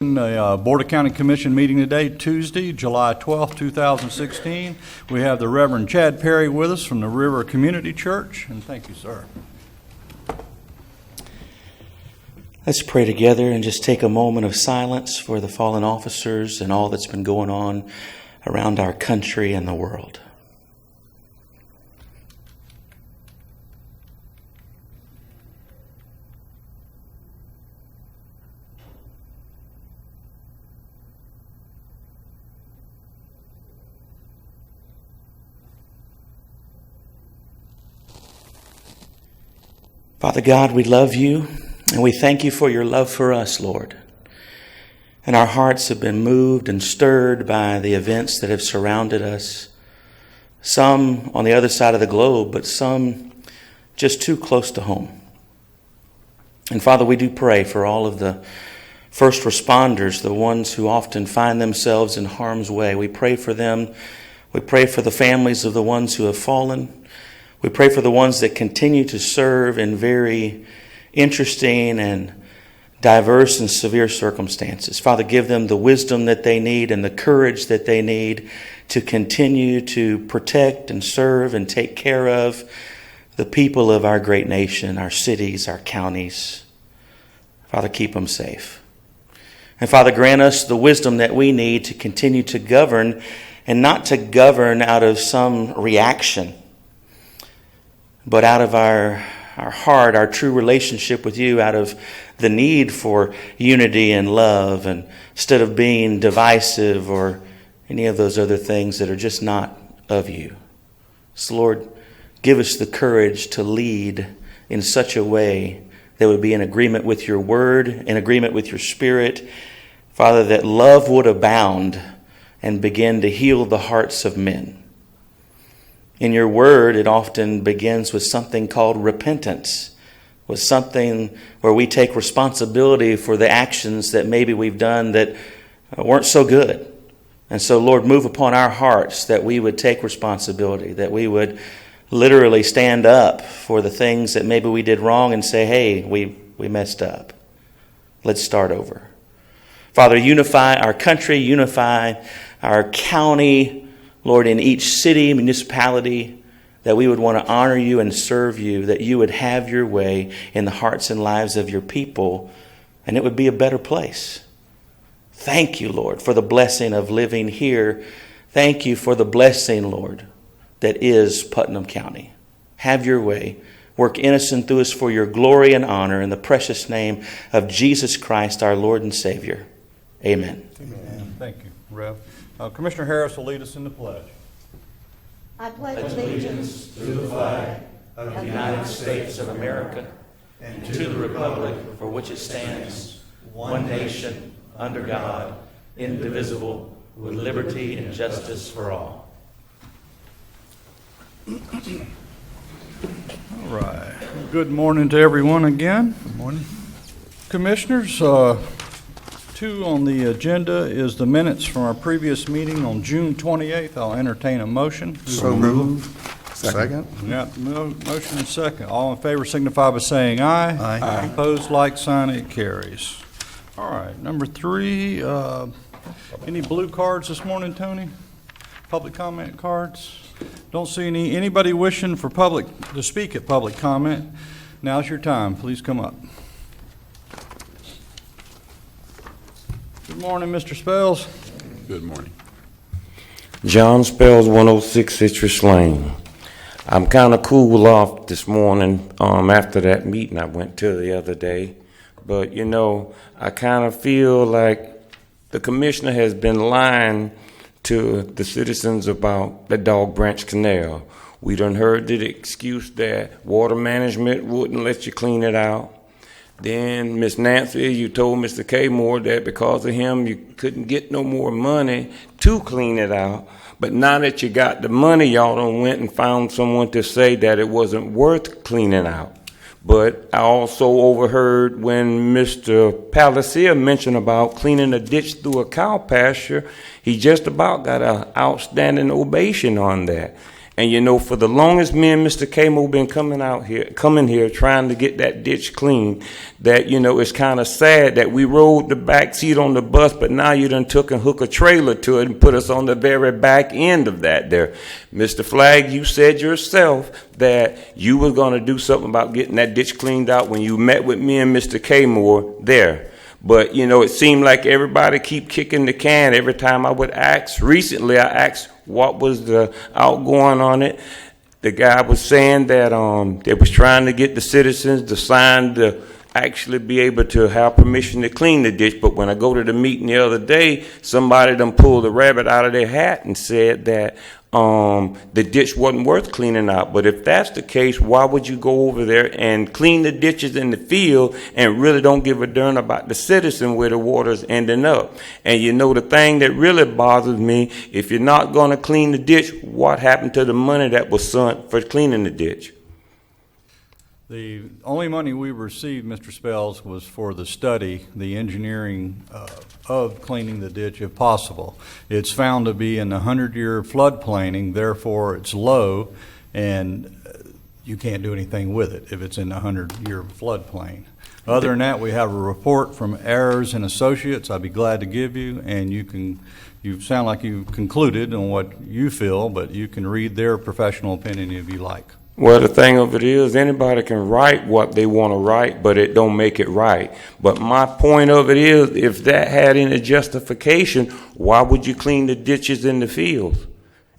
Board of County Commission meeting today, Tuesday, July 12th, 2016. We have the Reverend Chad Perry with us from the River Community Church, and thank you, sir. Let's pray together and just take a moment of silence for the fallen officers and all that's been going on around our country and the world. Father God, we love you, and we thank you for your love for us, Lord. And our hearts have been moved and stirred by the events that have surrounded us, some on the other side of the globe, but some just too close to home. And Father, we do pray for all of the first responders, the ones who often find themselves in harm's way. We pray for them. We pray for the families of the ones who have fallen. We pray for the ones that continue to serve in very interesting and diverse and severe circumstances. Father, give them the wisdom that they need and the courage that they need to continue to protect and serve and take care of the people of our great nation, our cities, our counties. Father, keep them safe. And Father, grant us the wisdom that we need to continue to govern, and not to govern out of some reaction, but out of our heart, our true relationship with you, out of the need for unity and love, and instead of being divisive or any of those other things that are just not of you. So Lord, give us the courage to lead in such a way that would be in agreement with your word, in agreement with your spirit. Father, that love would abound and begin to heal the hearts of men. In your word, it often begins with something called repentance, with something where we take responsibility for the actions that maybe we've done that weren't so good. And so, Lord, move upon our hearts that we would take responsibility, that we would literally stand up for the things that maybe we did wrong and say, hey, we messed up. Let's start over. Father, unify our country, unify our county, Lord, in each city, municipality, that we would want to honor you and serve you, that you would have your way in the hearts and lives of your people, and it would be a better place. Thank you, Lord, for the blessing of living here. Thank you for the blessing, Lord, that is Putnam County. Have your way. Work in us and through us for your glory and honor, in the precious name of Jesus Christ, our Lord and Savior. Amen. Amen. Thank you, Rev. Commissioner Harris will lead us in the pledge. I pledge allegiance to the flag of the United States of America and to the republic for which it stands, one nation, under God, indivisible, with liberty and justice for all. All right. Good morning to everyone again. Good morning. Commissioners, 2 on the agenda is the minutes from our previous meeting on June 28th. I'll entertain a motion. So moved. Second. Yeah, motion and second. All in favor signify by saying aye. Aye. Opposed, like sign, it carries. All right, number 3, any blue cards this morning, Tony? Public comment cards? Don't see anybody wishing for to speak at public comment. Now's your time. Please come up. Good morning, Mr. Spells. Good morning. John Spells, 106 Citrus Lane. I'm kind of cool off this morning after that meeting I went to the other day. But, you know, I kind of feel like the commissioner has been lying to the citizens about the Dog Branch Canal. We done heard the excuse that water management wouldn't let you clean it out. Then, Miss Nancy, you told Mr. Kmore that because of him, you couldn't get no more money to clean it out. But now that you got the money, y'all done went and found someone to say that it wasn't worth cleaning out. But I also overheard when Mr. Palacia mentioned about cleaning a ditch through a cow pasture, he just about got an outstanding ovation on that. And you know, for the longest me and Mr. Camo been coming here trying to get that ditch clean, that, you know, it's kind of sad that we rode the back seat on the bus, but now you done took and hook a trailer to it and put us on the very back end of that there. Mr. Flagg, you said yourself that you were going to do something about getting that ditch cleaned out when you met with me and Mr. Camo there. But, you know, it seemed like everybody keep kicking the can every time I would ask. Recently, I asked what was the outgoing on it. The guy was saying that they was trying to get the citizens to sign to actually be able to have permission to clean the ditch. But when I go to the meeting the other day, somebody done pulled the rabbit out of their hat and said that the ditch wasn't worth cleaning out. But if that's the case, why would you go over there and clean the ditches in the field and really don't give a darn about the citizen where the water's ending up? And you know, the thing that really bothers me, if you're not going to clean the ditch, what happened to the money that was sent for cleaning the ditch? The only money we received, Mr. Spells, was for the study, the engineering of cleaning the ditch if possible. It's found to be in the 100-year floodplain, therefore it's low, and you can't do anything with it if it's in the 100-year floodplain. Other than that, we have a report from Ayers and Associates I'd be glad to give you, and you sound like you've concluded on what you feel, but you can read their professional opinion if you like. Well, the thing of it is, anybody can write what they want to write, but it don't make it right. But my point of it is, if that had any justification, why would you clean the ditches in the fields?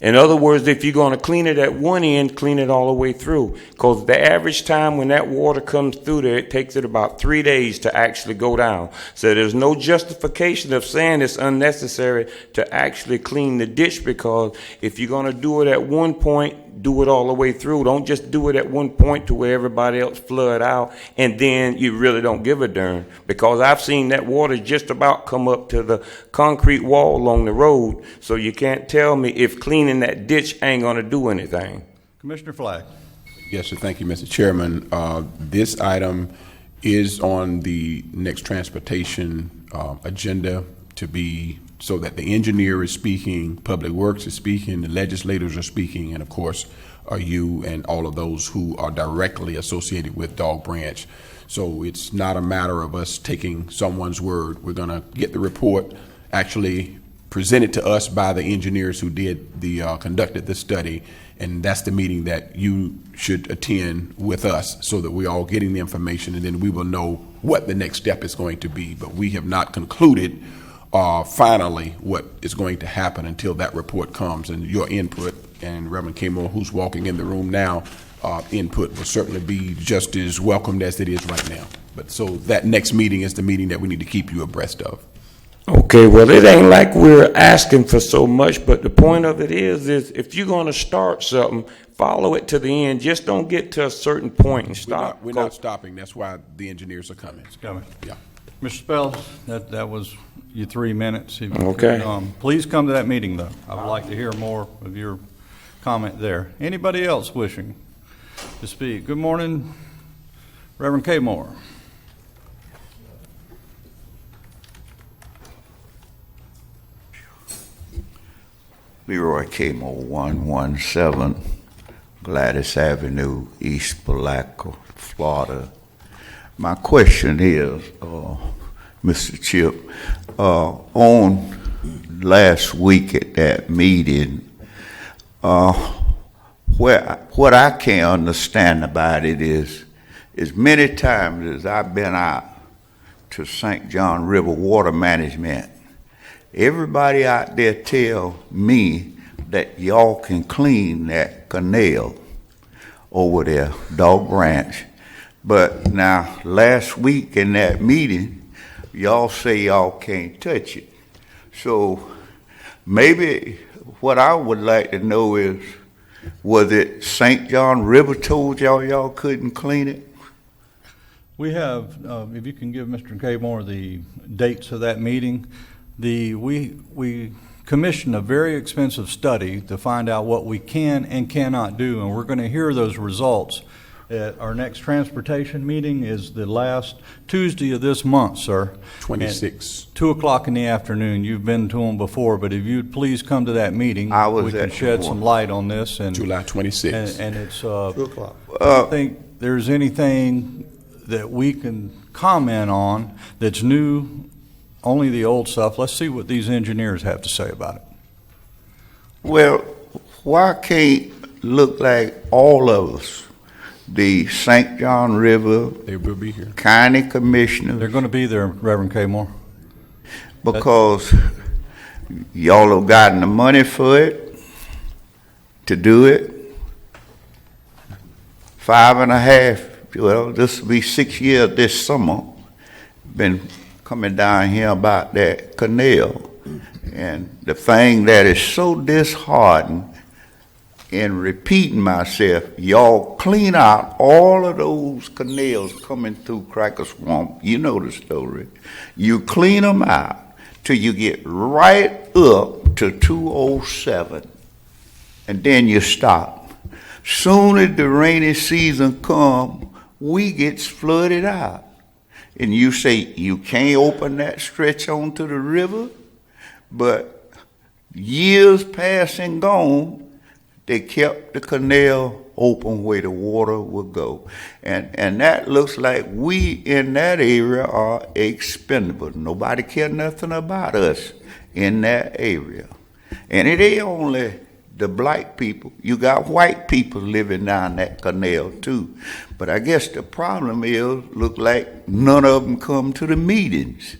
In other words, if you're going to clean it at one end, clean it all the way through. Because the average time when that water comes through there, it takes it about 3 days to actually go down. So there's no justification of saying it's unnecessary to actually clean the ditch, because if you're going to do it at one point, do it all the way through. Don't just do it at one point to where everybody else flood out and then you really don't give a darn. Because I've seen that water just about come up to the concrete wall along the road, so you can't tell me if cleaning that ditch ain't going to do anything. Commissioner Flagg. Yes, sir. Thank you, Mr. Chairman. This item is on the next transportation agenda to be, so that the engineer is speaking, Public Works is speaking, the legislators are speaking, and of course are you and all of those who are directly associated with Dog Branch. So it's not a matter of us taking someone's word. We're going to get the report actually presented to us by the engineers who did the conducted the study, and that's the meeting that you should attend with us, so that we're all getting the information, and then we will know what the next step is going to be. But we have not concluded finally what is going to happen until that report comes, and your input, and Reverend Camo, who's walking in the room now, input will certainly be just as welcomed as it is right now. But so that next meeting is the meeting that we need to keep you abreast of. Okay, well, it ain't like we're asking for so much, but the point of it is if you're going to start something, follow it to the end. Just don't get to a certain point and stop. We're not stopping. That's why the engineers are coming. It's coming. Yeah. Mr. Spells, that was your 3 minutes. If you Okay. could, please come to that meeting, though. I would like to hear more of your comment there. Anybody else wishing to speak? Good morning, Reverend K. Moore. Leroy Camo, 117 Gladys Avenue, East Palatka, Florida. My question is, Mr. Chip, on last week at that meeting, what I can't understand about it is many times as I've been out to St. John River Water Management, everybody out there tell me that y'all can clean that canal over there, Dog Branch. But now, last week in that meeting, y'all say y'all can't touch it. So maybe what I would like to know is, was it St. John River told y'all couldn't clean it? We have, if you can give Mr. K. Moore the dates of that meeting, we commissioned a very expensive study to find out what we can and cannot do, and we're going to hear those results Our next transportation meeting is the last Tuesday of this month, sir. 26. At 2 o'clock in the afternoon. You've been to them before, but if you'd please come to that meeting, I was we can at the shed one. some light on this. And July 26th. And it's, 2 o'clock. I think there's anything that we can comment on that's new, only the old stuff. Let's see what these engineers have to say about it. Well, why can't look like all of us, the St. John River They will be here. County Commissioners, They're going to be there, Reverend K. Moore. because y'all have gotten the money for it, to do it. 5.5, well, this will be 6 years this summer, been coming down here about that canal. And the thing that is so disheartening, in repeating myself, y'all clean out all of those canals coming through Cracker Swamp. You know the story. You clean them out till you get right up to 207, and then you stop. Soon as the rainy season come, we gets flooded out. And you say you can't open that stretch onto the river, but years past and gone, they kept the canal open where the water would go. And that looks like we in that area are expendable. Nobody care nothing about us in that area. And it ain't only the black people. You got white people living down that canal too. But I guess the problem is, look like none of them come to the meetings.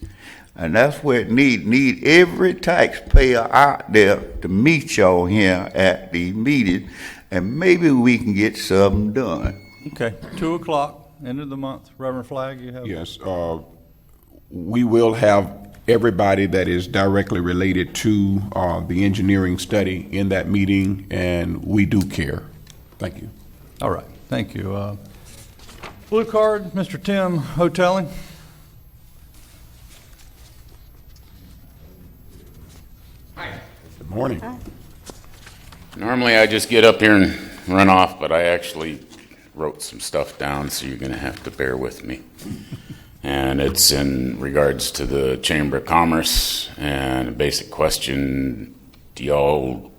And that's where it need every taxpayer out there to meet y'all here at the meeting, and maybe we can get something done. Okay, 2 o'clock, end of the month. Reverend Flagg, you have? Yes, we will have everybody that is directly related to the engineering study in that meeting, and we do care. Thank you. All right, thank you. Blue card, Mr. Tim Hotelling. Good morning. Normally I just get up here and run off, but I actually wrote some stuff down, so you're going to have to bear with me. And it's in regards to the Chamber of Commerce, and a basic question: do y'all,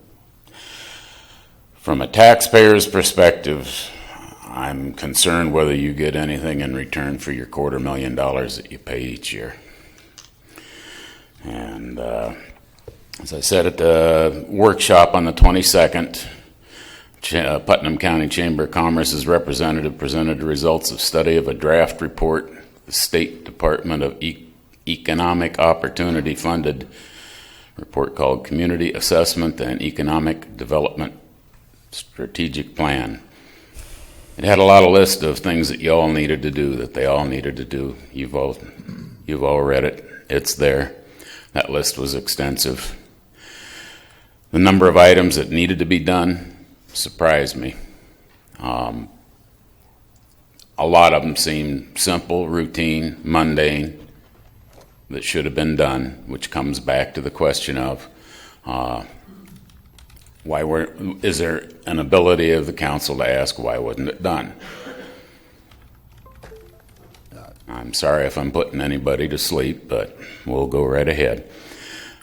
from a taxpayer's perspective, I'm concerned whether you get anything in return for your $250,000 that you pay each year. And as I said at the workshop on the 22nd, Putnam County Chamber of Commerce's representative presented the results of study of a draft report the State Department of Economic Opportunity funded report called Community Assessment and Economic Development Strategic Plan. It had a lot of list of things that you all needed to do, that they all needed to do. You've all read it. It's there. That list was extensive. The number of items that needed to be done surprised me. A lot of them seemed simple, routine, mundane, that should have been done, which comes back to the question of is there an ability of the council to ask why wasn't it done? I'm sorry if I'm putting anybody to sleep, but we'll go right ahead.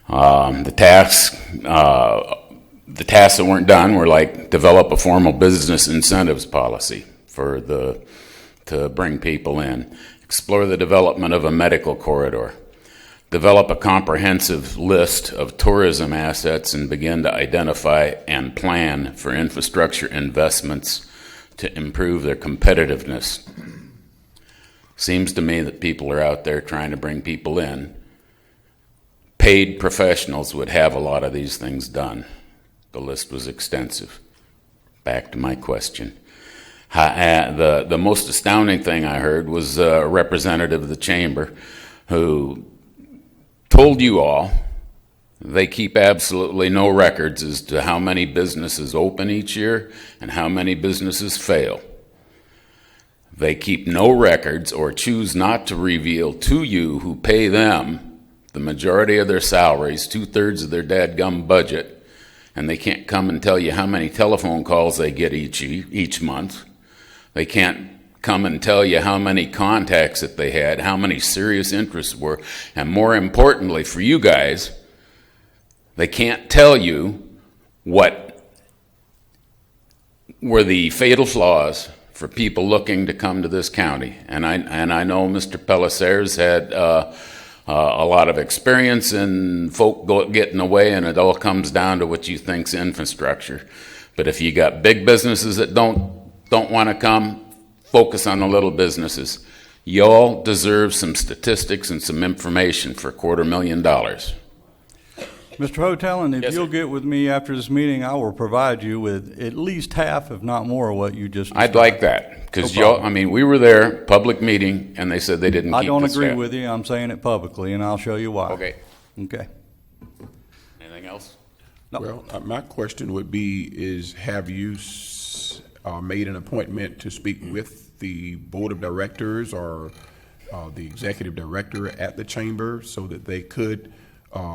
The tasks that weren't done were like develop a formal business incentives policy to bring people in, explore the development of a medical corridor, develop a comprehensive list of tourism assets, and begin to identify and plan for infrastructure investments to improve their competitiveness. Seems to me that people are out there trying to bring people in. Paid professionals would have a lot of these things done. The list was extensive. Back to my question. The most astounding thing I heard was a representative of the chamber who told you all they keep absolutely no records as to how many businesses open each year and how many businesses fail. They keep no records or choose not to reveal to you, who pay them the majority of their salaries, 2/3 of their dadgum budget, and they can't come and tell you how many telephone calls they get each month, They can't come and tell you how many contacts that they had, how many serious interests were, and more importantly for you guys, they can't tell you what were the fatal flaws for people looking to come to this county. And I know Mr. Pellicer's had a lot of experience in folk getting away, and it all comes down to what you think's infrastructure. But if you got big businesses that don't want to come, focus on the little businesses. Y'all deserve some statistics and some information for $250,000. Mr. Hotel, if Yes, you'll sir. get with me after this meeting, I will provide you with at least half, if not more, of what you just described. I'd like that, because No problem. we were there, public meeting, and they said they didn't I keep don't the agree staff. with you. I'm saying it publicly, and I'll show you why. Okay. Okay. Anything else? No. Well, my question would be, have you made an appointment to speak with the board of directors or the executive director at the chamber so that they could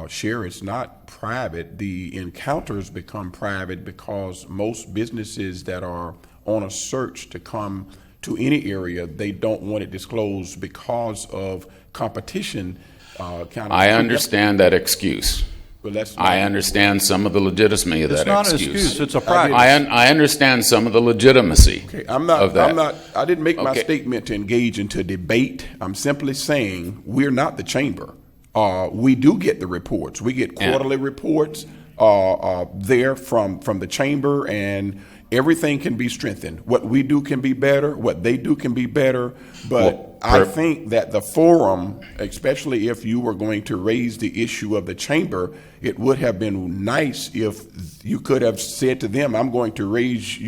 share? It's not private. The encounters become private because most businesses that are on a search to come to any area, they don't want it disclosed because of competition. I understand that excuse. But that's I understand some of the legitimacy of It's that not an excuse. excuse. It's a practice. I understand some of the legitimacy Okay, of that. I didn't make my Okay. statement to engage into debate. I'm simply saying we're not the chamber. We do get the reports. We get quarterly reports there from the chamber, and everything can be strengthened. What we do can be better. What they do can be better. But I think that the forum, especially if you were going to raise the issue of the chamber, it would have been nice if you could have said to them, I'm going to raise I'm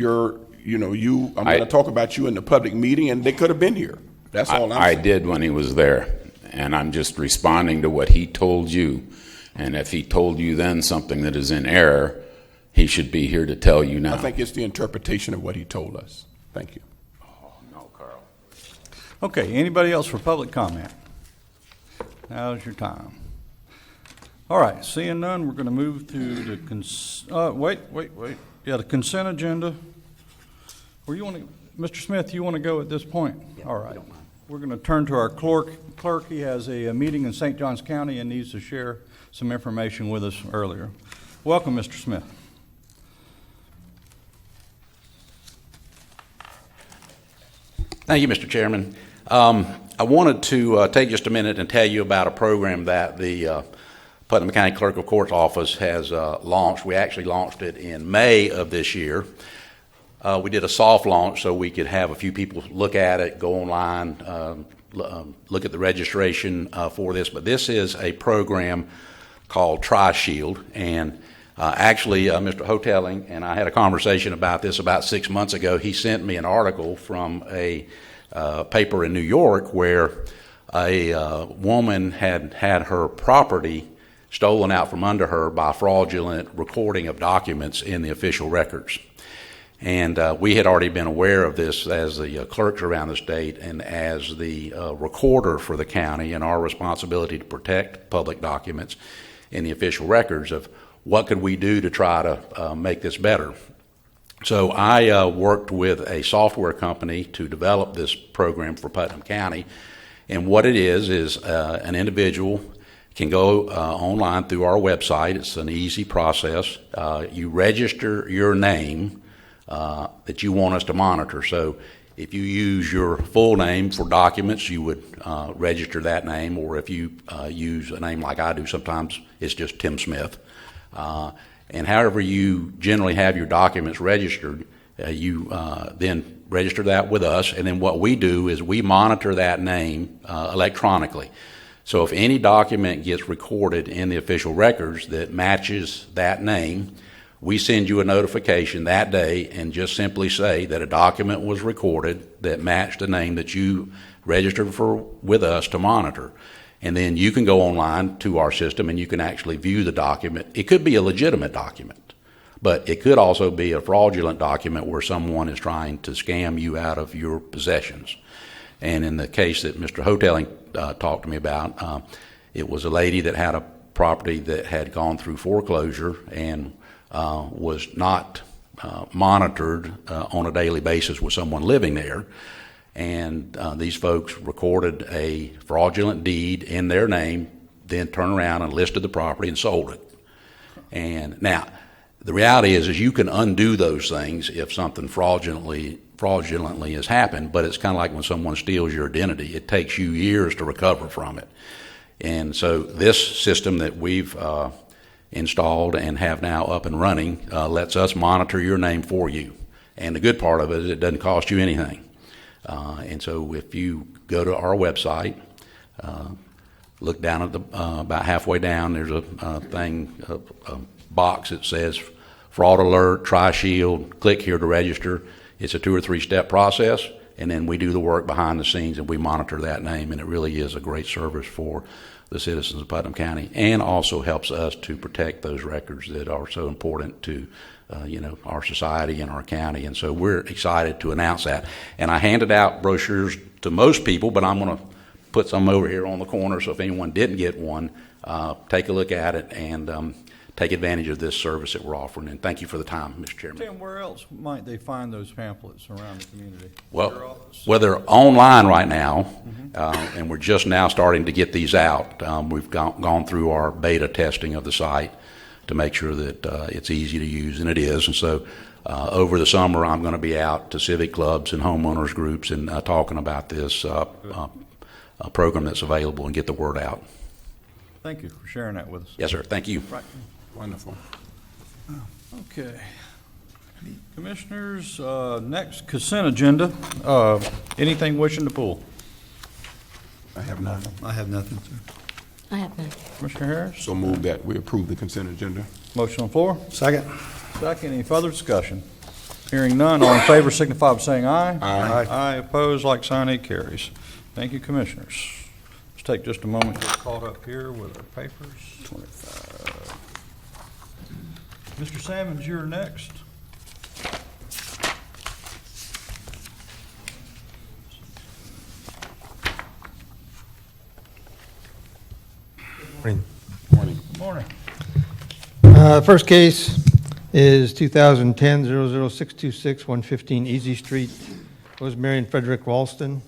going to talk about you in the public meeting, and they could have been here. That's all I'm I saying. did when he was there, and I'm just responding to what he told you. And if he told you then something that is in error, he should be here to tell you now. I think it's the interpretation of what he told us. Thank you. No, Carl. Okay, anybody else for public comment? Now's your time. All right, seeing none, we're going to move to the the consent agenda. Mr. Smith, you want to go at this point? All right. We're going to turn to our clerk. He has a meeting in St. Johns County and needs to share some information with us earlier. Welcome, Mr. Smith. Thank you, Mr. Chairman. I wanted to take just a minute and tell you about a program that the Putnam County Clerk of Court's office has launched. We actually launched it in May of this year. We did a soft launch so we could have a few people look at it, go online, look at the registration for this. But this is a program called Tri-Shield, and actually, Mr. Hoteling and I had a conversation about this about 6 months ago. He sent me an article from a paper in New York where a woman had her property stolen out from under her by fraudulent recording of documents in the official records. And we had already been aware of this as the clerks around the state and as the recorder for the county, and our responsibility to protect public documents in the official records of what could we do to try to make this better. So I worked with a software company to develop this program for Putnam County. And what it is an individual can go online through our website. It's an easy process. You register your name that you want us to monitor. So if you use your full name for documents, you would register that name, or if you use a name like I do sometimes, it's just Tim Smith. And however you generally have your documents registered, you then register that with us, and then what we do is we monitor that name electronically. So if any document gets recorded in the official records that matches that name, we send you a notification that day and just simply say that a document was recorded that matched the name that you registered for with us to monitor. And then you can go online to our system and you can actually view the document. It could be a legitimate document, but it could also be a fraudulent document where someone is trying to scam you out of your possessions. And in the case that Mr. Hoteling talked to me about, it was a lady that had a property that had gone through foreclosure and was not monitored on a daily basis with someone living there. And these folks recorded a fraudulent deed in their name, then turned around and listed the property and sold it. And now, the reality is you can undo those things if something fraudulently has happened, but it's kind of like when someone steals your identity. It takes you years to recover from it. And so this system that we've installed and have now up and running lets us monitor your name for you. And the good part of it is it doesn't cost you anything. And so if you go to our website, look down at the about halfway down, there's a box that says fraud alert, Tri-Shield, click here to register. It's a 2 or 3 step process, and then we do the work behind the scenes and we monitor that name, and it really is a great service for the citizens of Putnam County, and also helps us to protect those records that are so important to our society and our county. And so we're excited to announce that. And I handed out brochures to most people, but I'm going to put some over here on the corner, so if anyone didn't get one, take a look at it and take advantage of this service that we're offering. And thank you for the time, Mr. Chairman. Tim, where else might they find those pamphlets around the community? Well, they're online right now, and we're just now starting to get these out. We've gone through our beta testing of the site to make sure that it's easy to use, and it is. And so over the summer, I'm going to be out to civic clubs and homeowners groups and talking about this program that's available and get the word out. Thank you for sharing that with us. Yes, sir. Thank you. Right. Wonderful. Okay. Commissioners, next consent agenda. Anything wishing to pull? I have none. I have nothing, sir. I have none. Commissioner Harris? So move that we approve the consent agenda. Motion on the floor? Second. Second. Any further discussion? Hearing none, all in favor signify by saying aye. Aye. Aye, opposed, like sign, it carries. Thank you, Commissioners. Let's take just a moment to get caught up here with our papers. 25. Mr. Salmons, you're next. Morning. Good morning. First case is 2010-00626, 115 Easy Street, Rosemary and Frederick Ralston.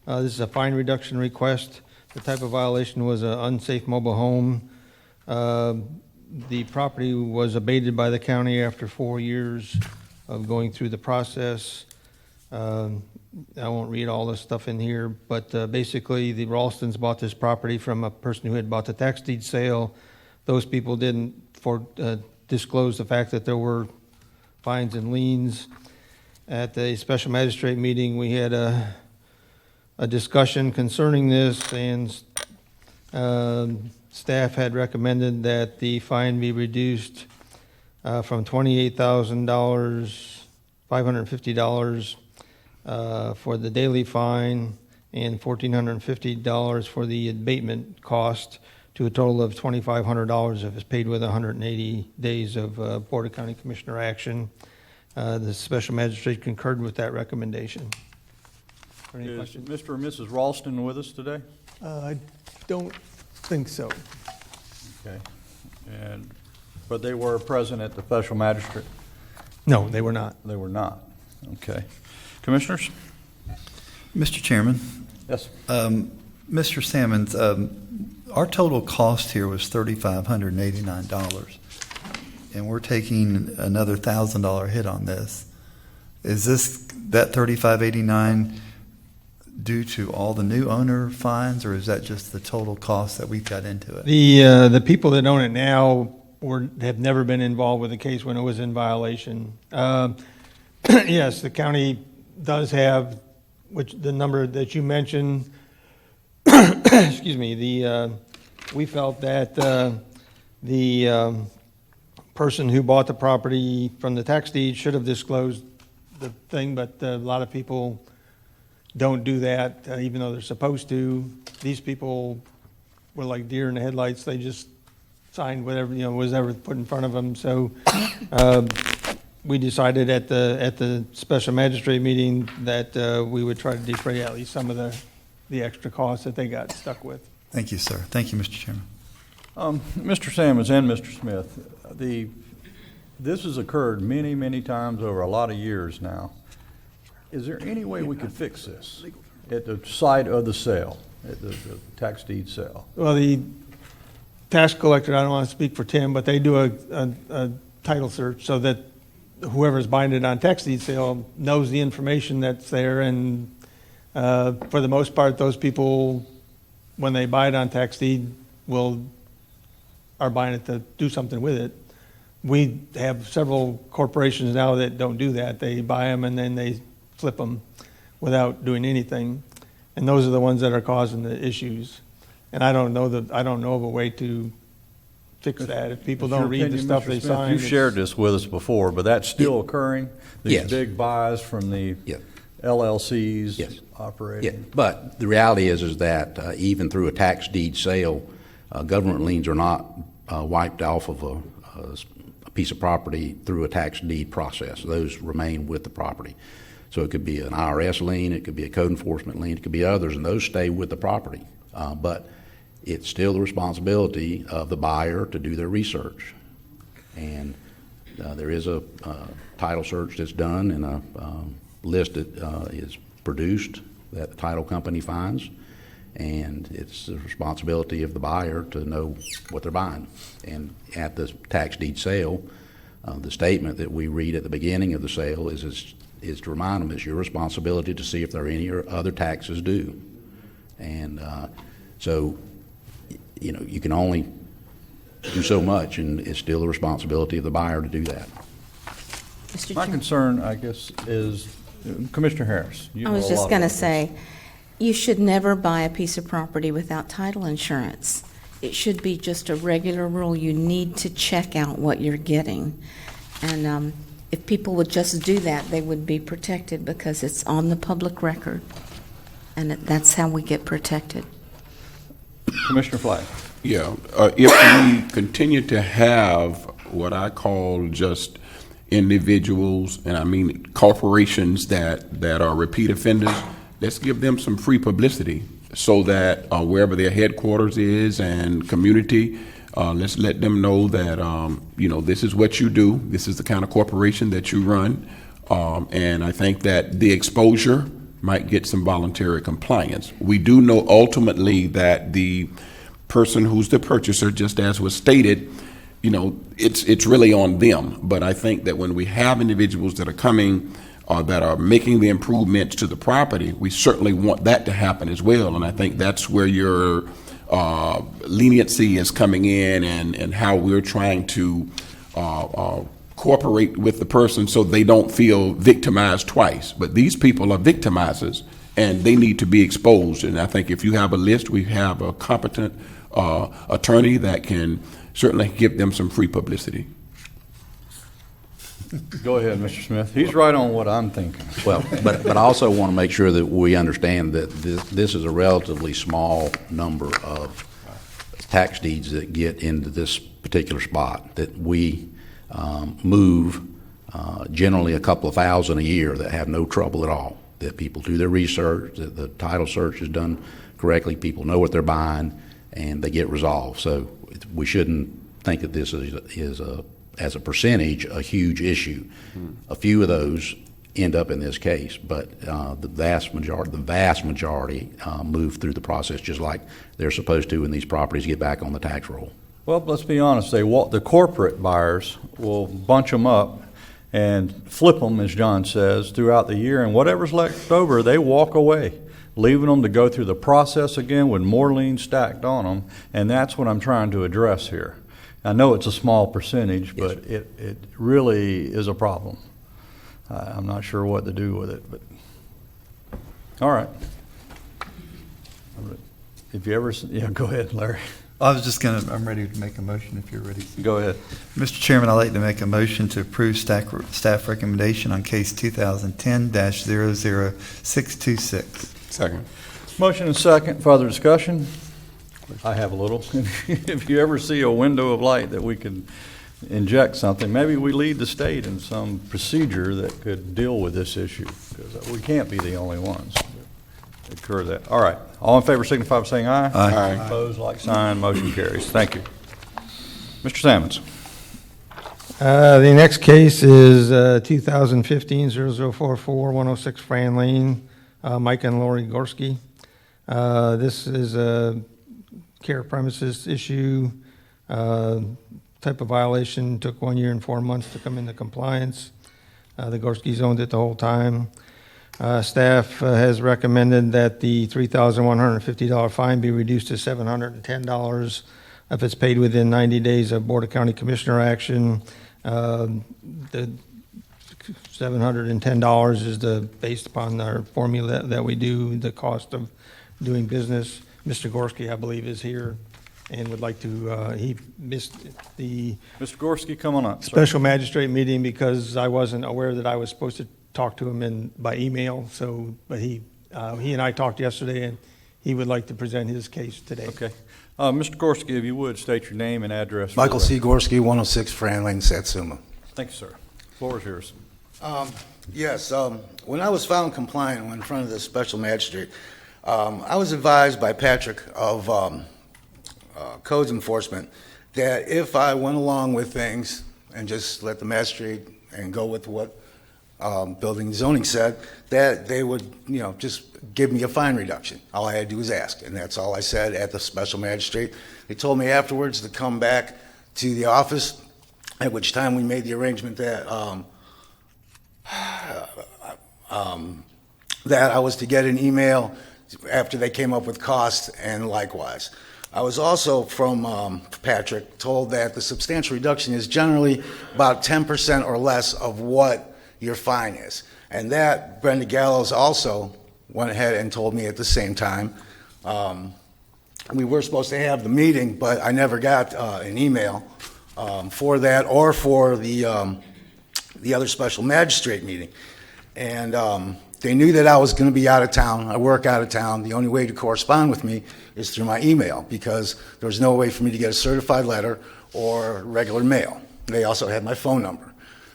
This is a fine reduction request. The type of violation was an unsafe mobile home. The property was abated by the county after 4 years of going through the process. I won't read all this stuff in here, but basically the Ralstons bought this property from a person who had bought the tax deed sale. Those people didn't disclose the fact that there were fines and liens. At the special magistrate meeting, we had a discussion concerning this, and staff had recommended that the fine be reduced from $28,550 for the daily fine and $1,450 for the abatement cost, to a total of $2,500 if it's paid with 180 days of Board of County Commissioner action. The special magistrate concurred with that recommendation. Any Is questions? Mr. and Mrs. Ralston with us today? I don't think so. Okay. But they were present at the special magistrate? No, they were not. They were not. Okay. Commissioners? Mr. Chairman, Yes. Mr. Salmons, our total cost here was $3,589, and we're taking another $1,000 hit on this. Is that $3,589 due to all the new owner fines, or is that just the total cost that we've got into it? The people that own it now have never been involved with the case when it was in violation. Yes, the county does have, which the number that you mentioned. Excuse me. We felt that the person who bought the property from the tax deed should have disclosed the thing, but a lot of people don't do that, even though they're supposed to. These people were like deer in the headlights. They just signed whatever was ever put in front of them. So we decided at the special magistrate meeting that we would try to defray at least some of the extra costs that they got stuck with. Thank you, sir. Thank you, Mr. Chairman. Mr. Salmons and Mr. Smith, this has occurred many, many times over a lot of years now. Is there any way we could fix this at the site of the sale, at the tax deed sale? Well, the tax collector, I don't want to speak for Tim, but they do a title search so that whoever's buying it on tax deed sale knows the information that's there, and for the most part, those people, when they buy it on tax deed, are buying it to do something with it. We have several corporations now that don't do that. They buy them and then they flip them without doing anything, and those are the ones that are causing the issues. And I don't know of a way to fix that. If people don't read the stuff they sign. You've shared this with us before, but that's still occurring? These Yes. big buys from the Yes. LLCs Yes. operating? Yeah, but the reality is that even through a tax deed sale, government liens are not wiped off of a piece of property through a tax deed process. Those remain with the property. So it could be an IRS lien, it could be a code enforcement lien, it could be others, and those stay with the property. But it's still the responsibility of the buyer to do their research. And there is a title search that's done, and a list that is produced that the title company finds, and it's the responsibility of the buyer to know what they're buying. And at the tax deed sale, the statement that we read at the beginning of the sale is to remind them it's your responsibility to see if there are any other taxes due. And so, you know, you can only do so much, and it's still the responsibility of the buyer to do that. Mr. My Chair. concern, I guess, is Commissioner Harris. You I know was a just lot going to about this. say, you should never buy a piece of property without title insurance. It should be just a regular rule. You need to check out what you're getting. And if people would just do that, they would be protected because it's on the public record. And that's how we get protected. Commissioner Flagg. Yeah, if we continue to have what I call just individuals, and I mean corporations that are repeat offenders, let's give them some free publicity so that wherever their headquarters is and community, let's let them know that, this is what you do. This is the kind of corporation that you run. And I think that the exposure might get some voluntary compliance. We do know ultimately that the person who's the purchaser, just as was stated, it's really on them. But I think that when we have individuals that are coming that are making the improvements to the property, we certainly want that to happen as well. And I think that's where your leniency is coming in, and how we're trying to cooperate with the person so they don't feel victimized twice. But these people are victimizers, and they need to be exposed. And I think if you have a list, we have a competent attorney that can certainly give them some free publicity. Go ahead, Mr. Smith. He's right on what I'm thinking. Well, but I also want to make sure that we understand that this is a relatively small number of tax deeds that get into this particular spot, that we move generally a couple of thousand a year that have no trouble at all, that people do their research, that the title search is done correctly, people know what they're buying, and they get resolved. So we shouldn't think that this is as a percentage, a huge issue. A few of those end up in this case, but the vast majority move through the process just like they're supposed to when these properties get back on the tax roll. Well, let's be honest. The corporate buyers will bunch them up and flip them, as John says, throughout the year, and whatever's left over, they walk away, leaving them to go through the process again with more liens stacked on them, and that's what I'm trying to address here. I know it's a small percentage, but it really is a problem. I'm not sure what to do with it, but all right. If you ever, go ahead, Larry. I'm ready to make a motion if you're ready. Go ahead. Mr. Chairman, I'd like to make a motion to approve staff recommendation on case 2010-00626. Second. Motion and second. Further discussion? I have a little. If you ever see a window of light that we can inject something, maybe we lead the state in some procedure that could deal with this issue, because we can't be the only ones that occur that. All right. All in favor signify by saying aye. Aye. Opposed, like sign. Motion carries. Thank you. Mr. Sammons. The next case is 2015-0044-106 Fran Lane, Mike and Lori Gorski. This is a care premises issue. Type of violation took 1 year and 4 months to come into compliance. The Gorskis owned it the whole time. Staff has recommended that the $3,150 fine be reduced to $710 if it's paid within 90 days of Board of County Commissioner action. The $710 is based upon our formula that we do, the cost of doing business. Mr. Gorski, I believe, is here and would like to, he missed the Mr. Gorski, come on up, sir. special magistrate meeting because I wasn't aware that I was supposed to talk to him by email. So, but he and I talked yesterday, and he would like to present his case today. Okay. Mr. Gorski, if you would, state your name and address. Michael C. Gorski, 106 Fran Lane, Satsuma. Thank you, sir. Floor is yours. Yes, when I was found compliant in front of the special magistrate, I was advised by Patrick of Codes Enforcement that if I went along with things and just let the magistrate and go with what building and zoning said, that they would, just give me a fine reduction. All I had to do was ask, and that's all I said at the special magistrate. They told me afterwards to come back to the office, at which time we made the arrangement that that I was to get an email after they came up with costs, and likewise. I was also, from Patrick, told that the substantial reduction is generally about 10% or less of what your fine is. And that Brenda Gallows also went ahead and told me at the same time. We were supposed to have the meeting, but I never got an email for that or for the other special magistrate meeting. And they knew that I was going to be out of town. I work out of town. The only way to correspond with me is through my email because there was no way for me to get a certified letter or regular mail. They also had my phone number.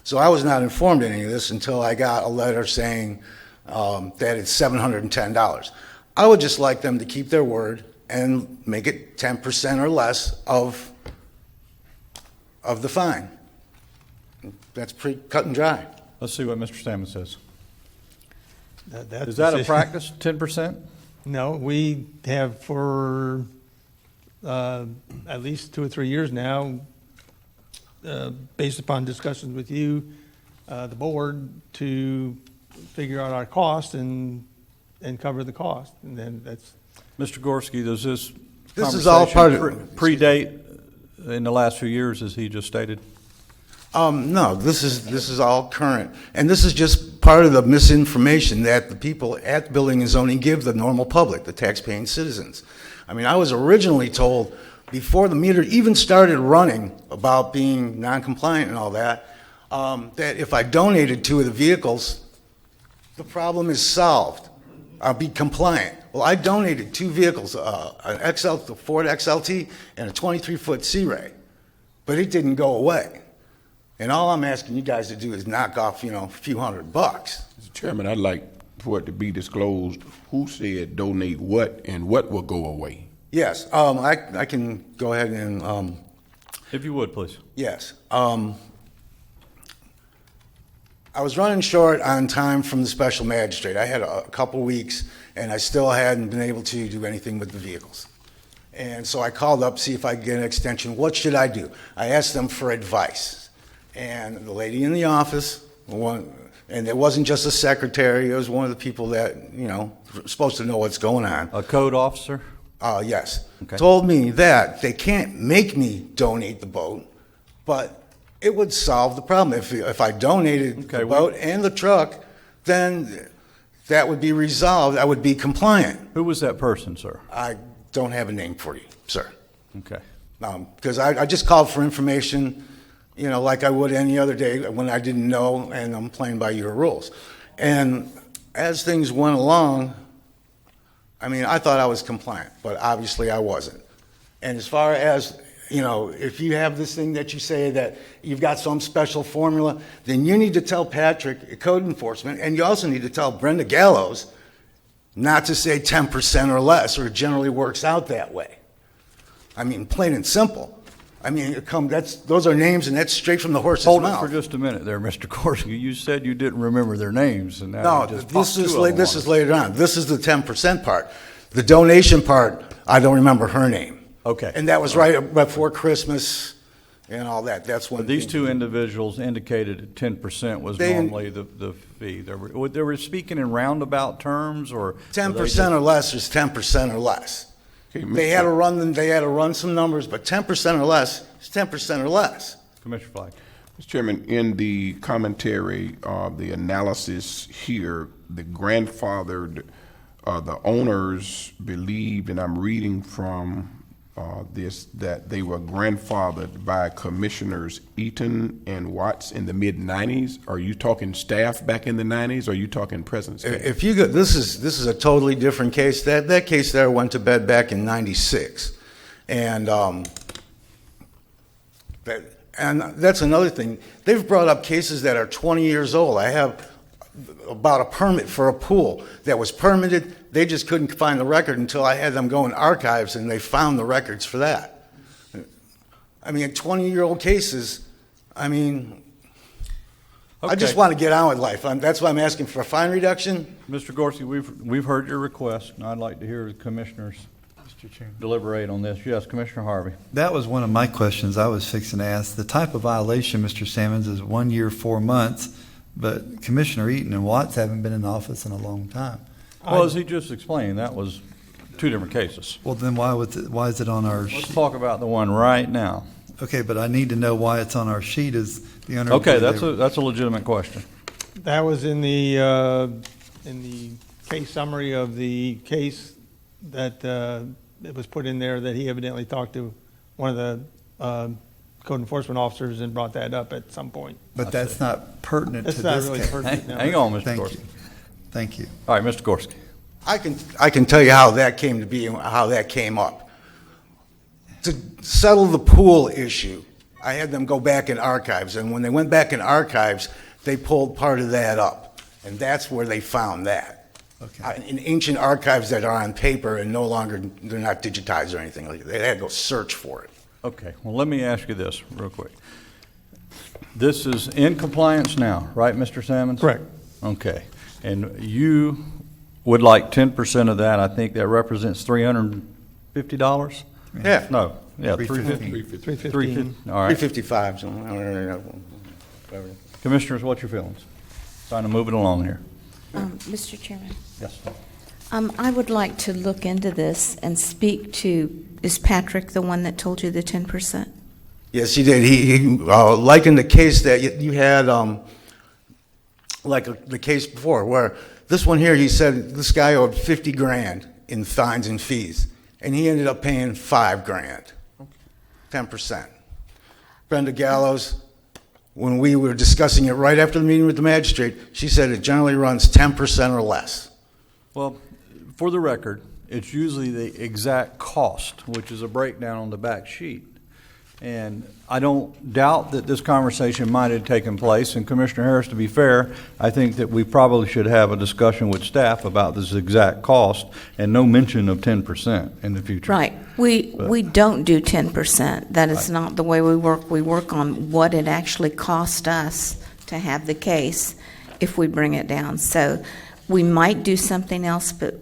So I was not informed of any of this until I got a letter saying that it's $710. I would just like them to keep their word and make it 10% or less of the fine. That's pretty cut and dry. Let's see what Mr. Salmon says. That's Is that a the- practice, 10%? No, we have for at least 2 or 3 years now, based upon discussions with you, the board, to figure out our cost and cover the cost. And then that's, Mr. Gorski, does this This is all part of- predate in the last few years, as he just stated? No, this is all current. And this is just part of the misinformation that the people at Building and Zoning give the normal public, the taxpaying citizens. I mean, I was originally told before the meter even started running about being non-compliant and all that, that if I donated 2 of the vehicles, the problem is solved. I'll be compliant. Well, I donated 2 vehicles, the Ford XLT and a 23-foot C-Ray, but it didn't go away. And all I'm asking you guys to do is knock off, a few $100. Mr. Chairman, I'd like for it to be disclosed who said donate what and what will go away. Yes, I can go ahead and, If you would, please. yes. I was running short on time from the special magistrate. I had a couple weeks, and I still hadn't been able to do anything with the vehicles. And so I called up to see if I could get an extension. What should I do? I asked them for advice. And the lady in the office, and it wasn't just a secretary, it was one of the people that, supposed to know what's going on. A code officer? Yes. Okay. Told me that they can't make me donate the boat, but it would solve the problem. If I donated the boat and the truck, then that would be resolved. I would be compliant. Who was that person, sir? I don't have a name for you, sir. Okay. Because I just called for information, like I would any other day when I didn't know, and I'm playing by your rules. And as things went along, I thought I was compliant, but obviously I wasn't. And as far as, if you have this thing that you say that you've got some special formula, then you need to tell Patrick, Code Enforcement, and you also need to tell Brenda Gallows not to say 10% or less, or it generally works out that way. Plain and simple. I mean, those are names, and that's straight from the horse's Hold it mouth. for just a minute there, Mr. Gorski. You said you didn't remember their names, and now No, you just this popped is two of them this on is us. later on. This is the 10% part. The donation part, I don't remember her name. Okay. And that was right before Christmas and all that. That's when But these two individuals indicated that 10% was They- normally the fee. They were speaking in roundabout terms, or 10% or less is 10% or less. Okay, They had to run some numbers, but 10% or less is 10% or less. Commissioner Flagg. Mr. Chairman, in the commentary, the analysis here, the grandfathered, the owners believed, and I'm reading from this, that they were grandfathered by Commissioners Eaton and Watts in the mid-'90s. Are you talking staff back in the '90s, or are you talking present staff? If you go, this is a totally different case. That case there went to bed back in '96, and that's another thing. They've brought up cases that are 20 years old. I have about a permit for a pool that was permitted. They just couldn't find the record until I had them go in archives, and they found the records for that. I mean, 20-year-old cases. I mean, I just Okay. want to get on with life. That's why I'm asking for a fine reduction. Mr. Gorski, we've heard your request, and I'd like to hear the commissioners deliberate on this. Yes, Commissioner Harvey. That was one of my questions I was fixing to ask. The type of violation, Mr. Sammons, is 1 year, 4 months, but Commissioner Eaton and Watts haven't been in office in a long time. Well, as he just explained, that was two different cases. Well, then why is it on our Let's sheet? talk about the one right now. Okay, but I need to know why it's on our sheet as the owner. Okay, that's a legitimate question. That was in the case summary of the case that it was put in there, that he evidently talked to one of the code enforcement officers and brought that up at some point. But that's not pertinent That's to not this really case. pertinent. no. Hang on, Mr. Thank Gorski. you. Thank you. All right, Mr. Gorski. I can tell you how that came to be and how that came up. To settle the pool issue, I had them go back in archives, and when they went back in archives, they pulled part of that up, and that's where they found that. Okay. In ancient archives that are on paper and no longer, they're not digitized or anything like that. They had to go search for it. Okay, well, let me ask you this real quick. This is in compliance now, right, Mr. Sammons? Correct. Okay, and you would like 10% of that. I think that represents $350? Yeah. No, yeah, $350. $350. All right. $355. Commissioners, what's your feelings? Trying to move it along here. Mr. Chairman, Yes. I would like to look into this and speak to, is Patrick the one that told you the 10%? Yes, he did. He like in the case that you had, the case before, where this one here, he said this guy owed 50 grand in fines and fees, and he ended up paying 5 grand, 10%. Brenda Gallows, when we were discussing it right after the meeting with the magistrate, she said it generally runs 10% or less. Well, for the record, it's usually the exact cost, which is a breakdown on the back sheet. And I don't doubt that this conversation might have taken place. And Commissioner Harris, to be fair, I think that we probably should have a discussion with staff about this exact cost and no mention of 10% in the future. Right. We don't do 10%. That is not the way we work. We work on what it actually cost us to have the case if we bring it down. So we might do something else, but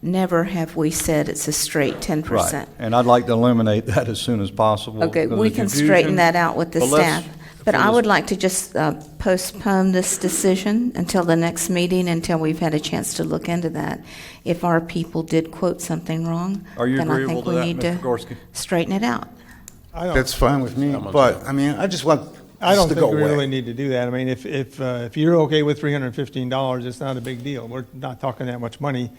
never have we said it's a straight 10%. Right. And I'd like to eliminate that as soon as possible. Okay, because we of can confusion. straighten that out with the But let's- staff. But I would like to just postpone this decision until the next meeting, until we've had a chance to look into that. If our people did quote something wrong, Are you then I agreeable think to we that, need Mr. to Gorski? straighten it out. That's fine with me, but, I mean, I just want I don't this to think go we away. really need to do that. I mean, if you're okay with $315, it's not a big deal. We're not talking that much money.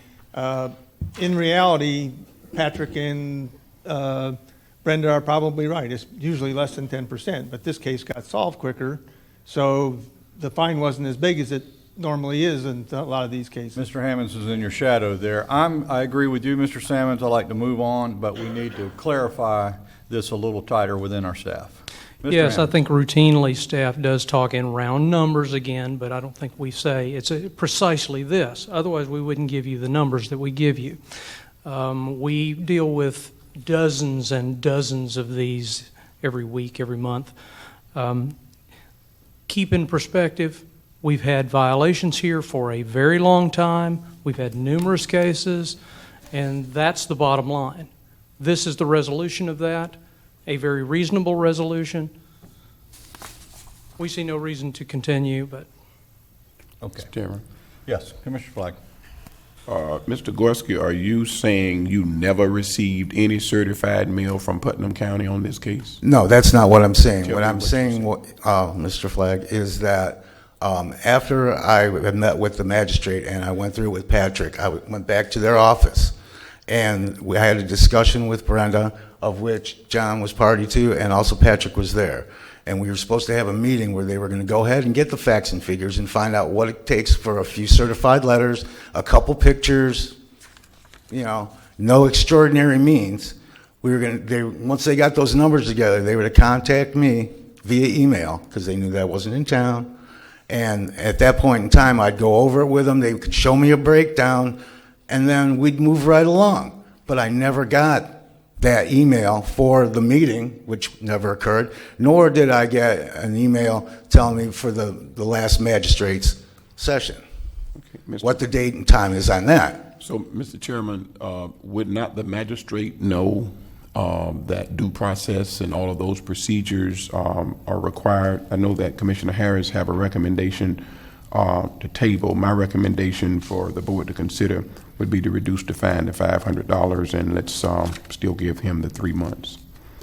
In reality, Patrick and Brenda are probably right. It's usually less than 10%, but this case got solved quicker, so the fine wasn't as big as it normally is in a lot of these cases. Mr. Hammonds is in your shadow there. I agree with you, Mr. Sammons. I'd like to move on, but we need to clarify this a little tighter within our staff. Mr. Yes, I Hammonds. think routinely staff does talk in round numbers again, but I don't think we say it's precisely this. Otherwise, we wouldn't give you the numbers that we give you. We deal with dozens and dozens of these every week, every month. Keep in perspective, we've had violations here for a very long time. We've had numerous cases, and that's the bottom line. This is the resolution of that, a very reasonable resolution. We see no reason to continue, but... Okay. Mr. Chairman. Yes, Commissioner Flagg. Mr. Gorski, are you saying you never received any certified mail from Putnam County on this case? No, that's not what I'm saying. Tell What me I'm what you're saying, Mr. Flagg, is that after I had met with the magistrate and I went through with Patrick, I went back to their office and we had a discussion with Brenda, of which John was party to, and also Patrick was there. And we were supposed to have a meeting where they were going to go ahead and get the facts and figures and find out what it takes for a few certified letters, a couple pictures, you know, no extraordinary means. We were going to, once they got those numbers together, they were to contact me via email because they knew that I wasn't in town. And at that point in time, I'd go over it with them. They could show me a breakdown, and then we'd move right along. But I never got that email for the meeting, which never occurred, nor did I get an email telling me for the last magistrate's session, what the date and time is on that. So, Mr. Chairman, would not the magistrate know that due process and all of those procedures are required? I know that Commissioner Harris have a recommendation to table. My recommendation for the board to consider would be to reduce the fine to $500, and let's still give him the 3 months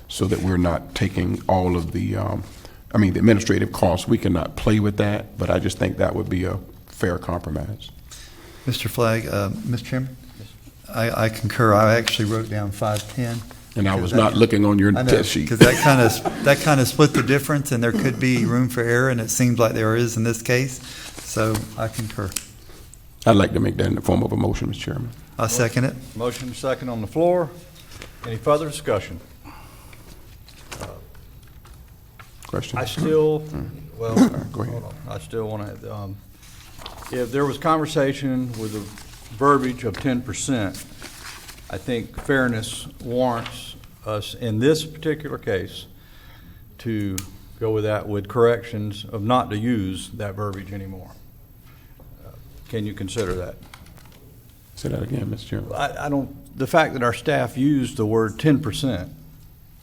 so that we're not taking all of the, the administrative costs. We cannot play with that, but I just think that would be a fair compromise. Mr. Flagg, Mr. Chairman, I concur. I actually wrote down 510. And I was not looking on your test sheet. Because that kind of split the difference, and there could be room for error, and it seems like there is in this case. So I concur. I'd like to make that in the form of a motion, Mr. Chairman. I second it. Motion second on the floor. Any further discussion? Question? I still, well, Go ahead. hold on. I still want to, if there was conversation with the verbiage of 10%, I think fairness warrants us in this particular case to go with that with corrections of not to use that verbiage anymore. Can you consider that? Say that again, Mr. Chairman. I don't, the fact that our staff used the word 10%.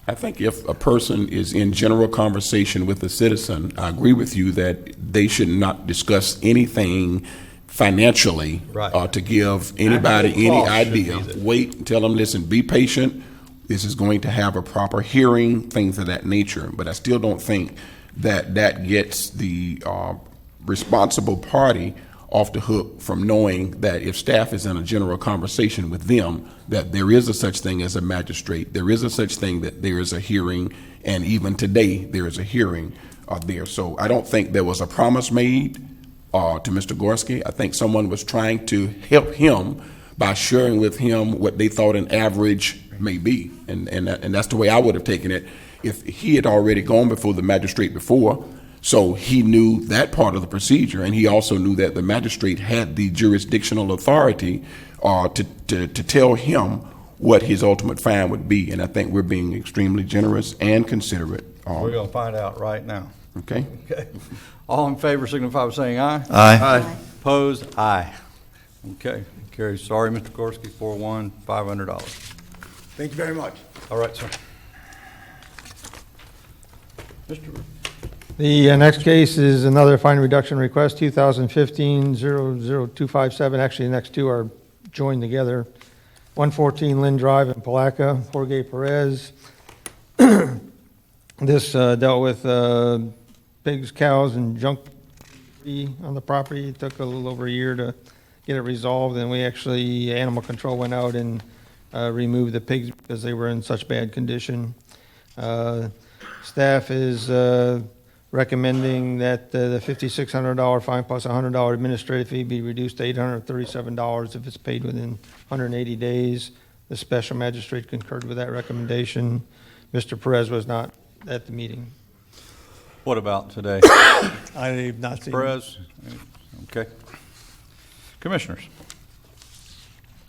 I think if a person is in general conversation with a citizen, I agree with you that they should not discuss anything financially Right. To give anybody Actual any cost should be idea. the- Wait and tell them, listen, be patient. This is going to have a proper hearing, things of that nature. But I still don't think that that gets the responsible party off the hook from knowing that if staff is in a general conversation with them, that there is a such thing as a magistrate, there is a such thing that there is a hearing, and even today there is a hearing there. So I don't think there was a promise made to Mr. Gorski. I think someone was trying to help him by sharing with him what they thought an average may be, and that's the way I would have taken it if he had already gone before the magistrate before. So he knew that part of the procedure, and he also knew that the magistrate had the jurisdictional authority to tell him what his ultimate fine would be. And I think we're being extremely generous and considerate. We're going to find out right now. Okay? Okay. All in favor signify by saying aye. Aye. Opposed? Aye. Okay. Carries. Sorry, Mr. Gorski, 4-1, $500. Thank you very much. All right, sir. Mr. The next case is another fine reduction request, 2015-00257. Actually, the next two are joined together. 114 Lynn Drive in Palaca, Jorge Perez. This dealt with pigs, cows, and junk on the property. It took a little over a year to get it resolved, and we actually, animal control went out and removed the pigs because they were in such bad condition. Staff is recommending that the $5,600 fine plus $100 administrative fee be reduced to $837 if it's paid within 180 days. The special magistrate concurred with that recommendation. Mr. Perez was not at the meeting. What about today? I have not seen. Perez? Okay. Commissioners?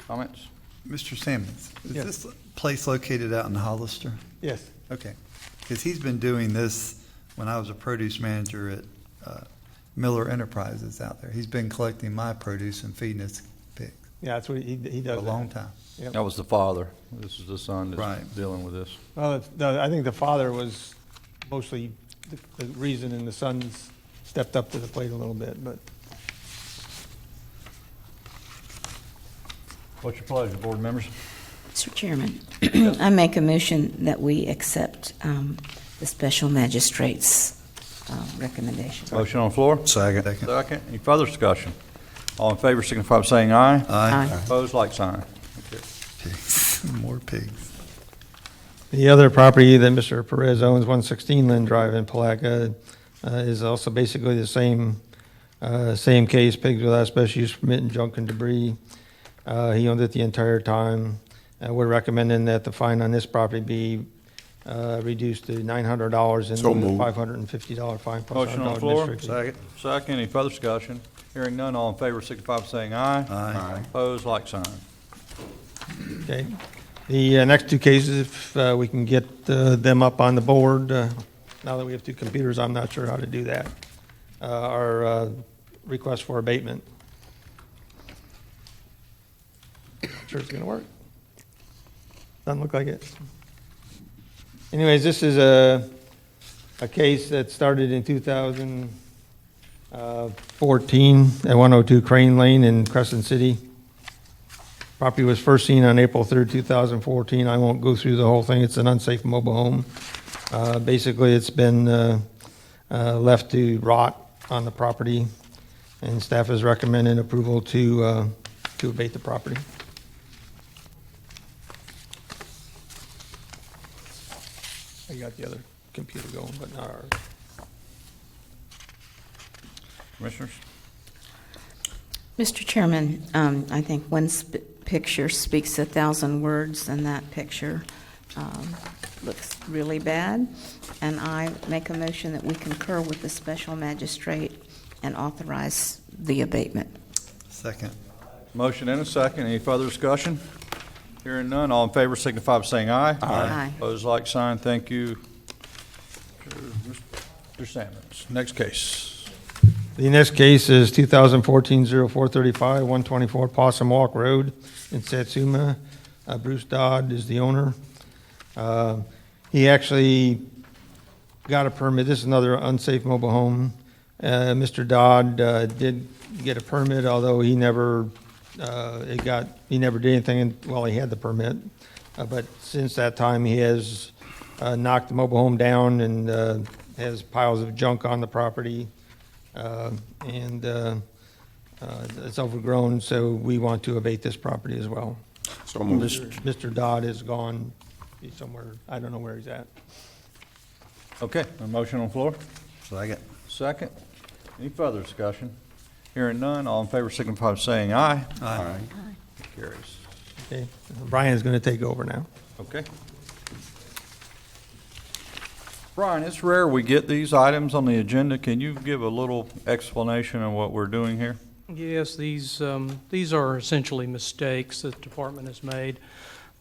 Comments? Mr. Sammons, is Yes. this place located out in Hollister? Yes. Okay. Because he's been doing this when I was a produce manager at Miller Enterprises out there. He's been collecting my produce and feeding his pigs Yeah, that's what he does. for a long time. Yep. That was the father. This is the son that's Right. dealing with this. Well, I think the father was mostly the reason, and the sons stepped up to the plate a little bit, but. What's your pleasure, board members? Mr. Chairman, I make a motion that we accept the special magistrate's recommendation. Motion on the floor? Second. Second. Any further discussion? All in favor signify by saying aye. Aye. Opposed, like sign. Pigs. More pigs. The other property that Mr. Perez owns, 116 Lynn Drive in Palaca, is also basically the same case, pigs without special use permit and junk and debris. He owned it the entire time. We're recommending that the fine on this property be reduced to $900 and So the moved. $550 fine plus Motion on the $100 floor? district fee. Second. Any further discussion? Hearing none, all in favor signify by saying aye. Aye. Opposed, like sign. Okay. The next two cases, if we can get them up on the board, now that we have two computers, I'm not sure how to do that, are requests for abatement. Sure it's going to work. Doesn't look like it. Anyways, this is a case that started in 2014 at 102 Crane Lane in Crescent City. Property was first seen on April 3rd, 2014. I won't go through the whole thing. It's an unsafe mobile home. Basically, it's been left to rot on the property, and staff is recommending approval to abate the property. I got the other computer going, but not ours. Commissioners? Mr. Chairman, I think one picture speaks 1,000 words, and that picture looks really bad. And I make a motion that we concur with the special magistrate and authorize the abatement. Second. Motion and a second. Any further discussion? Hearing none, all in favor signify by saying aye. Aye. Opposed, like sign. Thank you. Mr. Sammons. Next case. The next case is 2014-0435, 124 Possum Walk Road in Satsuma. Bruce Dodd is the owner. He actually got a permit. This is another unsafe mobile home. Mr. Dodd did get a permit, although he never did anything while he had the permit. But since that time, he has knocked the mobile home down and has piles of junk on the property. And it's overgrown, so we want to abate this property as well. So moved. Mr. Dodd is gone. He's somewhere, I don't know where he's at. Okay, a motion on the floor? Second. Second. Any further discussion? Hearing none, all in favor signify by saying aye. Aye. Carries. Okay, Brian's going to take over now. Okay. Brian, it's rare we get these items on the agenda. Can you give a little explanation of what we're doing here? Yes, these are essentially mistakes that the department has made.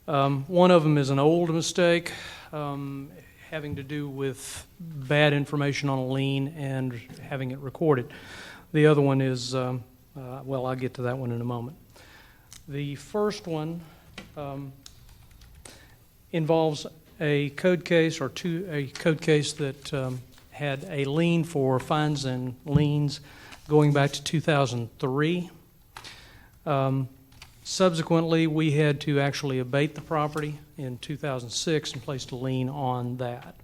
One of them is an old mistake having to do with bad information on a lien and having it recorded. The other one is, well, I'll get to that one in a moment. The first one involves a code case a code case that had a lien for fines and liens going back to 2003. Subsequently, we had to actually abate the property in 2006 and placed a lien on that.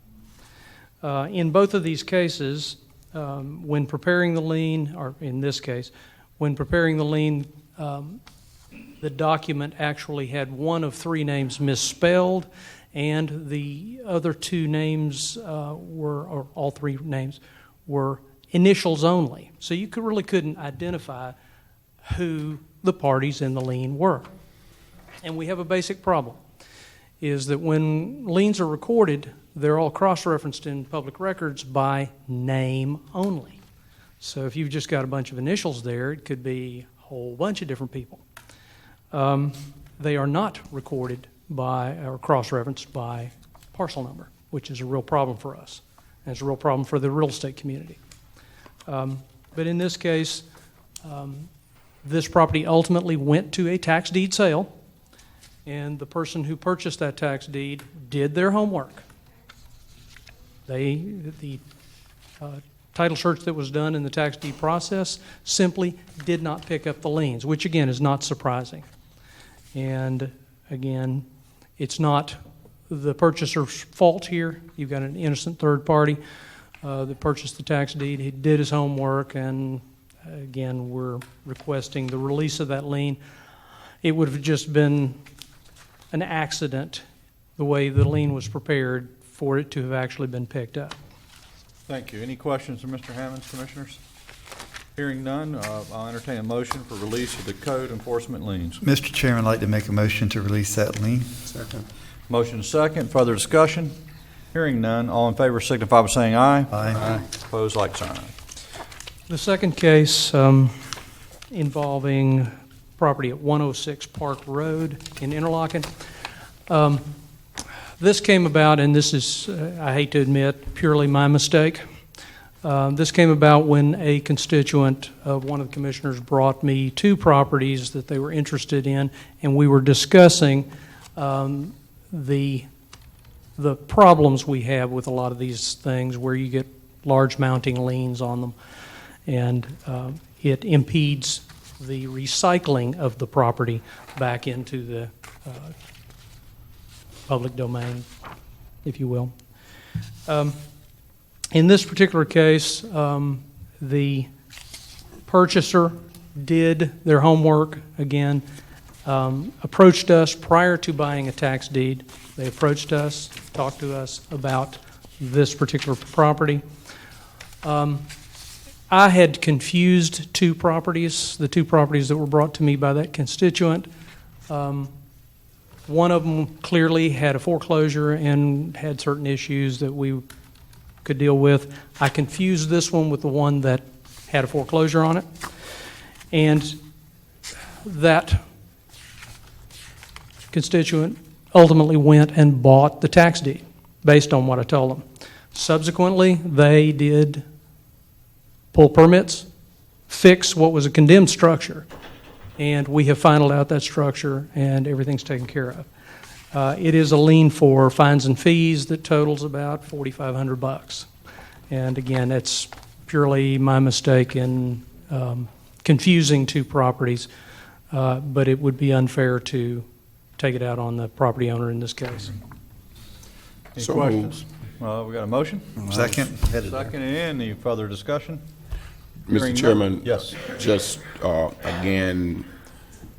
In both of these cases, when preparing the lien, or in this case, when preparing the lien, the document actually had one of three names misspelled, and the other two names or all three names were initials only. So you really couldn't identify who the parties in the lien were. And we have a basic problem, is that when liens are recorded, they're all cross-referenced in public records by name only. So if you've just got a bunch of initials there, it could be a whole bunch of different people. They are not recorded by or cross-referenced by parcel number. which is a real problem for us. And it's a real problem for the real estate community. But in this case, this property ultimately went to a tax deed sale, and the person who purchased that tax deed did their homework. The title search that was done in the tax deed process simply did not pick up the liens, which again is not surprising. And again, it's not the purchaser's fault here. You've got an innocent third party that purchased the tax deed. He did his homework, and again, we're requesting the release of that lien. It would have just been an accident, the way the lien was prepared, for it to have actually been picked up. Thank you. Any questions of Mr. Hammonds, Commissioners? Hearing none, I'll entertain a motion for release of the code enforcement liens. Mr. Chairman, I'd like to make a motion to release that lien. Second. Motion second. Further discussion? Hearing none. All in favor signify by saying aye. Aye. Opposed, like sign. The second case involving property at 106 Park Road in Interlochen. This came about, and this is, I hate to admit, purely my mistake. This came about when a constituent of one of the commissioners brought me two properties that they were interested in, and we were discussing the problems we have with a lot of these things where you get large mounting liens on them, and it impedes the recycling of the property back into the public domain, if you will. In this particular case, the purchaser did their homework again, approached us prior to buying a tax deed. They approached us, talked to us about this particular property. I had confused two properties, the two properties that were brought to me by that constituent. One of them clearly had a foreclosure and had certain issues that we could deal with. I confused this one with the one that had a foreclosure on it. And that constituent ultimately went and bought the tax deed based on what I told them. Subsequently, they did pull permits, fix what was a condemned structure, and we have finalized out that structure, and everything's taken care of. It is a lien for fines and fees that totals about $4,500. And again, it's purely my mistake in confusing two properties, but it would be unfair to take it out on the property owner in this case. Any So questions? We got a motion? Second. Second, and any further discussion? Hearing Mr. none. Chairman. Yes. Just, again,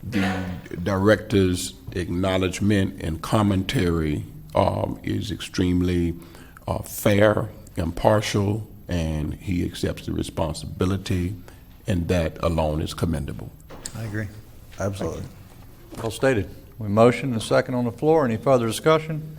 the director's acknowledgement and commentary is extremely fair, impartial, and he accepts the responsibility, and that alone is commendable. I agree. Absolutely. Well stated. We motion and a second on the floor. Any further discussion?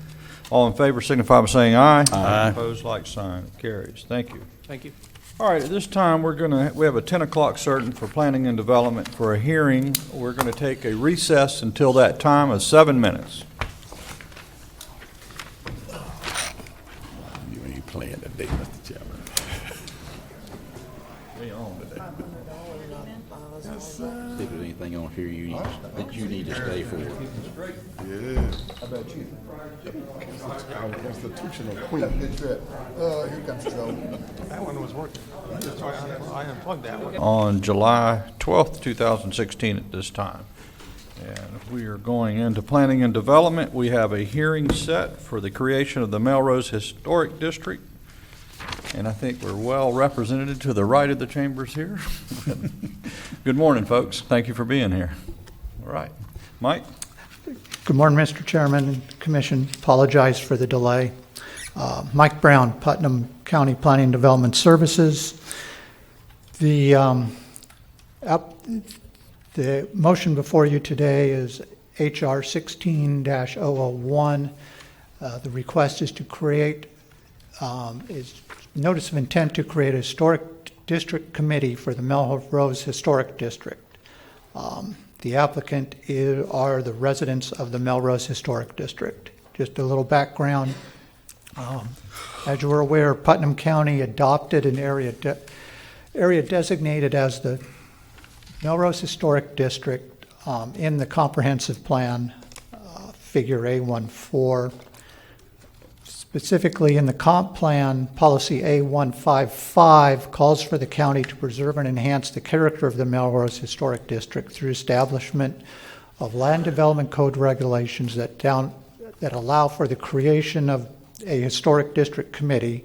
All in favor signify by saying aye. Aye. Opposed, like sign. Carries. Thank you. Thank you. All right, at this time, we have a 10 o'clock certain for planning and development for a hearing. We're going to take a recess until that time of 7 minutes. You ain't playing today, Mr. Chairman. We on today. See if there's anything on here that you need to stay for. Yeah. How about you? Our constitutional queen. Here comes Joe. That one was working. I unplugged that one. On July 12th, 2016 at this time. And we are going into planning and development. We have a hearing set for the creation of the Melrose Historic District. And I think we're well represented to the right of the chambers here. Good morning, folks. Thank you for being here. All right. Mike? Good morning, Mr. Chairman and Commission. Apologize for the delay. Mike Brown, Putnam County Planning and Development Services. The motion before you today is HR 16-001. The request is to create, is notice of intent to create a historic district committee for the Melrose Historic District. The applicant are the residents of the Melrose Historic District. Just a little background. As you are aware, Putnam County adopted an area designated as the Melrose Historic District in the comprehensive plan, figure A14. Specifically in the comp plan, policy A155 calls for the county to preserve and enhance the character of the Melrose Historic District through establishment of land development code regulations that allow for the creation of a historic district committee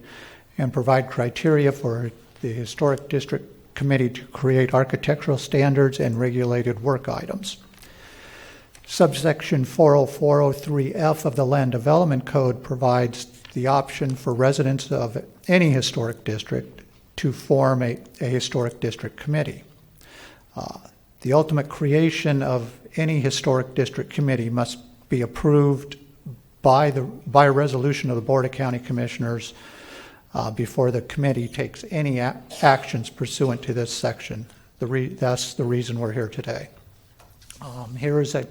and provide criteria for the historic district committee to create architectural standards and regulated work items. Subsection 40403F of the Land Development Code provides the option for residents of any historic district to form a historic district committee. The ultimate creation of any historic district committee must be approved by a resolution of the Board of County Commissioners before the committee takes any actions pursuant to this section. That's the reason we're here today. Here is a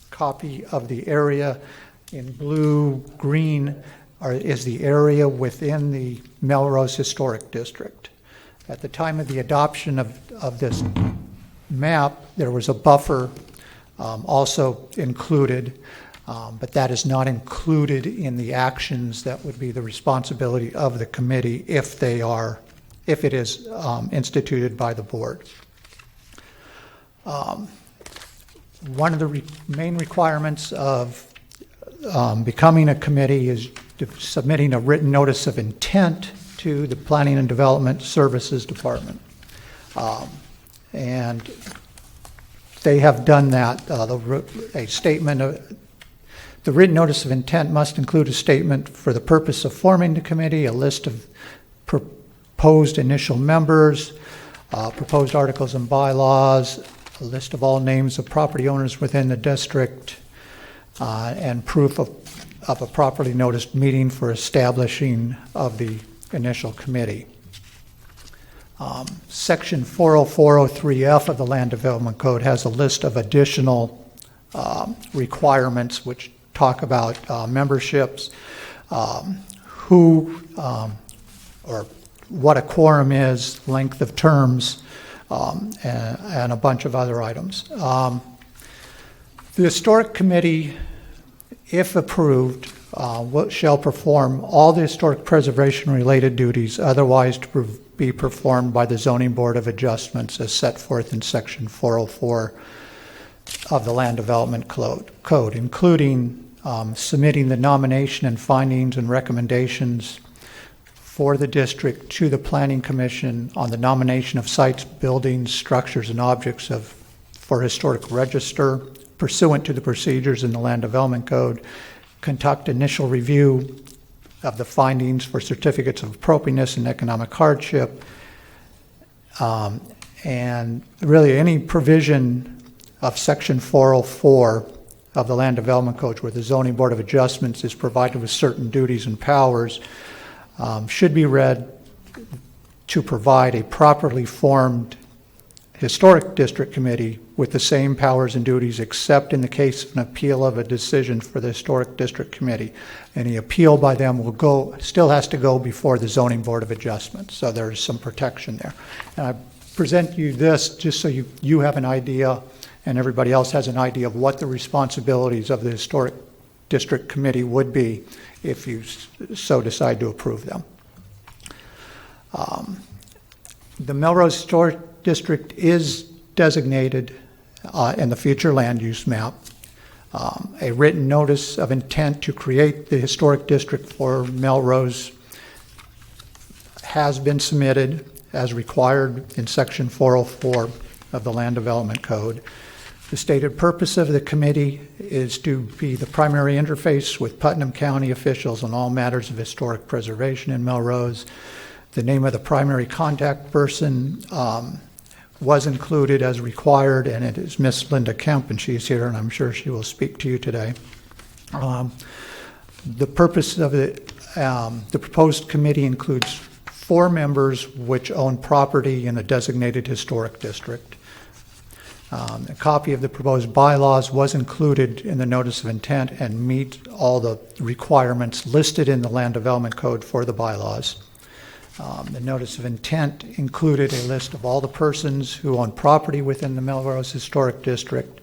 copy of the area in blue, green is the area within the Melrose Historic District. At the time of the adoption of this map, there was a buffer also included, but that is not included in the actions that would be the responsibility of the committee if it is instituted by the board. One of the main requirements of becoming a committee is submitting a written notice of intent to the Planning and Development Services Department. And they have done that. The written notice of intent must include a statement for the purpose of forming the committee, a list of proposed initial members, proposed articles and bylaws, a list of all names of property owners within the district, and proof of a properly noticed meeting for establishing of the initial committee. Section 40403F of the Land Development Code has a list of additional requirements which talk about memberships, who or what a quorum is, length of terms, and a bunch of other items. The Historic Committee, if approved, shall perform all the historic preservation-related duties otherwise to be performed by the Zoning Board of Adjustments as set forth in Section 404 of the Land Development Code, including submitting the nomination and findings and recommendations for the district to the Planning Commission on the nomination of sites, buildings, structures, and objects for historic register pursuant to the procedures in the Land Development Code, conduct initial review of the findings for certificates of appropriateness and economic hardship, and really any provision of Section 404 of the Land Development Code where the Zoning Board of Adjustments is provided with certain duties and powers should be read to provide a properly formed historic district committee with the same powers and duties except in the case of an appeal of a decision for the historic district committee. Any appeal by them still has to go before the Zoning Board of Adjustments, so there's some protection there. And I present you this just so you have an idea and everybody else has an idea of what the responsibilities of the historic district committee would be if you so decide to approve them. The Melrose Historic District is designated in the future land use map. A written notice of intent to create the historic district for Melrose has been submitted as required in Section 404 of the Land Development Code. The stated purpose of the committee is to be the primary interface with Putnam County officials on all matters of historic preservation in Melrose. The name of the primary contact person was included as required, and it is Miss Linda Kemp, and she's here, and I'm sure she will speak to you today. The purpose of the proposed committee includes 4 members which own property in a designated historic district. A copy of the proposed bylaws was included in the notice of intent and meet all the requirements listed in the Land Development Code for the bylaws. The notice of intent included a list of all the persons who own property within the Melrose Historic District,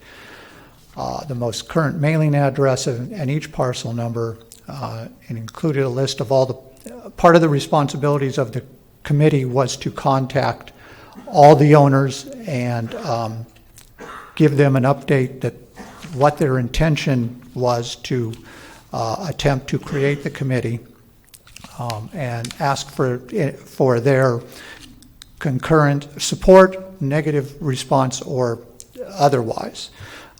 the most current mailing address and each parcel number, and included a list of all the, part of the responsibilities of the committee was to contact all the owners and give them an update that what their intention was to attempt to create the committee, and ask for their concurrent support, negative response, or otherwise.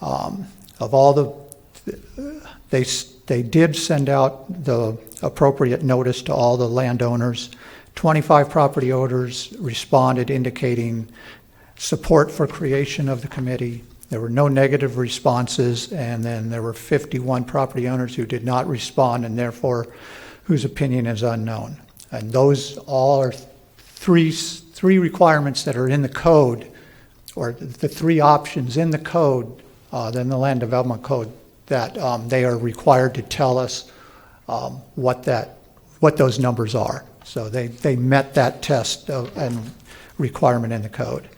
Of all they did send out the appropriate notice to all the landowners. 25 property owners responded indicating support for creation of the committee. There were no negative responses, and then there were 51 property owners who did not respond and therefore whose opinion is unknown. And those all are three requirements that are in the code, or the three options in the code, then the Land Development Code, that they are required to tell us what those numbers are. So they met that test and requirement in the code.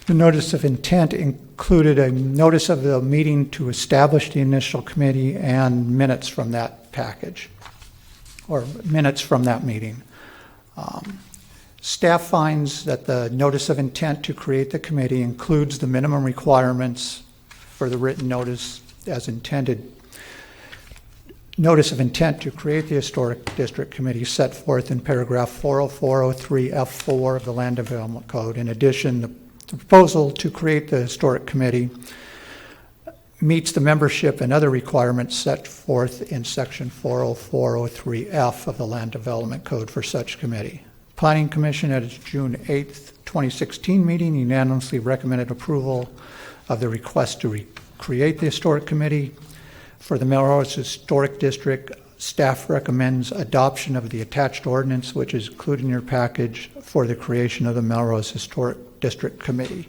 The notice of intent included a notice of the meeting to establish the initial committee and minutes from that package, or minutes from that meeting. Staff finds that the notice of intent to create the committee includes the minimum requirements for the written notice as intended. Notice of intent to create the Historic District Committee set forth in paragraph 40403F4 of the Land Development Code. In addition, the proposal to create the Historic Committee meets the membership and other requirements set forth in section 40403F of the Land Development Code for such committee. Planning Commission at its June 8th, 2016 meeting unanimously recommended approval of the request to create the Historic Committee for the Melrose Historic District. Staff recommends adoption of the attached ordinance, which is included in your package, for the creation of the Melrose Historic District Committee.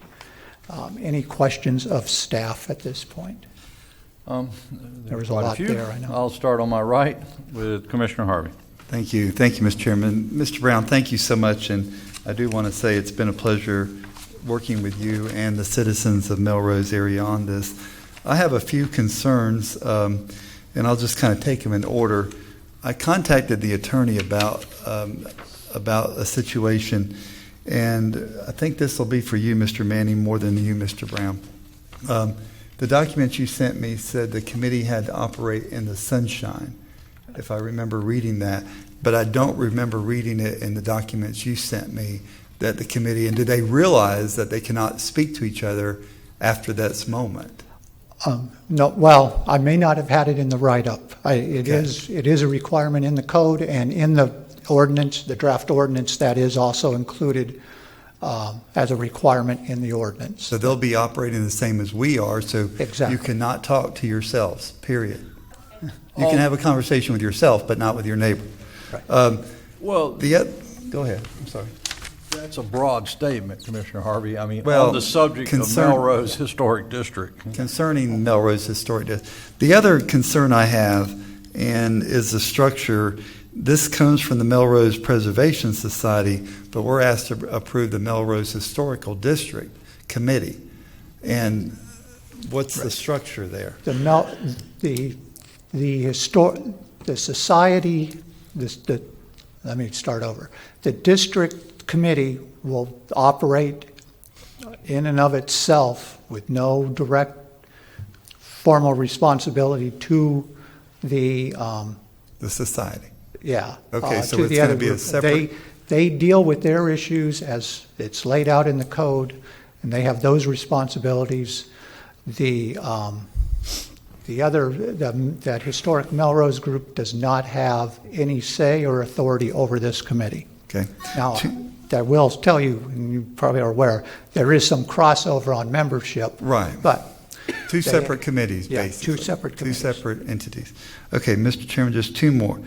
Any questions of staff at this point? There was a lot there, I know. I'll start on my right with Commissioner Harvey. Thank you, Mr. Chairman. Mr. Brown, thank you so much, and I do want to say it's been a pleasure working with you and the citizens of Melrose area on this. I have a few concerns, and I'll just kind of take them in order. I contacted the attorney about a situation, and I think this will be for you, Mr. Manning, more than you, Mr. Brown. The documents you sent me said the committee had to operate in the sunshine, if I remember reading that, but I don't remember reading it in the documents you sent me, that the committee, and do they realize that they cannot speak to each other after this moment? No, well, I may not have had it in the write-up. It is a requirement in the code, and in the ordinance, the draft ordinance, that is also included as a requirement in the ordinance. So they'll be operating the same as we are, so exactly. You cannot talk to yourselves, period. You can have a conversation with yourself, but not with your neighbor. Right. Go ahead. I'm sorry. That's a broad statement, Commissioner Harvey. I mean, well, on the subject of Melrose Historic District. Concerning Melrose Historic District. The other concern I have, and is the structure, this comes from the Melrose Preservation Society, but we're asked to approve the Melrose Historical District Committee. And what's the structure there? The society, let me start over. The district committee will operate in and of itself with no direct formal responsibility to the society. Yeah. Okay, so it's going to be a separate. They deal with their issues as it's laid out in the code, and they have those responsibilities. That Historic Melrose group does not have any say or authority over this committee. Okay. Now, I will tell you, and you probably are aware, there is some crossover on membership. Right. But two separate committees, basically. Two separate committees. Two separate entities. Okay, Mr. Chairman, just two more.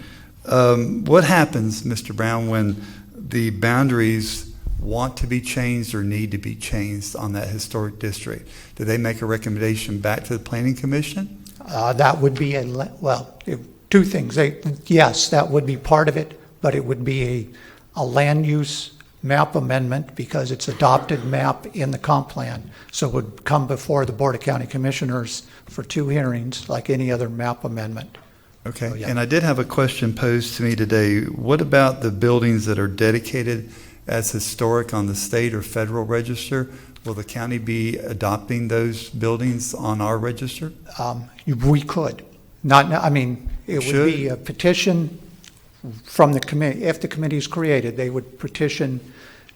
What happens, Mr. Brown, when the boundaries want to be changed or need to be changed on that historic district, do they make a recommendation back to the Planning Commission? That would be two things. Yes, that would be part of it, but it would be a land use map amendment because it's adopted map in the comp plan. So it would come before the Board of County Commissioners for 2 hearings like any other map amendment. Okay, So, yeah. and I did have a question posed to me today. What about the buildings that are dedicated as historic on the state or federal register? Will the county be adopting those buildings on our register? We could. It would be a petition from the committee. If the committee is created, they would petition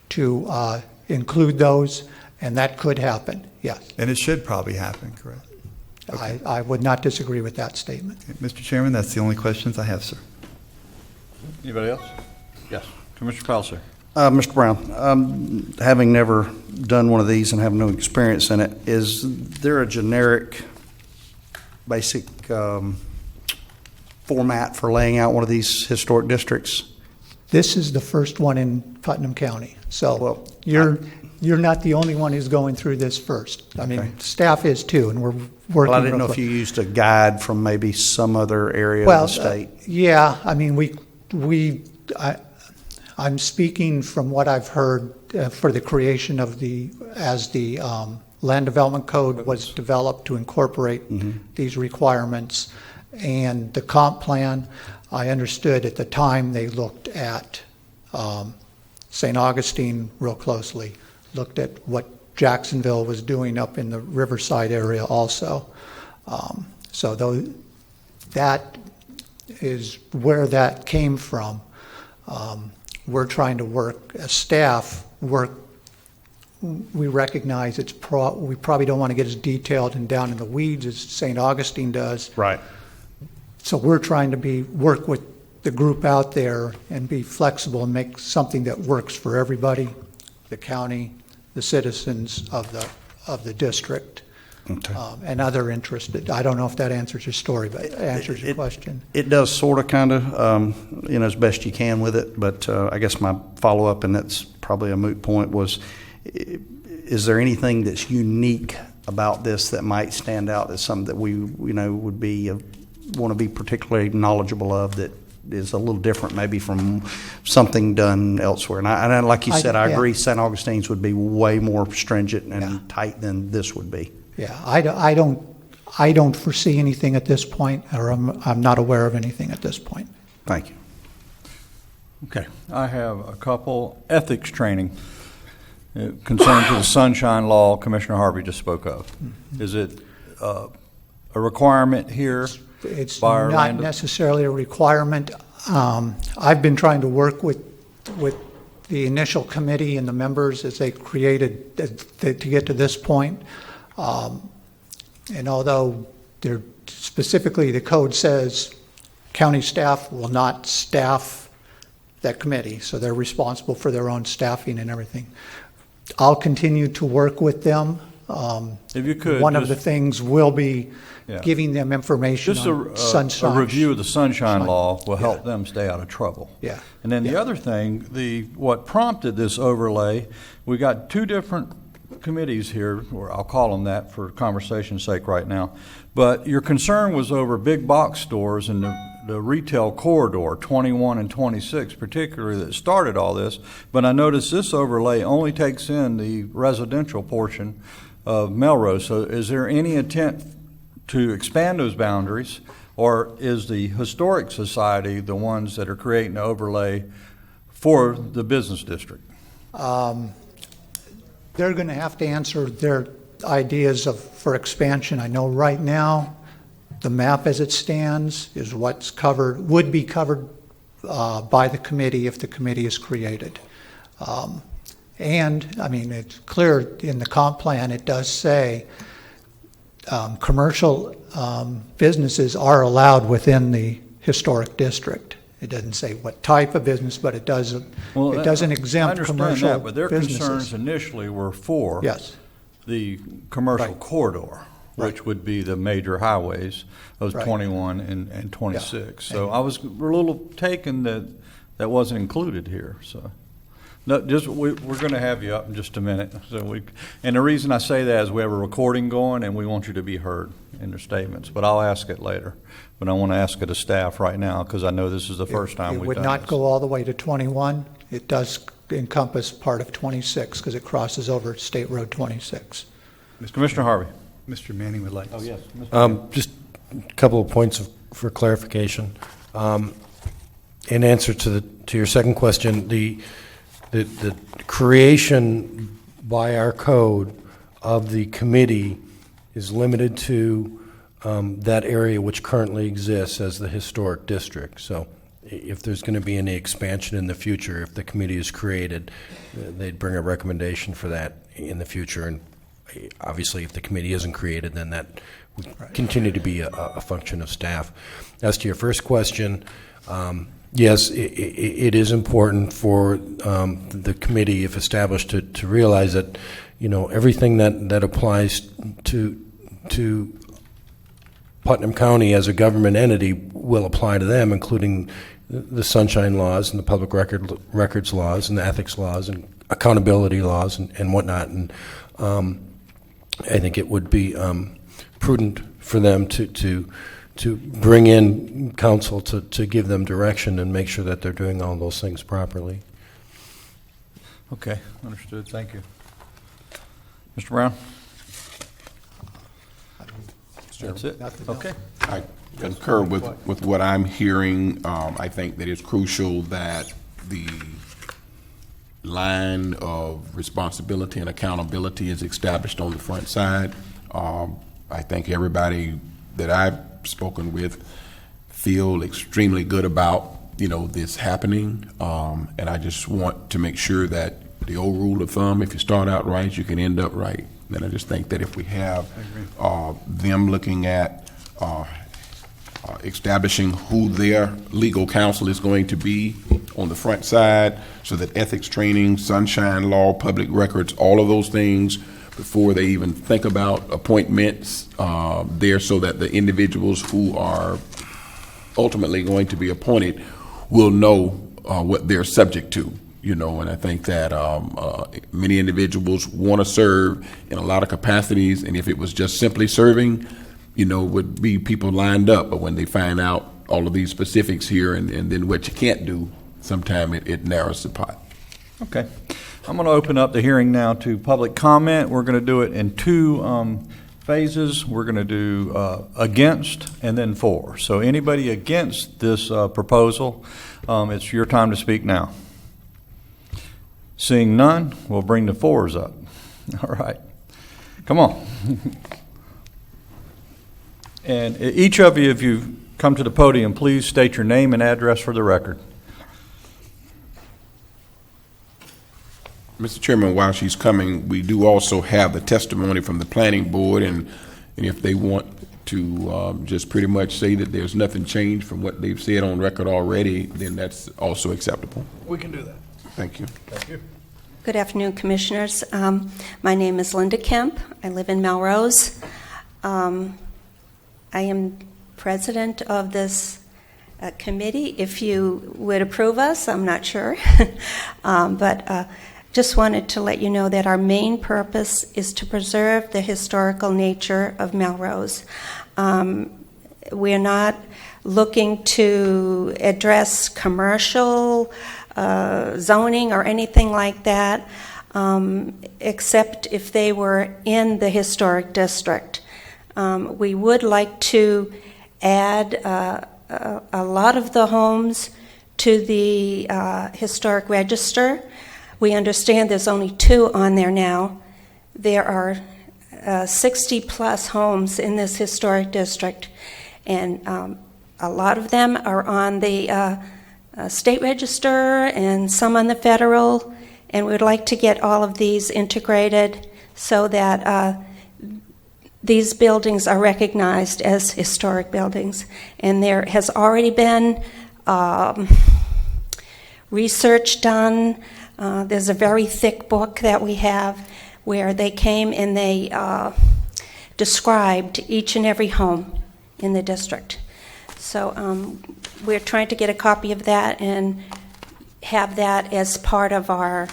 to include those, and that could happen, yes. And it should probably happen, correct? I would not disagree with that statement. Okay, Mr. Chairman, that's the only questions I have, sir. Anybody else? Yes, Commissioner Palliser. Mr. Brown, having never done one of these and having no experience in it, is there a generic, basic format for laying out one of these historic districts? This is the first one in Putnam County, so you're not the only one who's going through this first. I mean, staff is too, and we're working. Well, I didn't know if you used a guide from maybe some other area of the state. Yeah, I mean, I'm speaking from what I've heard for the creation of the Land Development Code was developed to incorporate these requirements, and the comp plan. I understood at the time they looked at St. Augustine real closely, looked at what Jacksonville was doing up in the Riverside area also. That is where that came from. We're trying to work as staff. We recognize we probably don't want to get as detailed and down in the weeds as St. Augustine does. Right. So we're trying to work with the group out there and be flexible and make something that works for everybody, the county, the citizens of the district, and other interested. I don't know if that answers your story, but it answers your question. It does sort of, kind of, as best you can with it. But I guess my follow-up, and that's probably a moot point, was: is there anything that's unique about this that might stand out as something that we would be want to be particularly knowledgeable of that is a little different maybe from something done elsewhere? And I like you said, I agree St. Augustine's would be way more stringent and tight than this would be. Yeah, I don't foresee anything at this point, or I'm not aware of anything at this point. Thank you. Okay, I have a couple ethics training concerned to the Sunshine Law Commissioner Harvey just spoke of. Is it a requirement here? It's not necessarily a requirement. I've been trying to work with the initial committee and the members as they created to get to this point. And although specifically the code says county staff will not staff that committee, so they're responsible for their own staffing and everything. I'll continue to work with them. If you could, one of the things will be giving them information just on Sunshine. a review of the Sunshine Law will help them stay out of trouble. Yeah. And then the other thing, what prompted this overlay, we got 2 different committees here, or I'll call them that for conversation's sake right now, but your concern was over big box stores and the retail corridor, 21 and 26 particularly, that started all this. But I noticed this overlay only takes in the residential portion of Melrose. So is there any intent to expand those boundaries, or is the Historic Society the ones that are creating the overlay for the business district? They're going to have to answer their ideas for expansion. I know right now the map as it stands is what's covered, would be covered by the committee if the committee is created. And, I mean, it's clear in the comp plan, it does say commercial businesses are allowed within the historic district. It doesn't say what type of business, but it doesn't exempt commercial that, but their businesses. concerns initially were for the commercial corridor, which would be the major highways of 21 and 26. So I was a little taken that wasn't included here. So, No, we're going to have you up in just a minute. And the reason I say that is we have a recording going, and we want you to be heard in your statements. But I'll ask it later. But I want to ask it of staff right now because I know this is the first time we've done this. It would not go all the way to 21. It does encompass part of 26 because it crosses over State Road 26. Commissioner Harvey. Mr. Manning would like to. Oh, yes. Just a couple of points for clarification. In answer to your second question, the creation by our code of the committee is limited to that area which currently exists as the historic district. So if there's going to be any expansion in the future, if the committee is created, they'd bring a recommendation for that in the future. And obviously, if the committee isn't created, then that would continue to be a function of staff. As to your first question, yes, it is important for the committee, if established, to realize that, everything that applies to Putnam County as a government entity will apply to them, including the sunshine laws and the public records laws and the ethics laws and accountability laws and whatnot. And I think it would be prudent for them to bring in counsel to give them direction and make sure that they're doing all those things properly. Okay, understood. Thank you. Mr. Brown? That's it? Okay. I concur with what I'm hearing. I think that it's crucial that the line of responsibility and accountability is established on the front side. I think everybody that I've spoken with feel extremely good about this happening, and I just want to make sure that the old rule of thumb, if you start out right, you can end up right. And I just think that if we have them looking at establishing who their legal counsel is going to be on the front side, so that ethics training, sunshine law, public records, all of those things, before they even think about appointments there, so that the individuals who are ultimately going to be appointed will know what they're subject to. And I think that many individuals want to serve in a lot of capacities, and if it was just simply serving, would be people lined up. But when they find out all of these specifics here and then what you can't do, sometimes it narrows the pot. Okay. I'm going to open up the hearing now to public comment. We're going to do it in two phases. We're going to do against and then for. So anybody against this proposal, it's your time to speak now. Seeing none, we'll bring the fours up. All right. Come on. And each of you, if you come to the podium, please state your name and address for the record. Mr. Chairman, while she's coming, we do also have the testimony from the planning board, and if they want to just pretty much say that there's nothing changed from what they've said on record already, then that's also acceptable. We can do that. Thank you. Thank you. Good afternoon, Commissioners. My name is Linda Kemp. I live in Melrose. I am president of this committee. If you would approve us, I'm not sure. But just wanted to let you know that our main purpose is to preserve the historical nature of Melrose. We're not looking to address commercial zoning or anything like that, except if they were in the historic district. We would like to add a lot of the homes to the historic register. We understand there's only 2 on there now. There are 60 plus homes in this historic district, and a lot of them are on the state register and some on the federal, and we'd like to get all of these integrated so that these buildings are recognized as historic buildings. And there has already been research done. There's a very thick book that we have where they came and they described each and every home in the district. So we're trying to get a copy of that, and have that as part of our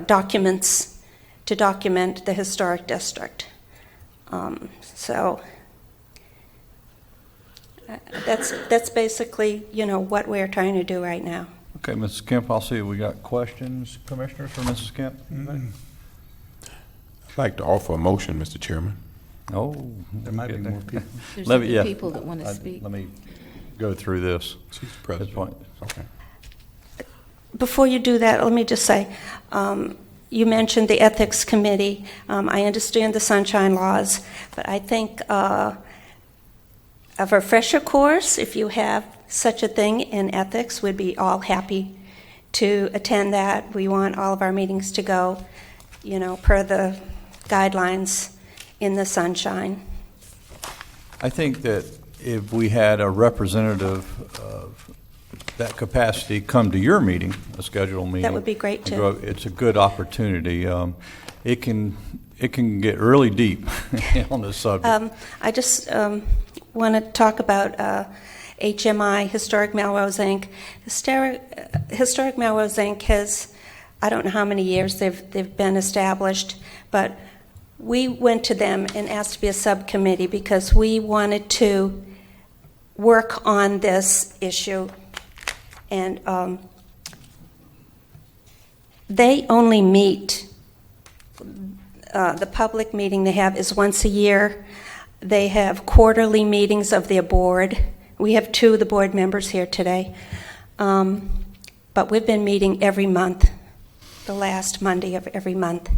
documents to document the historic district. So that's basically, what we're trying to do right now. Okay, Mrs. Kemp, I'll see if we got questions, commissioners, for Mrs. Kemp. I'd like to offer a motion, Mr. Chairman. Oh, There might be more people. There's Let me- other yeah. people that want to speak. Let me go through this. She's the president. Okay. Before you do that, let me just say, you mentioned the Ethics Committee. I understand the sunshine laws, but I think a refresher course, if you have such a thing in ethics, we'd be all happy to attend that. We want all of our meetings to go, per the guidelines in the sunshine. I think that if we had a representative of that capacity come to your meeting, a scheduled meeting. That would be great, too. It's a good opportunity. It can get really deep on this subject. I just want to talk about HMI, Historic Melrose Inc. Historic Melrose Inc. has, I don't know how many years they've been established, but we went to them and asked to be a subcommittee because we wanted to work on this issue. And they only meet, the public meeting they have is once a year. They have quarterly meetings of their board. We have 2 of the board members here today. But we've been meeting every month, the last Monday of every month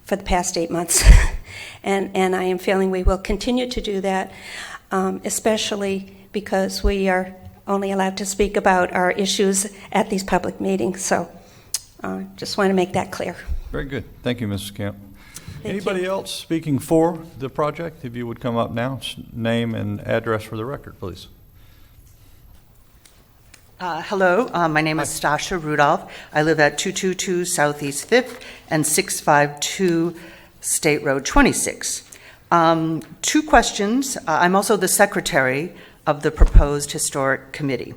for the past 8 months. and I am feeling we will continue to do that, especially because we are only allowed to speak about our issues at these public meetings. So just want to make that clear. Very good. Thank you, Mrs. Kemp. Thank Anybody else speaking for the project? If you would come up now, name and address for the record, please. Hello, my name is Stasha Rudolph. I live at 222 Southeast 5th and 652 State Road 26. 2 questions. I'm also the secretary of the proposed historic committee.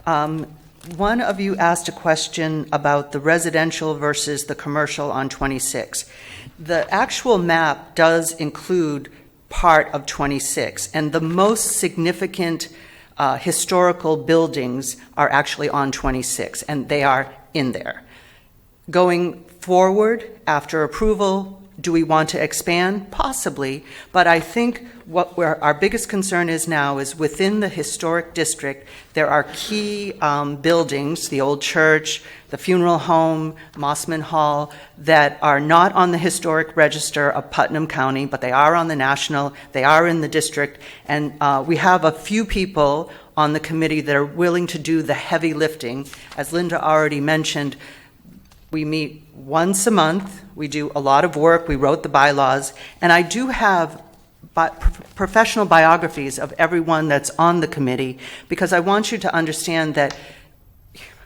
One of you asked a question about the residential versus the commercial on 26. The actual map does include part of 26, and the most significant historical buildings are actually on 26, and they are in there. Going forward, after approval, do we want to expand? Possibly, but I think our biggest concern is now is within the historic district, there are key buildings, the old church, the funeral home, Mossman Hall, that are not on the historic register of Putnam County, but they are on the national, they are in the district, and we have a few people on the committee that are willing to do the heavy lifting. As Linda already mentioned, we meet once a month. We do a lot of work. We wrote the bylaws. And I do have professional biographies of everyone that's on the committee because I want you to understand that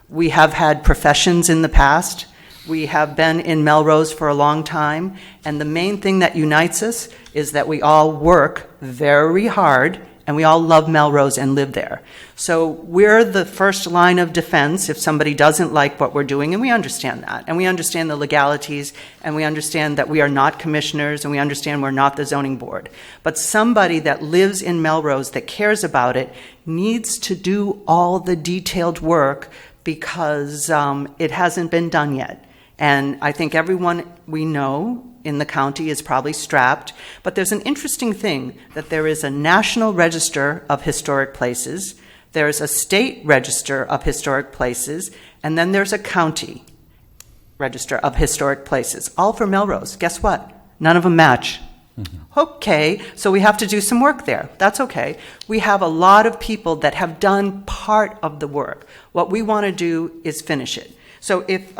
we have had professions in the past. We have been in Melrose for a long time. And the main thing that unites us is that we all work very hard and we all love Melrose and live there. So we're the first line of defense if somebody doesn't like what we're doing, and we understand that. And we understand the legalities, and we understand that we are not commissioners, and we understand we're not the zoning board. But somebody that lives in Melrose that cares about it needs to do all the detailed work because it hasn't been done yet. And I think everyone we know in the county is probably strapped, but there's an interesting thing that there is a national register of historic places, there's a state register of historic places, and then there's a county register of historic places, all for Melrose. Guess what? None of them match. Mm-hmm. Okay, so we have to do some work there. That's okay. We have a lot of people that have done part of the work. What we want to do is finish it. So if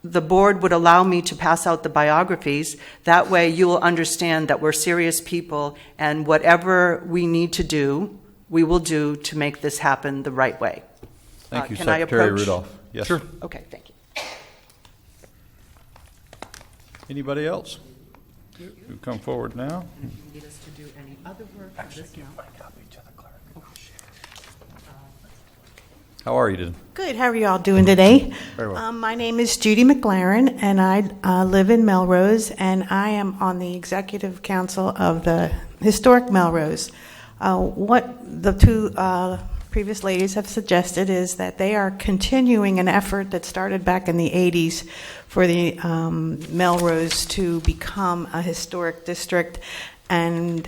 the board would allow me to pass out the biographies. That way you will understand that we're serious people and whatever we need to do, we will do to make this happen the right way. Thank you, can Secretary I approach? Rudolph. Yes. Sure. Okay, thank you. Anybody else? You come forward now. Need us to do any other work for this now? How are you today? Good. How are you all doing today? Very well. My name is Judy McLaren, and I live in Melrose, and I am on the executive council of the Historic Melrose. What the two previous ladies have suggested is that they are continuing an effort that started back in the 80s for the Melrose to become a historic district and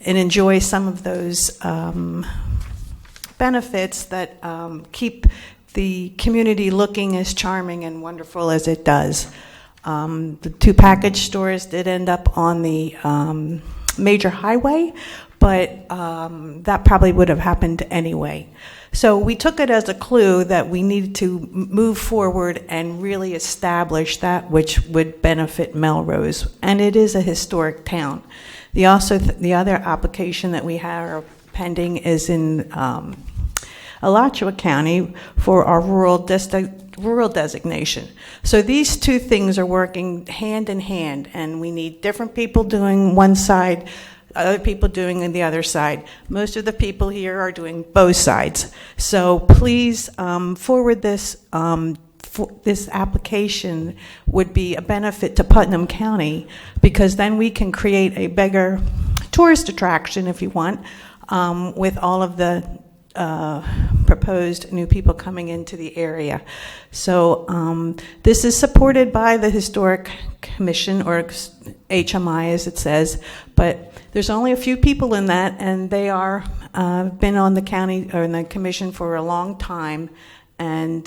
enjoy some of those benefits that keep the community looking as charming and wonderful as it does. The two package stores did end up on the major highway, but that probably would have happened anyway. So we took it as a clue that we needed to move forward and really establish that which would benefit Melrose, and it is a historic town. The other application that we have pending is in Alachua County for our rural designation. So these two things are working hand in hand, and we need different people doing one side, other people doing the other side. Most of the people here are doing both sides. So please forward this. This application would be a benefit to Putnam County, because then we can create a bigger tourist attraction, if you want, with all of the proposed new people coming into the area. So this is supported by the Historic Commission, or HMI as it says, but there's only a few people in that, and they are been on the county or in the commission for a long time, and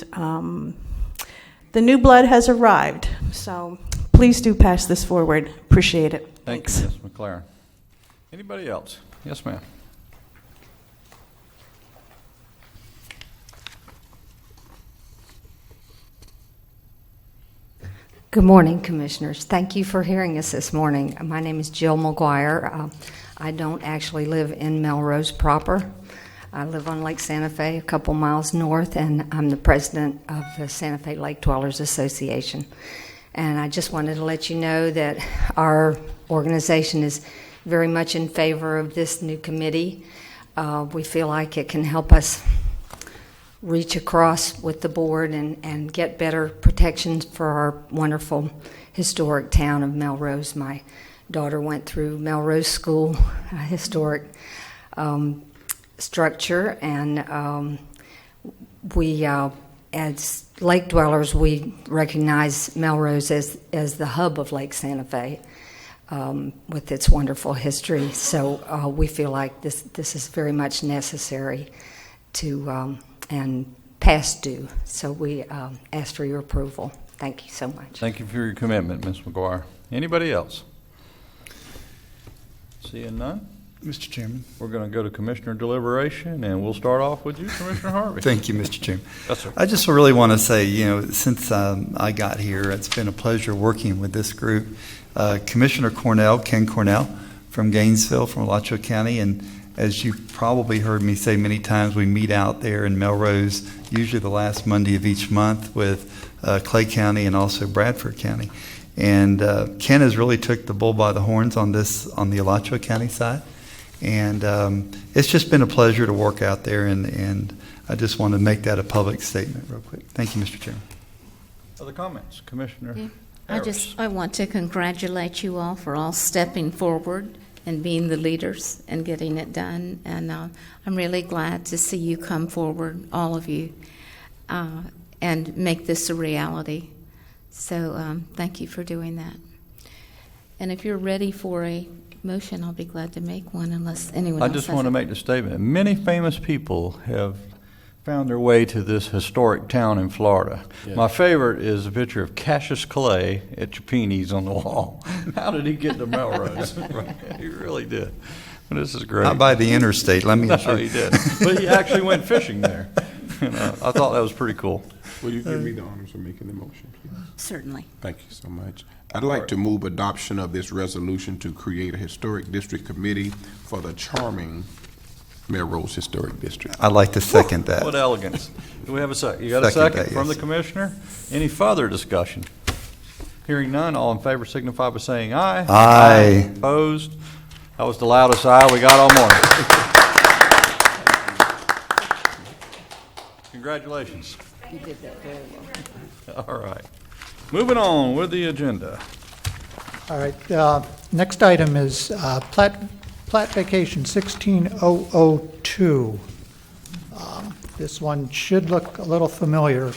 the new blood has arrived. So please do pass this forward. Appreciate it. Thanks. Thank you, Ms. McLaren. Anybody else? Yes, ma'am. Good morning, Commissioners. Thank you for hearing us this morning. My name is Jill McGuire. I don't actually live in Melrose proper. I live on Lake Santa Fe, a couple miles north, and I'm the president of the Santa Fe Lake Dwellers Association. And I just wanted to let you know that our organization is very much in favor of this new committee. We feel like it can help us reach across with the board and get better protections for our wonderful historic town of Melrose. My daughter went through Melrose School, a historic structure, and we, as lake dwellers, we recognize Melrose as the hub of Lake Santa Fe with its wonderful history. So we feel like this is very much necessary to and past due. So we ask for your approval. Thank you so much. Thank you for your commitment, Ms. McGuire. Anybody else? Seeing none? Mr. Chairman. We're going to go to Commissioner deliberation, and we'll start off with you, Commissioner Harvey. Thank you, Mr. Chairman. Yes, sir. I just really want to say, since I got here, it's been a pleasure working with this group. Commissioner Ken Cornell from Gainesville, from Alachua County, and as you've probably heard me say many times, we meet out there in Melrose, usually the last Monday of each month, with Clay County and also Bradford County. And Ken has really took the bull by the horns on this, on the Alachua County side. And it's just been a pleasure to work out there, and I just want to make that a public statement real quick. Thank you, Mr. Chairman. Other comments? Commissioner Yeah. Harris. I want to congratulate you all for all stepping forward and being the leaders and getting it done. And I'm really glad to see you come forward, all of you, and make this a reality. So thank you for doing that. And if you're ready for a motion, I'll be glad to make one, unless anyone else I just has want to make the statement. Many famous people have found their way to this historic town in Florida. Yeah. My favorite is a picture of Cassius Clay at Chapini's on the wall. How did he get to Melrose? He really did. But this is great. Not by the interstate, let me assure No, he did. But he actually went fishing there. And, I thought that was pretty cool. Will you give me the honors of making the motion, please? Certainly. Thank you so much. I'd like to move adoption of this resolution to create a historic district committee for the charming Melrose Historic District. I'd like to second that. What elegance. Do we have a second? You got a Second second that, from yes. the commissioner? Any further discussion? Hearing none, all in favor signify by saying aye. Aye. Opposed? That was the loudest aye we got all morning. Congratulations. You did that very well. All right. Moving on with the agenda. All right, next item is plat vacation 16002. This one should look a little familiar.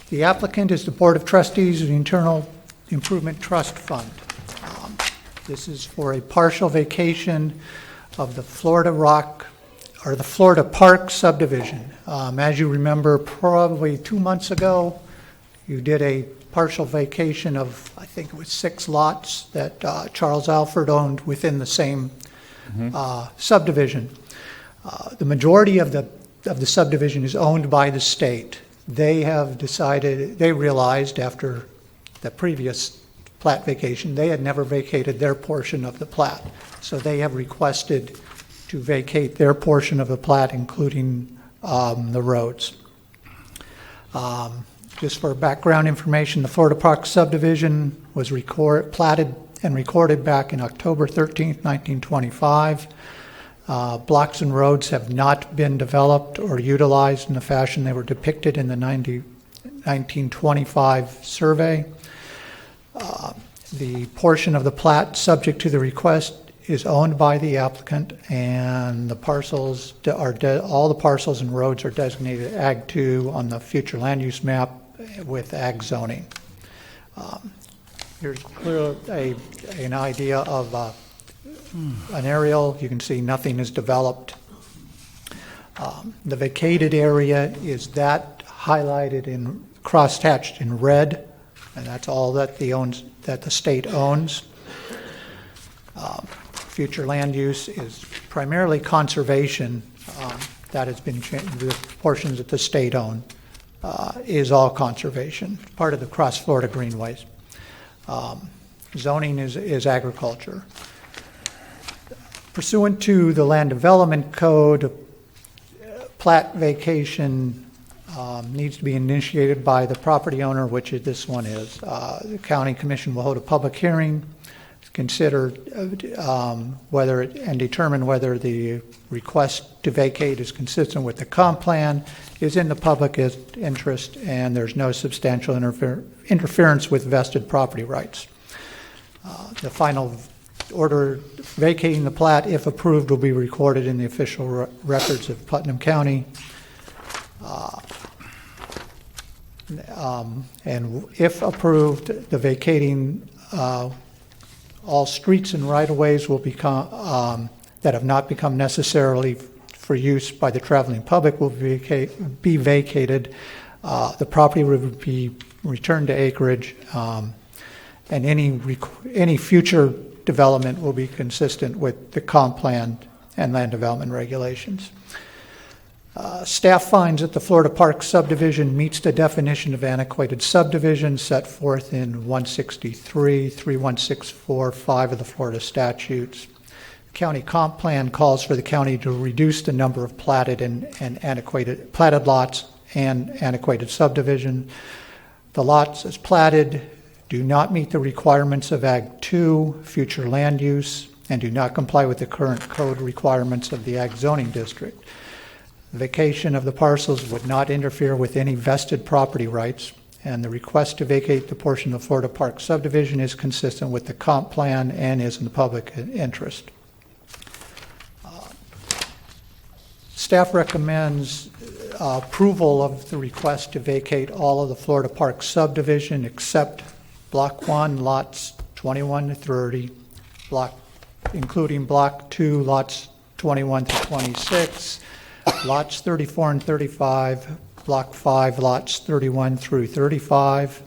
The applicant is the Board of Trustees of the Internal Improvement Trust Fund. This is for a partial vacation of the Florida Park subdivision. As you remember, probably 2 months ago, you did a partial vacation of, I think it was 6 lots that Charles Alford owned within the same subdivision. The majority of the subdivision is owned by the state. They realized after the previous plat vacation, they had never vacated their portion of the plat. So they have requested to vacate their portion of the plat, including the roads. Just for background information, the Florida Park subdivision was platted and recorded back in October 13th, 1925. Blocks and roads have not been developed or utilized in the fashion they were depicted in the 1925 survey. The portion of the plat subject to the request is owned by the applicant, and the parcels all the parcels and roads are designated Ag 2 on the future land use map with Ag zoning. Here's clearly an idea of an aerial. You can see nothing is developed. The vacated area is that highlighted in cross-hatched in red, and that's all that the state owns. Future land use is primarily conservation. That has been changed. The portions that the state own is all conservation, part of the Cross Florida Greenways. Zoning is agriculture. Pursuant to the Land Development Code, plat vacation needs to be initiated by the property owner, which this one is. The County Commission will hold a public hearing, consider whether and determine whether the request to vacate is consistent with the comp plan, is in the public interest, and there's no substantial interference with vested property rights. The final order vacating the plat, if approved, will be recorded in the official records of Putnam County. And if approved, the vacating all streets and right-of-ways will become that have not become necessarily for use by the traveling public will be vacated. The property will be returned to acreage, and any future development will be consistent with the comp plan and land development regulations. Staff finds that the Florida Park subdivision meets the definition of antiquated subdivision set forth in 163, 3164, 5 of the Florida statutes. The county comp plan calls for the county to reduce the number of platted lots and antiquated subdivision. The lots as platted do not meet the requirements of Ag 2, future land use, and do not comply with the current code requirements of the Ag zoning district. Vacation of the parcels would not interfere with any vested property rights, and the request to vacate the portion of the Florida Park subdivision is consistent with the comp plan and is in the public interest. Staff recommends approval of the request to vacate all of the Florida Park subdivision except Block 1, lots 21 to 30, including Block 2, lots 21 to 26, lots 34 and 35, Block 5, lots 31 through 35,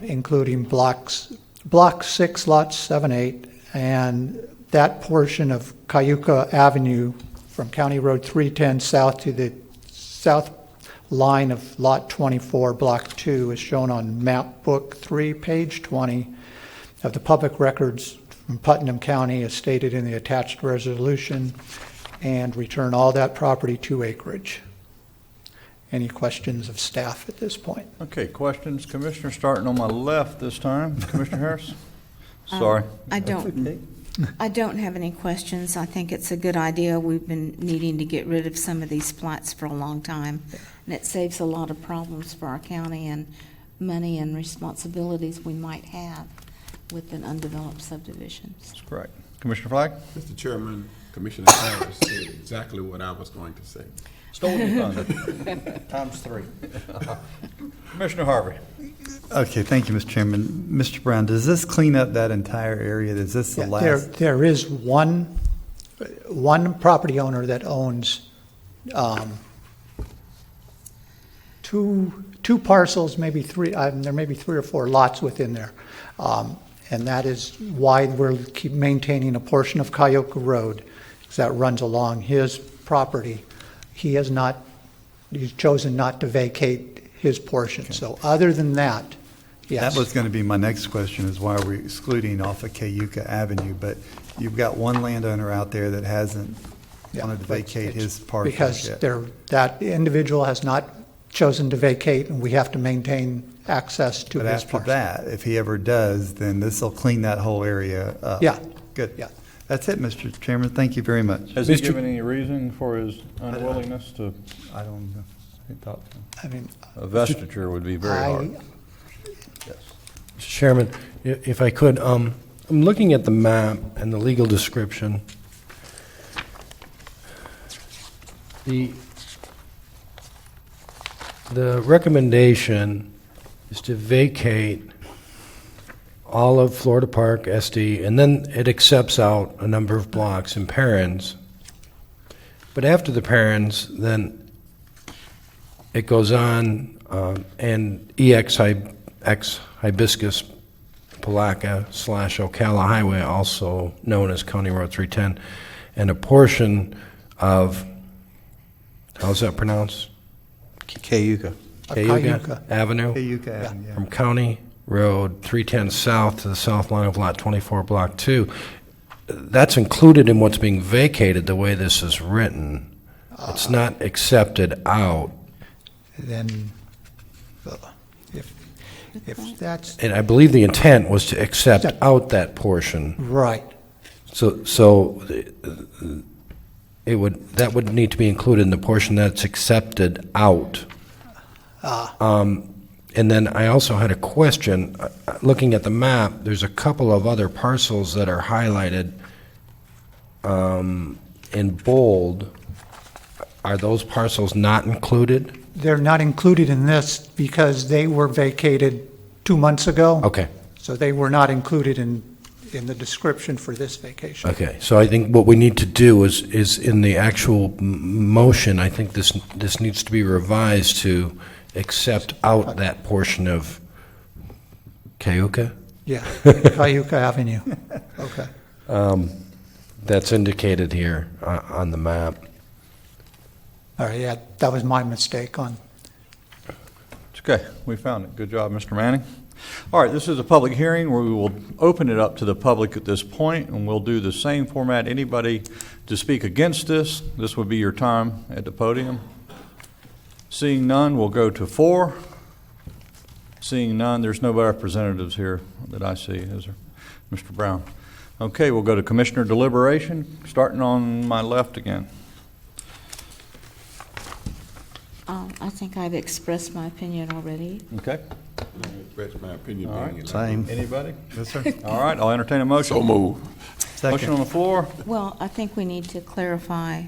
including Block 6, lots 7, 8, and that portion of Cayuga Avenue from County Road 310 south to the south line of Lot 24, Block 2, is shown on Map Book 3, page 20 of the public records from Putnam County as stated in the attached resolution, and return all that property to acreage. Any questions of staff at this point? Okay, questions, Commissioner, starting on my left this time. Commissioner Harris? Sorry. I don't. I don't have any questions. I think it's a good idea. We've been needing to get rid of some of these plats for a long time, and it saves a lot of problems for our county and money and responsibilities we might have with an undeveloped subdivision. That's correct. Commissioner Flagg? Mr. Chairman, Commissioner Harris said exactly what I was going to say. Stole your thunder. Times 3. Commissioner Harvey? Okay, thank you, Mr. Chairman. Mr. Brown, does this clean up that entire area? Is this the last? There is one property owner that owns two parcels, maybe three. There may be 3 or 4 lots within there, and that is why we're keep maintaining a portion of Cayuga Road, because that runs along his property. He's chosen not to vacate his portion. Okay. So other than that, yes. That was going to be my next question, is why are we excluding off of Cayuga Avenue? But you've got one landowner out there that hasn't wanted to vacate his parcel because yet. That individual has not chosen to vacate, and we have to maintain access to his parcel. But after that, if he ever does, then this will clean that whole area up. Yeah. Good. Yeah. That's it, Mr. Chairman. Thank you very much. Has he given any reason for his unwillingness to? I don't know. I mean, a vestiture would be very hard. Yes. Mr. Chairman, if I could, I'm looking at the map and the legal description. The recommendation is to vacate all of Florida Park, SD, and then it accepts out a number of blocks in Perrins. But after the Perrins, then it goes on, and EX Hibiscus Palaca / Ocala Highway, also known as County Road 310, and a portion of, how's that pronounced? Cayuga. Cayuga Avenue. Cayuga Avenue, yeah. From County Road 310 south to the south line of Lot 24, Block 2. That's included in what's being vacated the way this is written. It's not accepted out. Then, if that's... And I believe the intent was to accept out that portion. Right. So that would need to be included in the portion that's accepted out. And then I also had a question. Looking at the map, there's a couple of other parcels that are highlighted in bold. Are those parcels not included? They're not included in this because they were vacated 2 months ago. Okay. So they were not included in the description for this vacation. Okay, so I think what we need to do is in the actual motion, I think this needs to be revised to accept out that portion of Cayuga? Yeah, Cayuga Avenue. Okay. That's indicated here on the map. All right, yeah, that was my mistake on. It's okay. We found it. Good job, Mr. Manning. All right, this is a public hearing where we will open it up to the public at this point, and we'll do the same format. Anybody to speak against this would be your time at the podium. Seeing none, we'll go to 4. Seeing none, there's no representatives here that I see, is there? Mr. Brown. Okay, we'll go to Commissioner deliberation, starting on my left again. I think I've expressed my opinion already. Okay. Express my opinion. All right. Same. Anybody? Yes, sir. All right, I'll entertain a motion. So move. Motion on the floor. Well, I think we need to clarify.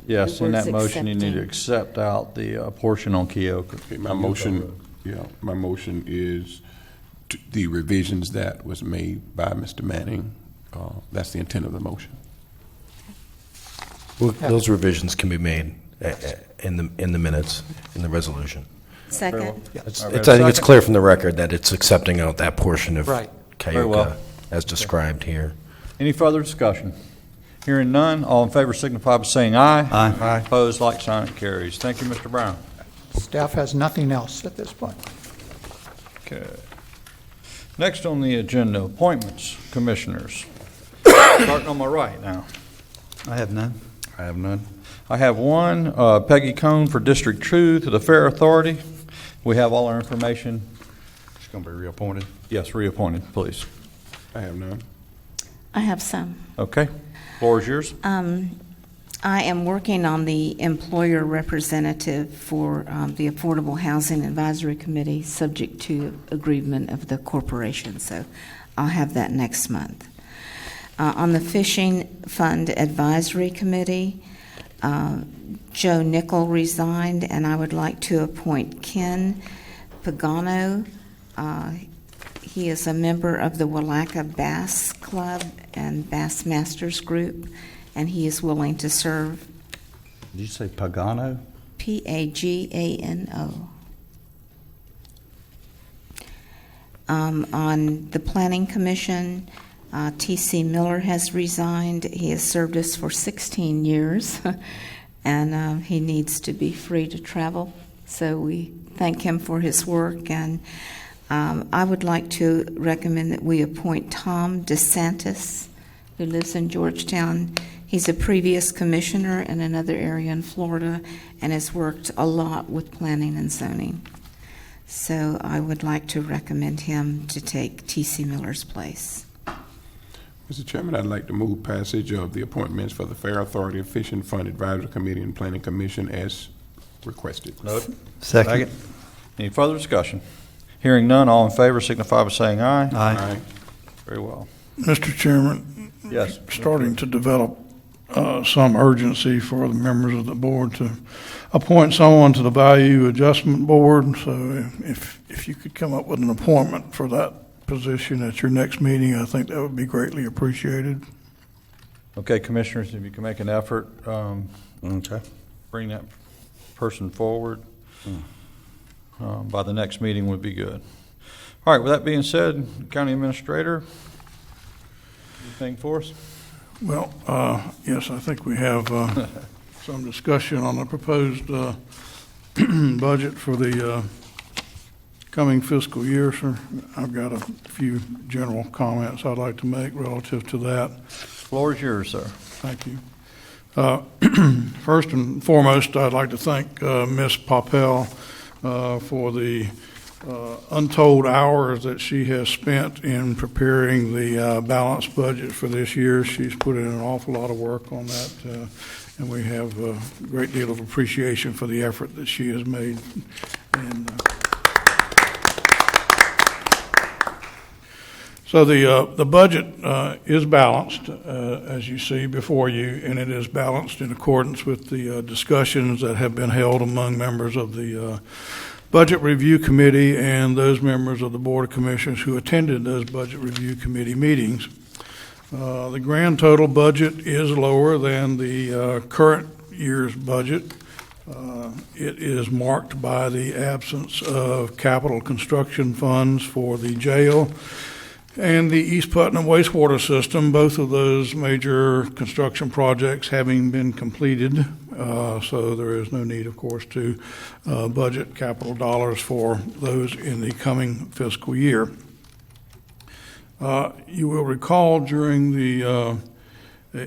Yes, the in words that motion, you need to accepting. accept out the portion on Keoka. Okay, my motion is the revisions that was made by Mr. Manning. That's the intent of the motion. Well, those revisions can be made in the minutes, in the resolution. Second. I think it's clear from the record that it's accepting out that portion of Right. Very well. Cayuga as described here. Any further discussion? Hearing none, all in favor signify by saying aye. Aye. Opposed, like sign, it carries. Thank you, Mr. Brown. Staff has nothing else at this point. Okay. Next on the agenda, appointments, commissioners. Starting on my right now. I have none. I have none. I have one, Peggy Cone for District 2 to the Fair Authority. We have all our information. She's going to be reappointed. Yes, reappointed, please. I have none. I have some. Okay, floor is yours. I am working on the employer representative for the Affordable Housing Advisory Committee, subject to agreement of the corporation, so I'll have that next month. On the Fishing Fund Advisory Committee, Joe Nickel resigned, and I would like to appoint Ken Pagano. He is a member of the Willaca Bass Club and Bass Masters Group, and he is willing to serve. Did you say Pagano? Pagano. On the Planning Commission, T.C. Miller has resigned. He has served us for 16 years, and he needs to be free to travel. So we thank him for his work, and I would like to recommend that we appoint Tom DeSantis, who lives in Georgetown. He's a previous commissioner in another area in Florida and has worked a lot with planning and zoning. So I would like to recommend him to take T.C. Miller's place. Mr. Chairman, I'd like to move passage of the appointments for the Fair Authority of Fishing Fund Advisory Committee and Planning Commission as requested. Second. Any further discussion? Hearing none, all in favor signify by saying aye. Aye. Very well. Mr. Chairman, Yes. starting to develop some urgency for the members of the board to appoint someone to the Value Adjustment Board. So if you could come up with an appointment for that position at your next meeting, I think that would be greatly appreciated. Okay, commissioners, if you can make an effort, bring that person forward by the next meeting would be good. All right, with that being said, County Administrator, anything for us? Well, yes, I think we have some discussion on the proposed budget for the coming fiscal year, sir. I've got a few general comments I'd like to make relative to that. Floor is yours, sir. Thank you. First and foremost, I'd like to thank Ms. Popel for the untold hours that she has spent in preparing the balanced budget for this year. She's put in an awful lot of work on that, and we have a great deal of appreciation for the effort that she has made. And so the budget is balanced, as you see before you, and it is balanced in accordance with the discussions that have been held among members of the Budget Review Committee and those members of the Board of Commissioners who attended those Budget Review Committee meetings. The grand total budget is lower than the current year's budget. It is marked by the absence of capital construction funds for the jail and the East Putnam wastewater system, both of those major construction projects having been completed. So there is no need, of course, to budget capital dollars for those in the coming fiscal year. You will recall during the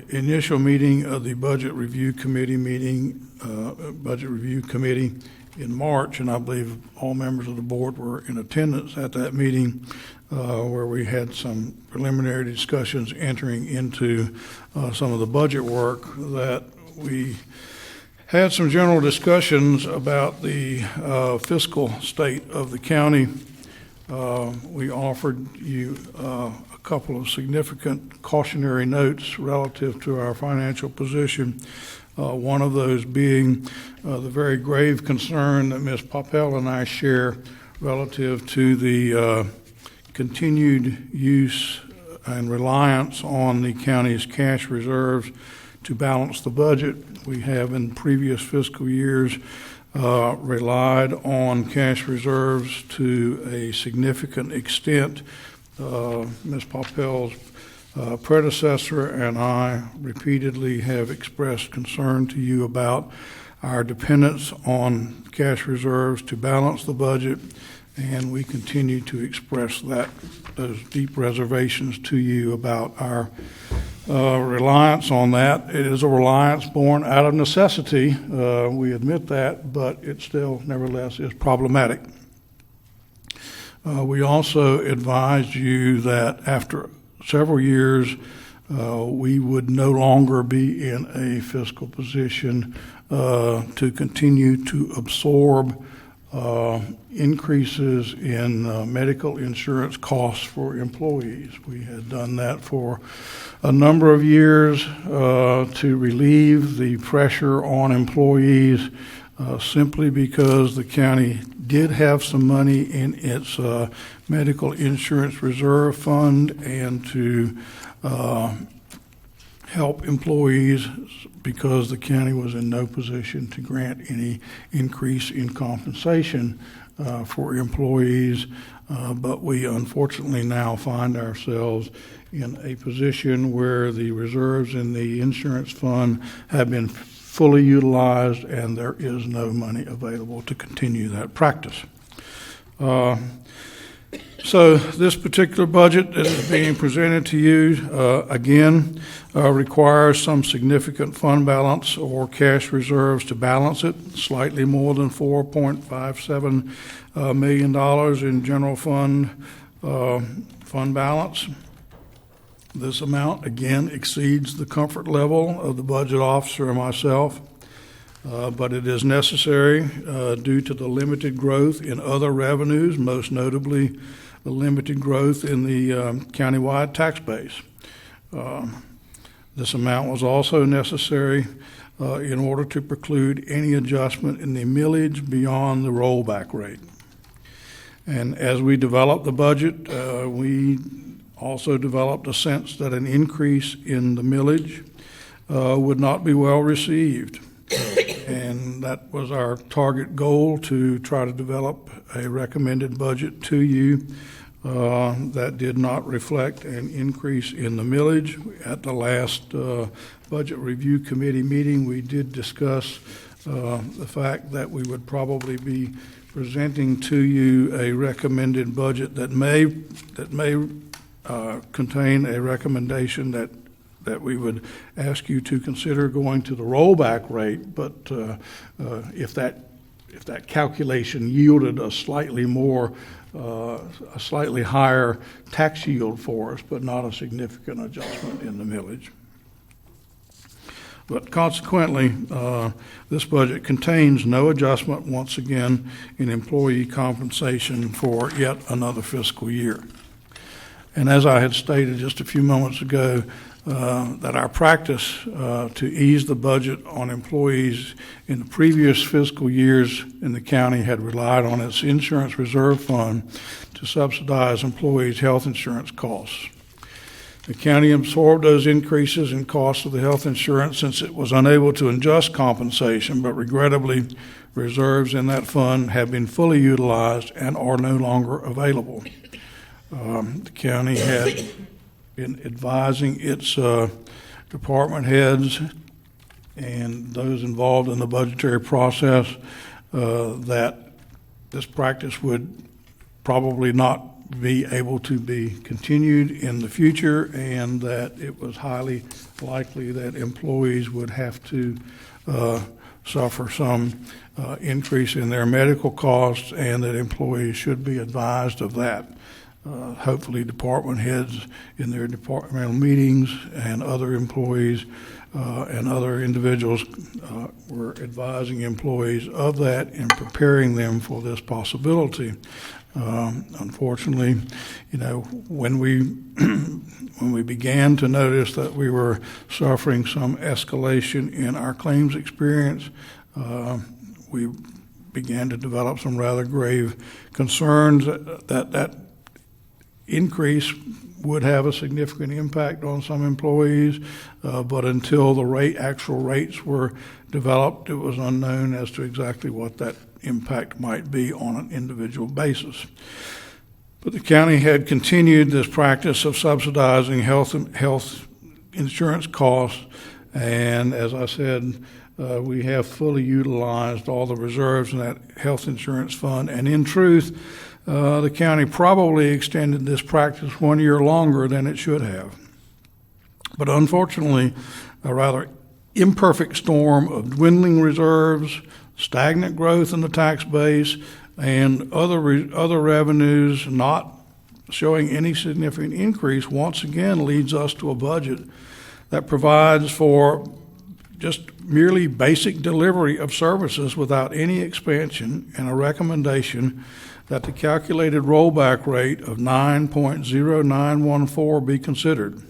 initial meeting of the Budget Review Committee in March, and I believe all members of the board were in attendance at that meeting, where we had some preliminary discussions entering into some of the budget work, that we had some general discussions about the fiscal state of the county. We offered you a couple of significant cautionary notes relative to our financial position. One of those being the very grave concern that Ms. Popel and I share relative to the continued use and reliance on the county's cash reserves to balance the budget. We have in previous fiscal years relied on cash reserves to a significant extent. Ms. Popel's predecessor and I repeatedly have expressed concern to you about our dependence on cash reserves to balance the budget, and we continue to express those deep reservations to you about our reliance on that. It is a reliance born out of necessity. We admit that, but it still, nevertheless, is problematic. We also advised you that after several years we would no longer be in a fiscal position to continue to absorb increases in medical insurance costs for employees. We had done that for a number of years to relieve the pressure on employees simply because the county did have some money in its medical insurance reserve fund and to help employees because the county was in no position to grant any increase in compensation for employees. But we unfortunately now find ourselves in a position where the reserves in the insurance fund have been fully utilized and there is no money available to continue that practice. So this particular budget that is being presented to you, again, requires some significant fund balance or cash reserves to balance it, slightly more than $4.57 million in general fund balance. This amount, again, exceeds the comfort level of the budget officer and myself. But it is necessary due to the limited growth in other revenues, most notably the limited growth in the countywide tax base. This amount was also necessary in order to preclude any adjustment in the millage beyond the rollback rate. And as we developed the budget, we also developed a sense that an increase in the millage would not be well received. And that was our target goal, to try to develop a recommended budget to you that did not reflect an increase in the millage. At the last Budget Review Committee meeting, we did discuss the fact that we would probably be presenting to you a recommended budget that may contain a recommendation that we would ask you to consider going to the rollback rate, but if that calculation yielded a slightly higher tax yield for us, but not a significant adjustment in the millage. But consequently, this budget contains no adjustment, once again, in employee compensation for yet another fiscal year. And as I had stated just a few moments ago, that our practice to ease the budget on employees in the previous fiscal years in the county had relied on its insurance reserve fund to subsidize employees' health insurance costs. The county absorbed those increases in costs of the health insurance since it was unable to adjust compensation, but regrettably, reserves in that fund have been fully utilized and are no longer available. The county had been advising its department heads and those involved in the budgetary process that this practice would probably not be able to be continued in the future, and that it was highly likely that employees would have to suffer some increase in their medical costs, and that employees should be advised of that. Hopefully department heads in their departmental meetings and other employees and other individuals were advising employees of that and preparing them for this possibility. Unfortunately, when we began to notice that we were suffering some escalation in our claims experience, we began to develop some rather grave concerns that increase would have a significant impact on some employees, but until the actual rates were developed, it was unknown as to exactly what that impact might be on an individual basis. But the county had continued this practice of subsidizing health insurance costs, and as I said, we have fully utilized all the reserves in that health insurance fund, and in truth, the county probably extended this practice 1 year longer than it should have. But unfortunately, a rather imperfect storm of dwindling reserves, stagnant growth in the tax base, and other revenues not showing any significant increase once again leads us to a budget that provides for just merely basic delivery of services without any expansion, and a recommendation that the calculated rollback rate of 9.0914 be considered.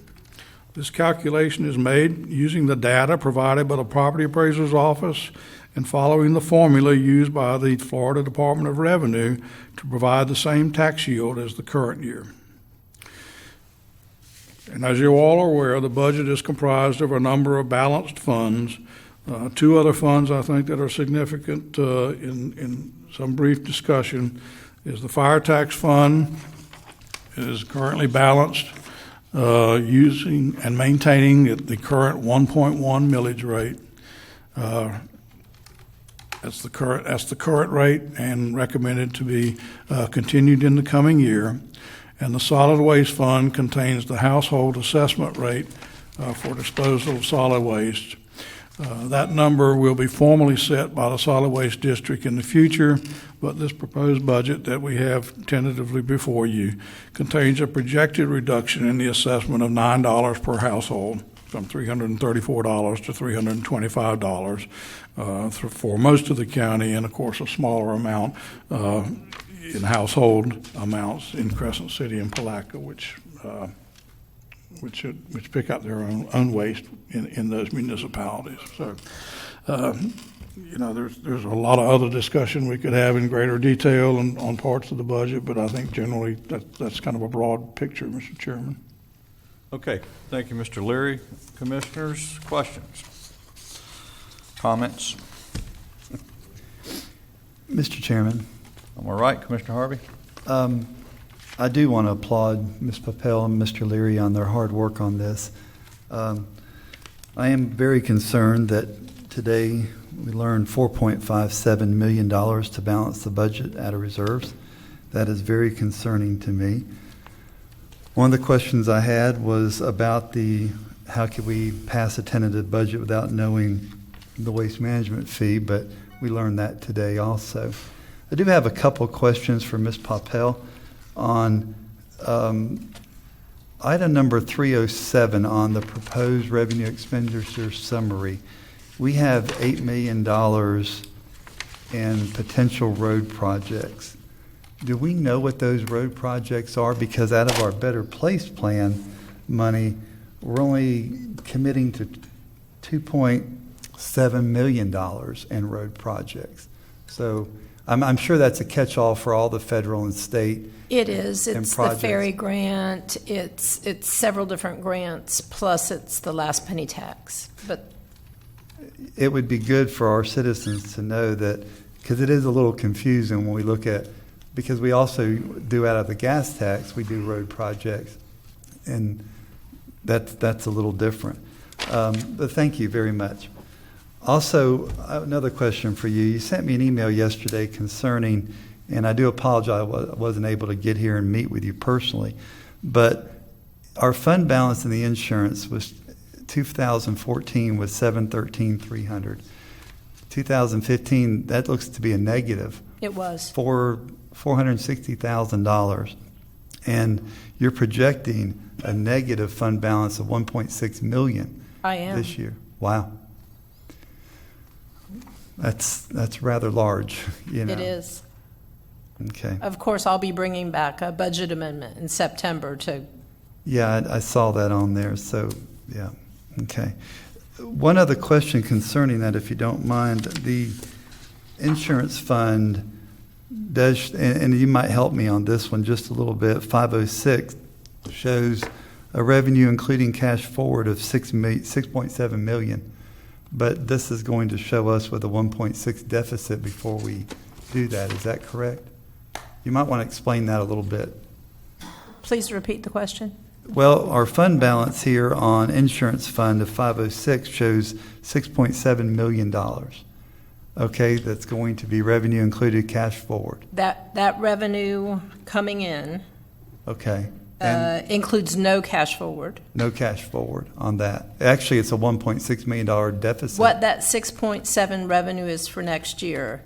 This calculation is made using the data provided by the Property Appraiser's Office and following the formula used by the Florida Department of Revenue to provide the same tax yield as the current year. And as you all are aware, the budget is comprised of a number of balanced funds. Two other funds I think that are significant in some brief discussion is the Fire Tax Fund is currently balanced using and maintaining the current 1.1 millage rate. That's the current rate and recommended to be continued in the coming year. And the Solid Waste Fund contains the household assessment rate for disposal of solid waste. That number will be formally set by the Solid Waste District in the future, but this proposed budget that we have tentatively before you contains a projected reduction in the assessment of $9 per household, from $334 to $325 for most of the county, and of course a smaller amount in household amounts in Crescent City and Palatka, which pick up their own waste in those municipalities. So, there's a lot of other discussion we could have in greater detail on parts of the budget, but I think generally that's kind of a broad picture, Mr. Chairman. Okay, thank you, Mr. Leary. Commissioners, questions? Comments? Mr. Chairman. Am I right, Commissioner Harvey? I do want to applaud Ms. Papel and Mr. Leary on their hard work on this. I am very concerned that today we learned $4.57 million to balance the budget out of reserves. That is very concerning to me. One of the questions I had was about how could we pass a tentative budget without knowing the waste management fee, but we learned that today also. I do have a couple questions for Ms. Papel on item number 307 on the proposed revenue expenditure summary. We have $8 million in potential road projects. Do we know what those road projects are? Because out of our Better Place plan money, we're only committing to $2.7 million in road projects. So I'm sure that's a catch-all for all the federal and state. It is. It's the ferry grant. It's several different grants, plus it's the last penny tax. But it would be good for our citizens to know that, because it is a little confusing when we look at, because we also do out of the gas tax, we do road projects, and that's a little different. But thank you very much. Also, another question for you. You sent me an email yesterday concerning, and I do apologize I wasn't able to get here and meet with you personally, but our fund balance in the insurance was 2014 was $713,300. 2015, that looks to be a negative. it was. For $460,000. And you're projecting a negative fund balance of $1.6 million I am. this year. Wow. That's rather large, you know. It is. Okay. Of course, I'll be bringing back a budget amendment in September to. Yeah, I saw that on there. So, yeah. Okay. One other question concerning that, if you don't mind. The insurance fund does, and you might help me on this one just a little bit, 506 shows a revenue including cash forward of $6.7 million. But this is going to show us with a 1.6 deficit before we do that. Is that correct? You might want to explain that a little bit. Please repeat the question. Well, our fund balance here on insurance fund of 506 shows $6.7 million. Okay, that's going to be revenue included cash forward. That revenue coming in Okay. includes no cash forward. No cash forward on that. Actually, it's a $1.6 million deficit. What that 6.7 revenue is for next year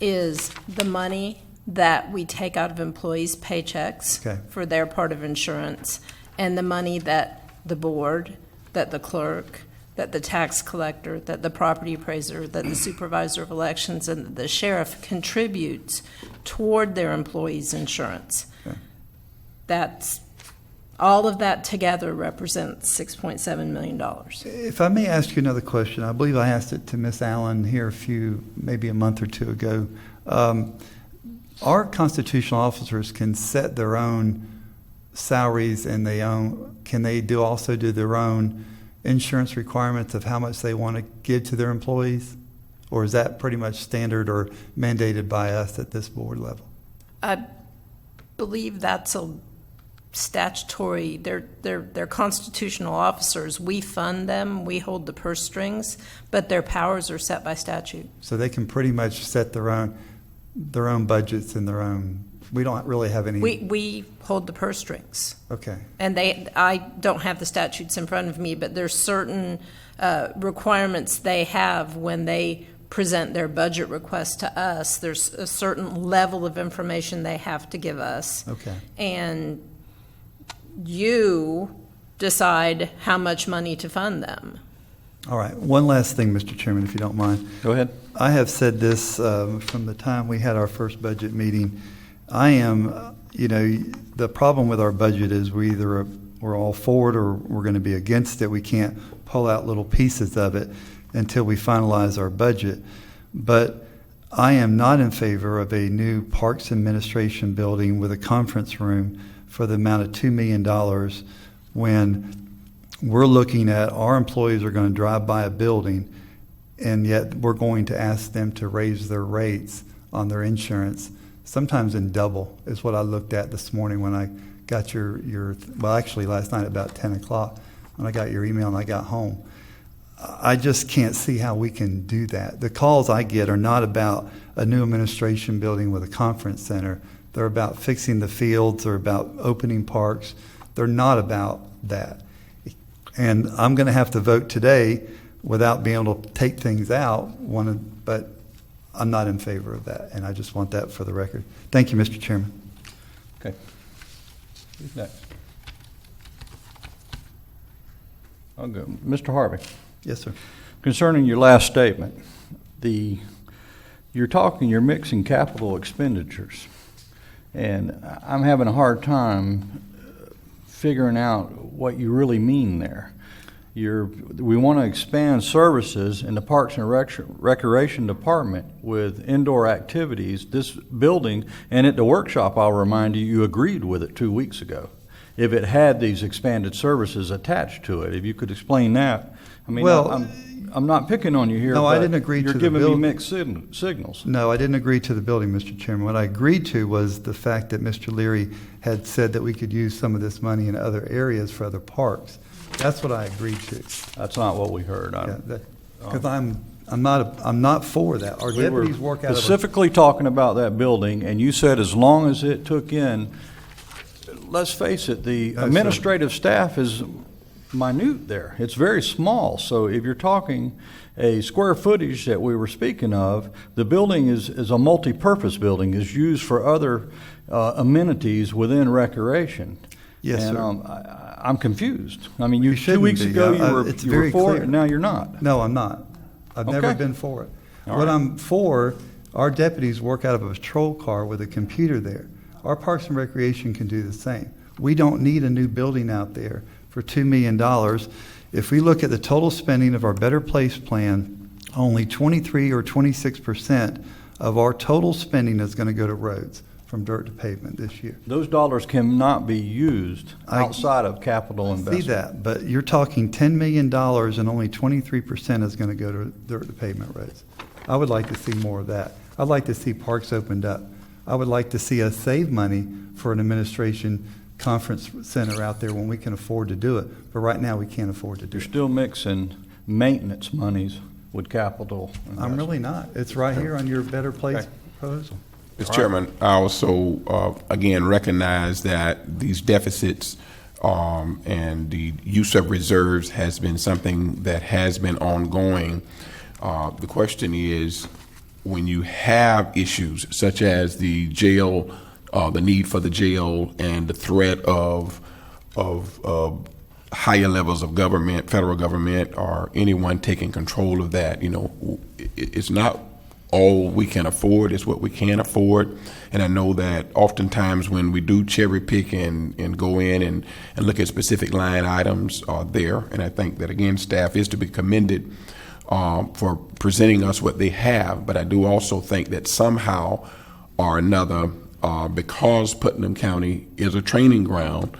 is the money that we take out of employees' paychecks Okay. for their part of insurance, and the money that the board, that the clerk, that the tax collector, that the property appraiser, that the supervisor of elections, and the sheriff contributes toward their employees' insurance. Okay. That's, all of that together represents $6.7 million. If I may ask you another question, I believe I asked it to Miss Allen here maybe a month or two ago. Our constitutional officers can set their own salaries, and can they also do their own insurance requirements of how much they want to give to their employees? Or is that pretty much standard or mandated by us at this board level? I believe that's a statutory, they're constitutional officers. We fund them, we hold the purse strings, but their powers are set by statute. So they can pretty much set their own budgets and we don't really have any. We hold the purse strings. Okay. And I don't have the statutes in front of me, but there's certain requirements they have when they present their budget request to us. There's a certain level of information they have to give us. Okay. And you decide how much money to fund them. All right. One last thing, Mr. Chairman, if you don't mind. Go ahead. I have said this from the time we had our first budget meeting. The problem with our budget is we're all for it or we're going to be against it. We can't pull out little pieces of it until we finalize our budget. But I am not in favor of a new Parks Administration building with a conference room for the amount of $2 million when we're looking at our employees are going to drive by a building, and yet we're going to ask them to raise their rates on their insurance, sometimes in double, is what I looked at this morning when I got actually last night about 10 o'clock when I got your email and I got home. I just can't see how we can do that. The calls I get are not about a new administration building with a conference center. They're about fixing the fields or about opening parks. They're not about that. And I'm going to have to vote today without being able to take things out, but I'm not in favor of that, and I just want that for the record. Thank you, Mr. Chairman. Okay. Who's next? I'll go. Mr. Harvey. Yes, sir. Concerning your last statement, you're mixing capital expenditures, and I'm having a hard time figuring out what you really mean there. We want to expand services in the Parks and Recreation Department with indoor activities. This building, and at the workshop, I'll remind you, you agreed with it 2 weeks ago. If it had these expanded services attached to it, if you could explain that. I mean, well, I'm not picking on you here. No, I didn't agree to the building. You're giving me mixed signals. No, I didn't agree to the building, Mr. Chairman. What I agreed to was the fact that Mr. Leary had said that we could use some of this money in other areas for other parks. That's what I agreed to. That's not what we heard. Because I'm not for that. Our deputies work out of specifically talking about that building, and you said as long as it took in. Let's face it, the administrative staff is minute there. It's very small. So if you're talking a square footage that we were speaking of, the building is a multi-purpose building, is used for other amenities within recreation. Yes, and, sir. I'm confused. I mean, 2 weeks ago you were for it, and now you're not. No, I'm not. I've never been for it. What I'm for, our deputies work out of a patrol car with a computer there. Our Parks and Recreation can do the same. We don't need a new building out there for $2 million. If we look at the total spending of our Better Place plan, only 23 or 26% of our total spending is going to go to roads, from dirt to pavement this year. Those dollars cannot be used outside of capital investment. See that, but you're talking $10 million and only 23% is going to go to dirt to pavement roads. I would like to see more of that. I'd like to see parks opened up. I would like to see us save money for an administration conference center out there when we can afford to do it. But right now we can't afford to do it. You're still mixing maintenance monies with capital investment. I'm really not. It's right here on your Better Place proposal. Mr. Chairman, I also, again, recognize that these deficits and the use of reserves has been something that has been ongoing. The question is, when you have issues such as the jail, the need for the jail, and the threat of higher levels of government, federal government, or anyone taking control of that, it's not all we can afford, it's what we can afford. And I know that oftentimes when we do cherry pick and go in and look at specific line items there, and I think that, again, staff is to be commended for presenting us what they have. But I do also think that somehow or another, because Putnam County is a training ground,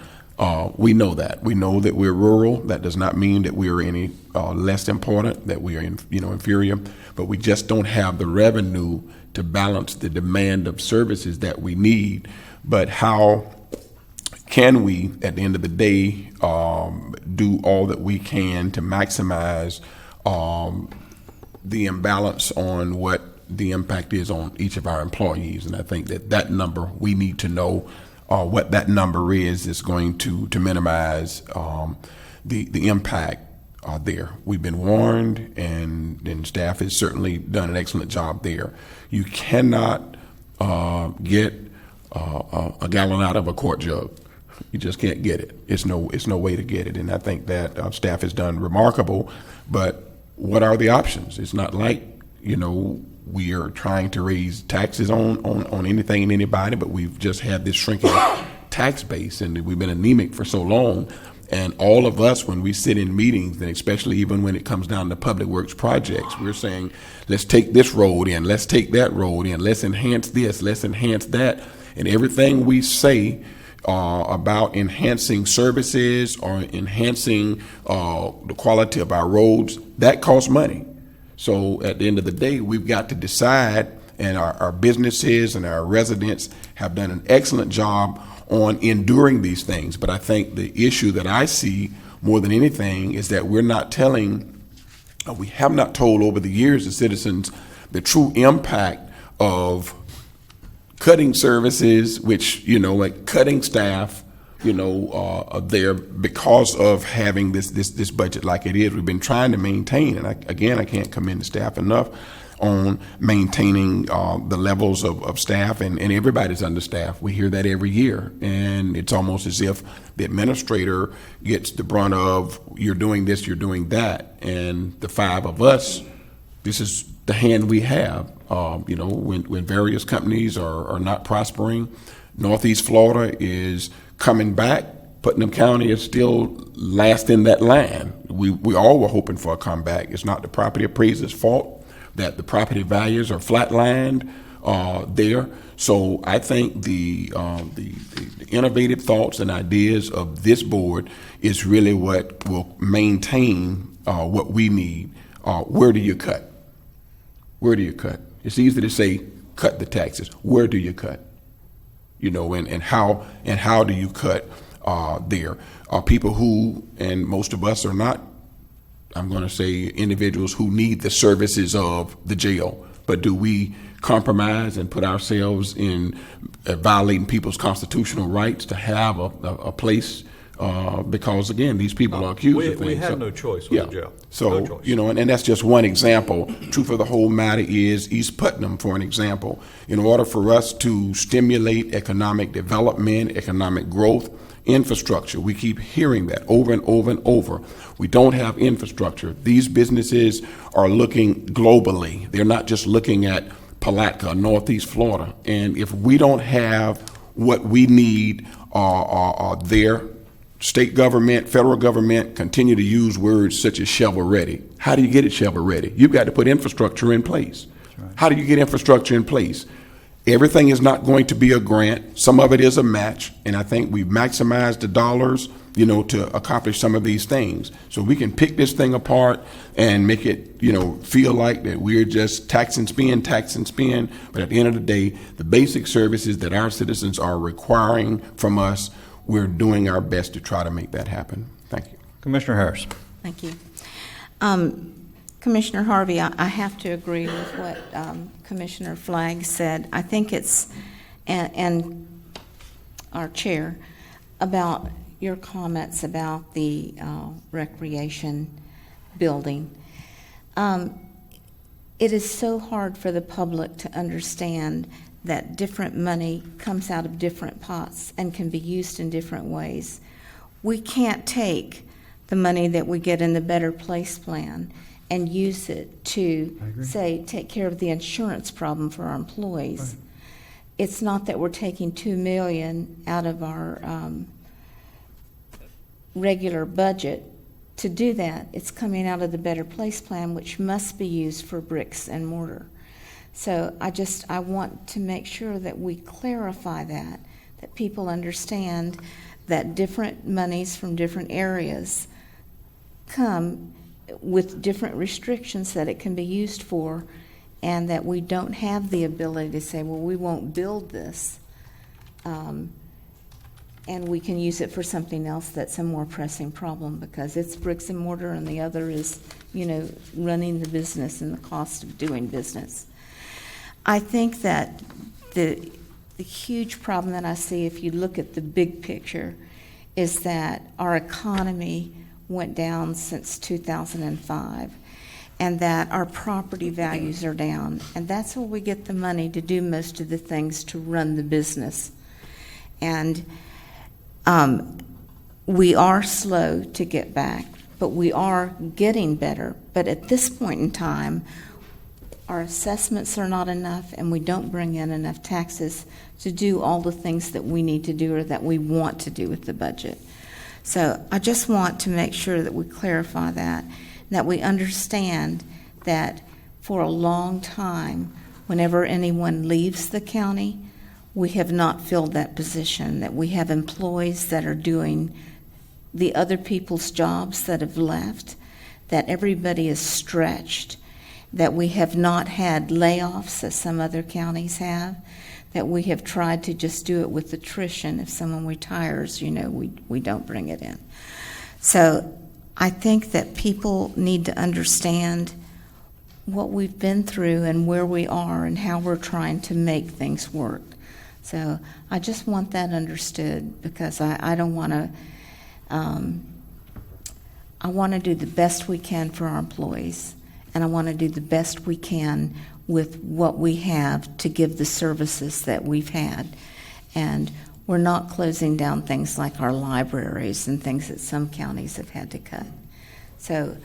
we know that. We know that we're rural. That does not mean that we are any less important, that we are inferior, but we just don't have the revenue to balance the demand of services that we need. But how can we, at the end of the day, do all that we can to maximize the imbalance on what the impact is on each of our employees? And I think that number, we need to know what that number is going to minimize the impact there. We've been warned, and staff has certainly done an excellent job there. You cannot get a gallon out of a quart jug. You just can't get it. It's no way to get it. And I think that staff has done remarkable. But what are the options? It's not like we are trying to raise taxes on anything and anybody, but we've just had this shrinking tax base, and we've been anemic for so long. And all of us, when we sit in meetings, and especially even when it comes down to public works projects, we're saying, let's take this road in, let's take that road in, let's enhance this, let's enhance that. And everything we say about enhancing services or enhancing the quality of our roads, that costs money. So at the end of the day, we've got to decide, and our businesses and our residents have done an excellent job on enduring these things. But I think the issue that I see more than anything is that we have not told over the years the citizens the true impact of cutting services, which, like cutting staff, there because of having this budget like it is. We've been trying to maintain, and I can't commend the staff enough on maintaining the levels of staff, and everybody's understaffed. We hear that every year, and it's almost as if the administrator gets the brunt of, you're doing this, you're doing that, and the five of us, this is the hand we have. When various companies are not prospering, Northeast Florida is coming back. Putnam County is still last in that line. We all were hoping for a comeback. It's not the property appraiser's fault that the property values are flatlined there. So I think the innovative thoughts and ideas of this board is really what will maintain what we need. Where do you cut? Where do you cut? It's easy to say cut the taxes. Where do you cut? And how do you cut there? People who, and most of us are not, I'm going to say individuals who need the services of the jail, but do we compromise and put ourselves in violating people's constitutional rights to have a place? Because again, these people are accused of things. We had no choice with the jail. So, no choice. And that's just one example. Truth of the whole matter is East Putnam, for an example. In order for us to stimulate economic development, economic growth, infrastructure, we keep hearing that over and over and over. We don't have infrastructure. These businesses are looking globally. They're not just looking at Palatka, Northeast Florida. And if we don't have what we need there, state government, federal government continue to use words such as shovel ready. How do you get it shovel ready? You've got to put infrastructure in place. Right. How do you get infrastructure in place? Everything is not going to be a grant. Some of it is a match, and I think we've maximized the dollars, to accomplish some of these things. So we can pick this thing apart and make it, feel like that we're just tax and spend. But at the end of the day, the basic services that our citizens are requiring from us, we're doing our best to try to make that happen. Thank you. Commissioner Harris. Thank you. Commissioner Harvey, I have to agree with what Commissioner Flagg said. I think it's, and our chair, about your comments about the recreation building. it is so hard for the public to understand that different money comes out of different pots and can be used in different ways. We can't take the money that we get in the Better Place plan and use it to, say, take care of the insurance problem for our employees. Right. It's not that we're taking $2 million out of our regular budget to do that. It's coming out of the Better Place plan, which must be used for bricks and mortar. So I want to make sure that we clarify that people understand that different monies from different areas come with different restrictions that it can be used for, and that we don't have the ability to say, well, we won't build this, and we can use it for something else that's a more pressing problem because it's bricks and mortar and the other is, running the business and the cost of doing business. I think that the huge problem that I see, if you look at the big picture, is that our economy went down since 2005, and that our property values are down, and that's where we get the money to do most of the things to run the business. And we are slow to get back, but we are getting better. But at this point in time, our assessments are not enough, and we don't bring in enough taxes to do all the things that we need to do or that we want to do with the budget. So I just want to make sure that we clarify that we understand that for a long time, whenever anyone leaves the county, we have not filled that position, that we have employees that are doing the other people's jobs that have left, that everybody is stretched, that we have not had layoffs as some other counties have, that we have tried to just do it with attrition. If someone retires, we don't bring it in. So I think that people need to understand what we've been through and where we are and how we're trying to make things work. So I just want that understood, because I don't want to, I want to do the best we can for our employees, and I want to do the best we can with what we have to give the services that we've had. And we're not closing down things like our libraries and things that some counties have had to cut. So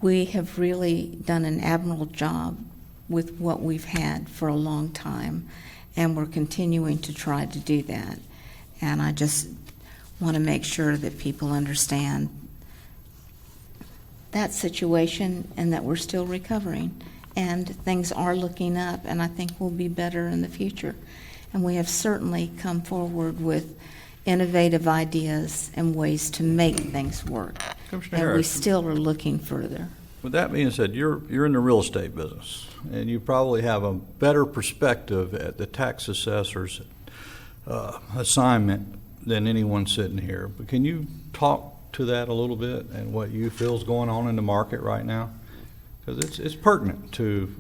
we have really done an admirable job with what we've had for a long time, and we're continuing to try to do that. And I just want to make sure that people understand that situation and that we're still recovering. And things are looking up, and I think we'll be better in the future. And we have certainly come forward with innovative ideas and ways to make things work. Commissioner And we Harris, still are looking further. with that being said, you're in the real estate business, and you probably have a better perspective at the tax assessor's assignment than anyone sitting here. But can you talk to that a little bit and what you feel is going on in the market right now? Because it's pertinent to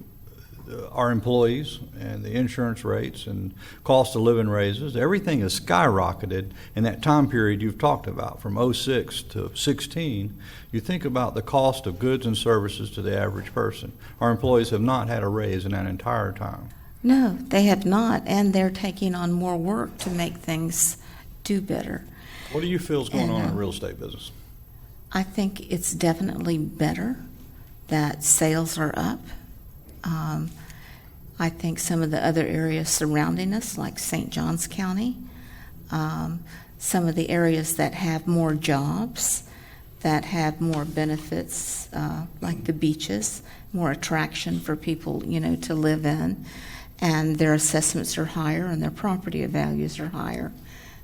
our employees and the insurance rates and cost of living raises. Everything has skyrocketed in that time period you've talked about, from 06 to 16. You think about the cost of goods and services to the average person. Our employees have not had a raise in that entire time. No, they have not, and they're taking on more work to make things do better. What do you feel is going on in the real estate business? I think it's definitely better that sales are up. I think some of the other areas surrounding us, like St. Johns County, some of the areas that have more jobs, that have more benefits, like the beaches, more attraction for people, to live in, and their assessments are higher and their property values are higher.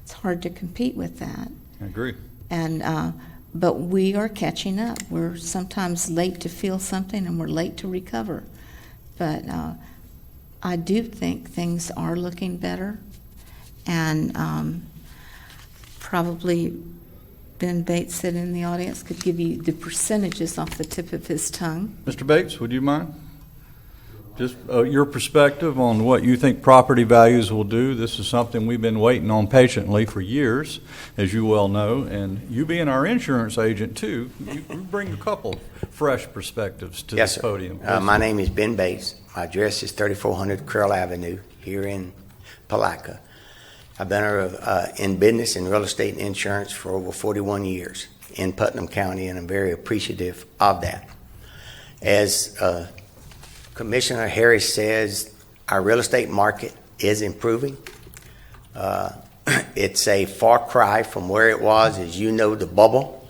It's hard to compete with that. I agree. And but we are catching up. We're sometimes late to feel something, and we're late to recover. But I do think things are looking better, and probably Ben Bates, sitting in the audience, could give you the percentages off the tip of his tongue. Mr. Bates, would you mind? just your perspective on what you think property values will do. This is something we've been waiting on patiently for years, as you well know, and you being our insurance agent too, you bring a couple fresh perspectives to Yes, this sir. podium. My name is Ben Bates. My address is 3400 Curl Avenue here in Palatka. I've been in business in real estate and insurance for over 41 years in Putnam County, and I'm very appreciative of that. As Commissioner Harris says, our real estate market is improving. It's a far cry from where it was, as you know, the bubble,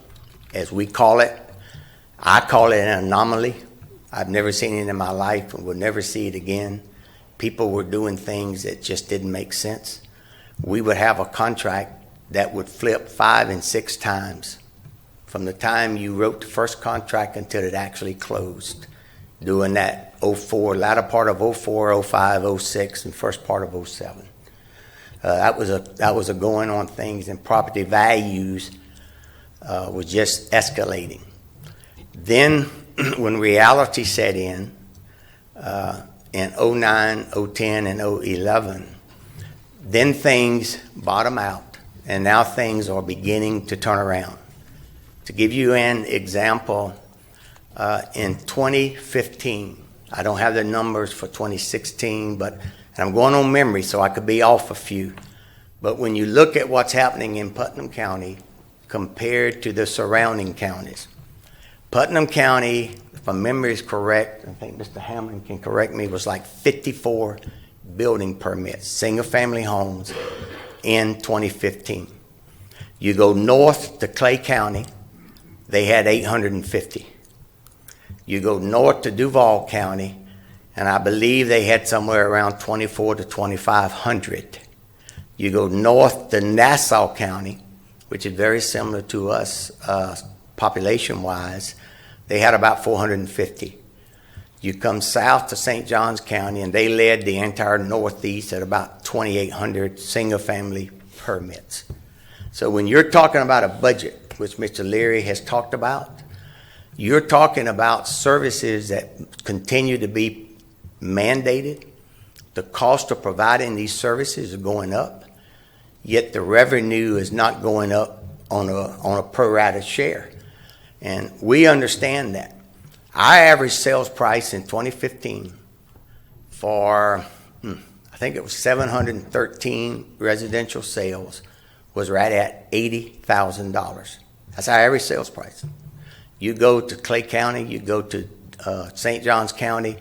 as we call it. I call it an anomaly. I've never seen it in my life and will never see it again. People were doing things that just didn't make sense. We would have a contract that would flip 5 and 6 times from the time you wrote the first contract until it actually closed, doing that 04, latter part of 04, 05, 06, and first part of 07. That was a going on things, and property values was just escalating. Then when reality set in 09, 010, and 011, then things bottom out, and now things are beginning to turn around. To give you an example, in 2015, I don't have the numbers for 2016, but and I'm going on memory, so I could be off a few. But when you look at what's happening in Putnam County compared to the surrounding counties, Putnam County, if my memory is correct, I think Mr. Hammond can correct me, was like 54 building permits, single-family homes, in 2015. You go north to Clay County, they had 850. You go north to Duval County, and I believe they had somewhere around 24 to 2,500. You go north to Nassau County, which is very similar to us population-wise, they had about 450. You come south to St. Johns County, and they led the entire Northeast at about 2,800 single-family permits. So when you're talking about a budget, which Mr. Leary has talked about, you're talking about services that continue to be mandated. The cost of providing these services is going up, yet the revenue is not going up on a pro rata share. And we understand that. Our average sales price in 2015 for, I think it was 713 residential sales, was right at $80,000. That's our average sales price. You go to Clay County, you go to St. Johns County,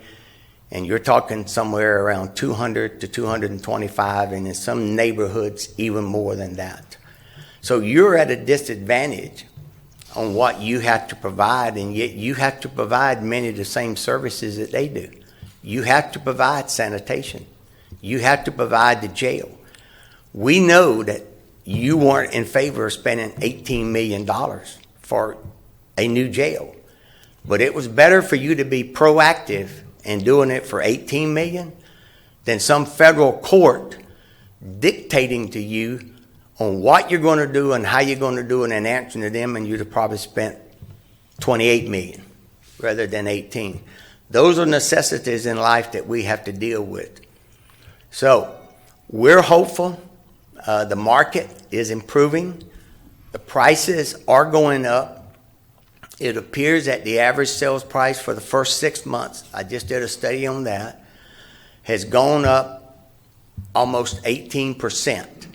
and you're talking somewhere around 200 to 225, and in some neighborhoods even more than that. So you're at a disadvantage on what you have to provide, and yet you have to provide many of the same services that they do. You have to provide sanitation. You have to provide the jail. We know that you weren't in favor of spending $18 million for a new jail, but it was better for you to be proactive in doing it for $18 million than some federal court dictating to you on what you're going to do and how you're going to do it, and answering to them, and you'd have probably spent $28 million rather than 18. Those are necessities in life that we have to deal with. So we're hopeful. The market is improving. The prices are going up. It appears that the average sales price for the first 6 months, I just did a study on that, has gone up almost 18%.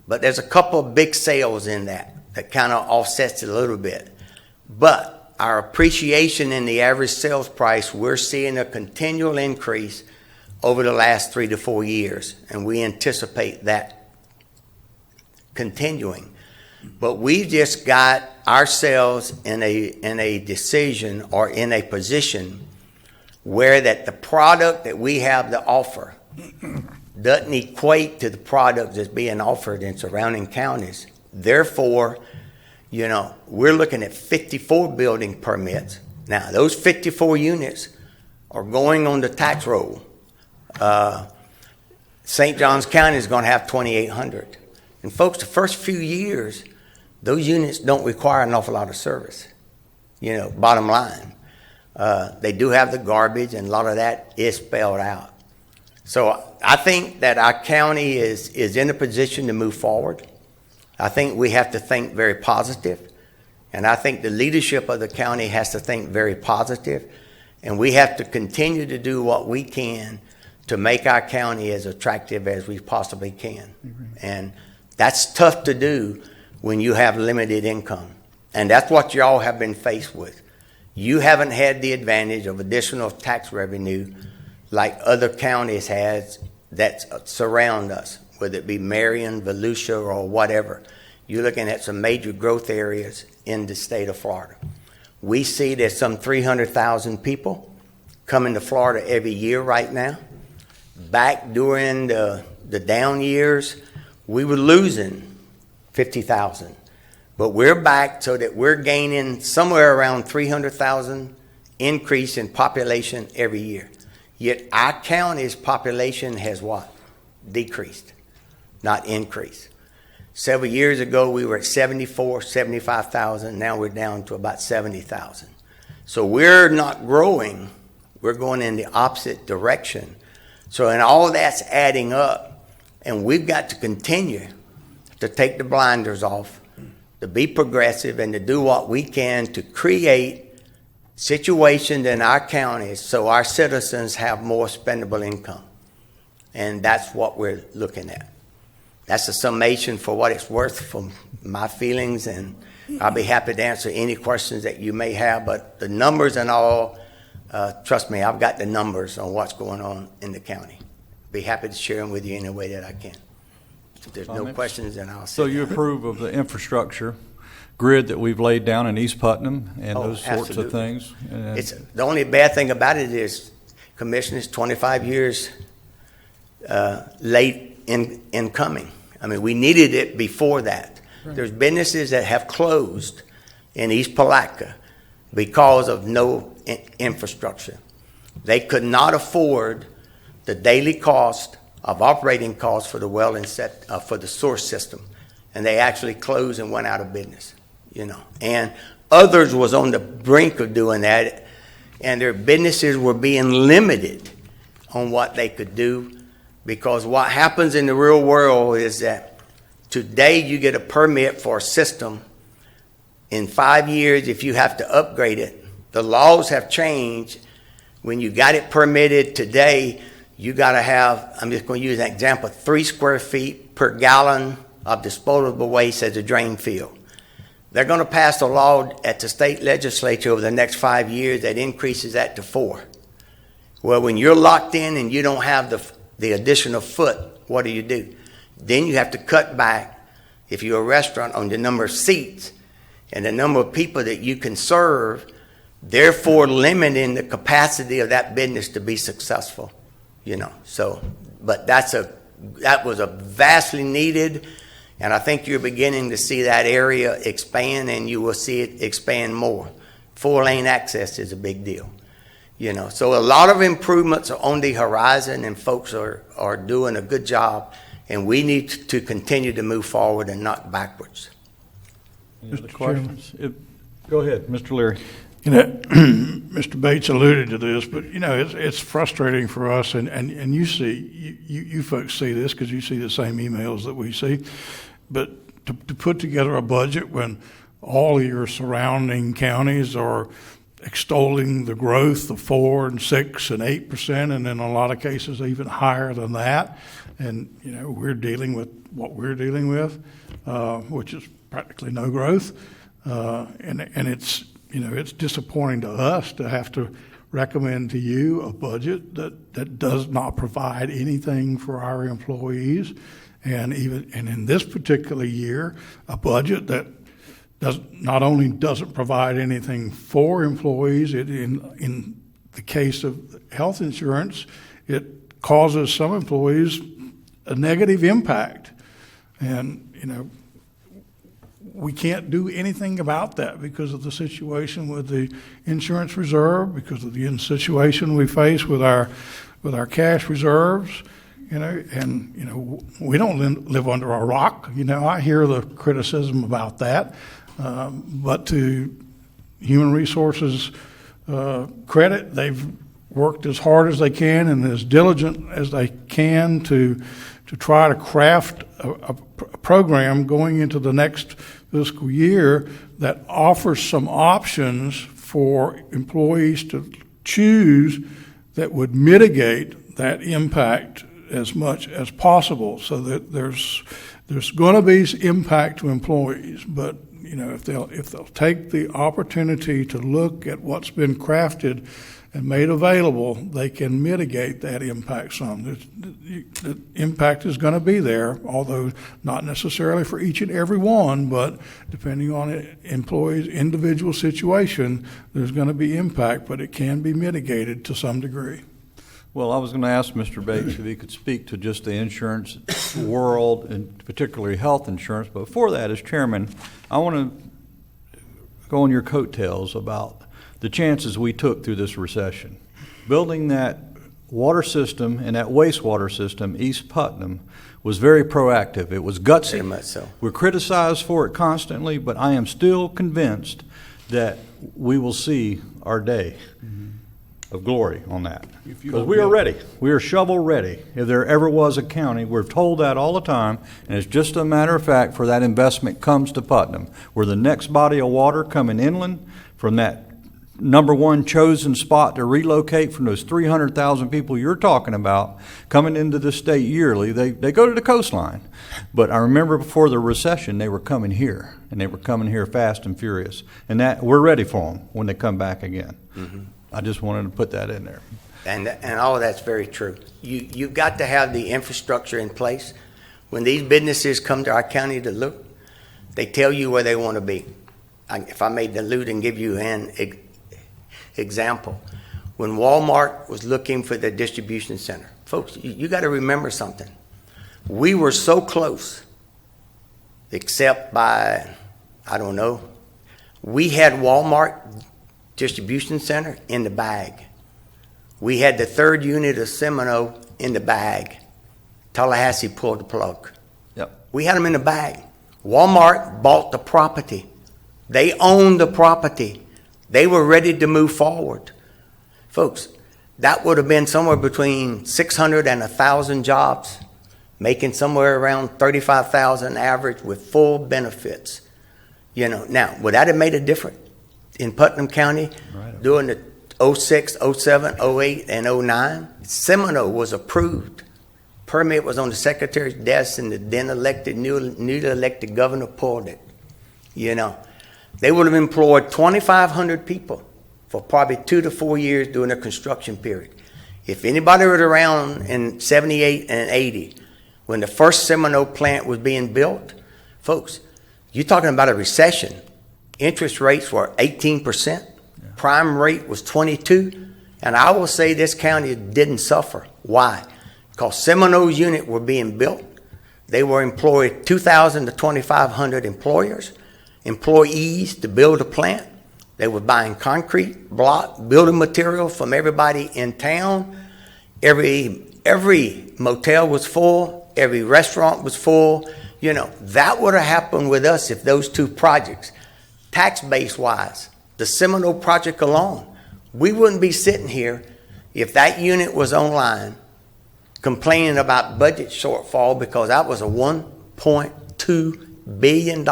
But there's a couple of big sales in that kind of offsets it a little bit. But our appreciation in the average sales price, we're seeing a continual increase over the last 3 to 4 years, and we anticipate that continuing. But we just got ourselves in a decision, or in a position where that the product that we have to offer doesn't equate to the product that's being offered in surrounding counties. Therefore, we're looking at 54 building permits. Now, those 54 units are going on the tax roll. St. Johns County is going to have 2,800. And folks, the first few years, those units don't require an awful lot of service, bottom line. They do have the garbage, and a lot of that is spelled out. So I think that our county is in a position to move forward. I think we have to think very positive, and I think the leadership of the county has to think very positive, and we have to continue to do what we can to make our county as attractive as we possibly can. And that's tough to do when you have limited income. And that's what y'all have been faced with. You haven't had the advantage of additional tax revenue like other counties has that surround us, whether it be Marion, Volusia, or whatever. You're looking at some major growth areas in the state of Florida. We see there's some 300,000 people coming to Florida every year right now. Back during the down years, we were losing 50,000. But we're back so that we're gaining somewhere around 300,000 increase in population every year. Yet our county's population has what? Decreased, not increased. Several years ago, we were at 75,000. Now we're down to about 70,000. So we're not growing. We're going in the opposite direction. So, and all that's adding up, and we've got to continue to take the blinders off, to be progressive, and to do what we can to create situations in our counties so our citizens have more spendable income. And that's what we're looking at. That's a summation for what it's worth from my feelings, and I'll be happy to answer any questions that you may have. But the numbers and all, trust me, I've got the numbers on what's going on in the county. Be happy to share them with you any way that I can. If there's no questions, then I'll. So you approve of the infrastructure grid that we've laid down in East Putnam and those sorts absolutely. of things? And It's the only bad thing about it is, Commissioners, 25 years late in coming. I mean, we needed it before that. Right. There's businesses that have closed in East Palatka because of no infrastructure. They could not afford the daily cost of operating costs for the well and for the source system, and they actually closed and went out of business. You know, and others was on the brink of doing that, and their businesses were being limited on what they could do, because what happens in the real world is that today you get a permit for a system. In 5 years, if you have to upgrade it, the laws have changed. When you got it permitted today, you got to have, I'm just going to use an example, 3 square feet per gallon of disposable waste as a drain field. They're going to pass a law at the state legislature over the next 5 years that increases that to 4. Well, when you're locked in and you don't have the additional foot, what do? Then you have to cut back, if you're a restaurant, on the number of seats and the number of people that you can serve, therefore limiting the capacity of that business to be successful. You know, so, but that was a vastly needed, and I think you're beginning to see that area expand, and you will see it expand more. 4-lane access is a big deal. You know, so a lot of improvements are on the horizon, and folks are doing a good job, and we need to continue to move forward and not backwards. Any other questions? Go ahead, Mr. Leary. You know, Mr. Bates alluded to this, but you know, it's frustrating for us, and you see, you folks see this because you see the same emails that we see, but to put together a budget when all of your surrounding counties are extolling the growth of 4% and 6% and 8%, and in a lot of cases even higher than that, and you know, we're dealing with what we're dealing with, which is practically no growth, and it's. You know, it's disappointing to us to have to recommend to you a budget that does not provide anything for our employees, and in this particular year, a budget that not only doesn't provide anything for employees, in the case of health insurance, it causes some employees a negative impact, and you know. We can't do anything about that because of the situation with the insurance reserve, because of the situation we face with our cash reserves, you know, and you know, we don't live under a rock. You know, I hear the criticism about that, but to human resources credit. They've worked as hard as they can and as diligent as they can to try to craft a program going into the next fiscal year that offers some options for employees to choose that would mitigate that impact as much as possible, so that there's going to be impact to employees, but if they'll take the opportunity to look at what's been crafted and made available, they can mitigate that impact some. The impact is going to be there, although not necessarily for each and every one, but depending on an employee's individual situation, there's going to be impact, but it can be mitigated to some degree. Well, I was going to ask Mr. Bates if he could speak to just the insurance world, and particularly health insurance. But before that, as chairman, I want to go on your coattails about the chances we took through this recession. Building that water system and that wastewater system, East Putnam, was very proactive. It was gutsy. Very much so. We're criticized for it constantly, but I am still convinced that we will see our day of glory on that. Because we are ready. We are shovel ready. If there ever was a county, we're told that all the time, and it's just a matter of fact for that investment comes to Putnam. We're the next body of water coming inland from that number one chosen spot to relocate from those 300,000 people you're talking about coming into the state yearly. They go to the coastline. But I remember before the recession, they were coming here, and they were coming here fast and furious. And that we're ready for them when they come back again. Mm-hmm. I just wanted to put that in there. And all of that's very true. You've got to have the infrastructure in place. When these businesses come to our county to look, they tell you where they want to be. If I may dilute and give you an example, when Walmart was looking for the distribution center, folks, you got to remember something. We were so close, except by, I don't know, we had Walmart distribution center in the bag. We had the third unit of Seminole in the bag. Tallahassee pulled the plug. Yep. We had them in the bag. Walmart bought the property. They owned the property. They were ready to move forward. Folks, that would have been somewhere between 600 and 1,000 jobs, making somewhere around 35,000 average with full benefits. Now, would that have made a difference in Putnam County during the 06, 07, 08, and 09? Seminole was approved. Permit was on the secretary's desk, and the then newly elected governor pulled it. They would have employed 2,500 people for probably 2 to 4 years during the construction period. If anybody was around in 78 and 80, when the first Seminole plant was being built, folks, you're talking about a recession. Interest rates were 18%. Prime rate was 22%. And I will say this county didn't suffer. Why? Because Seminole's unit were being built. They were employed 2,000 to 2,500 employees to build a plant. They were buying concrete, block, building material from everybody in town. Every motel was full. Every restaurant was full. That would have happened with us if those two projects, tax base wise, the Seminole project alone, we wouldn't be sitting here if that unit was online complaining about budget shortfall, because that was a $1.2 billion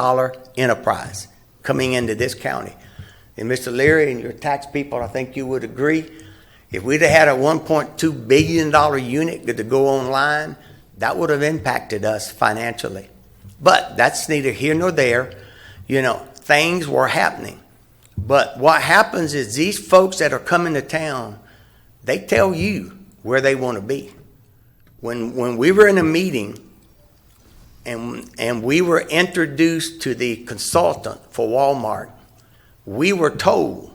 enterprise coming into this county. And Mr. Leary and your tax people, I think you would agree, if we'd have had a $1.2 billion unit to go online, that would have impacted us financially. But that's neither here nor there. Things were happening. But what happens is these folks that are coming to town, they tell you where they want to be. When we were in a meeting and we were introduced to the consultant for Walmart, we were told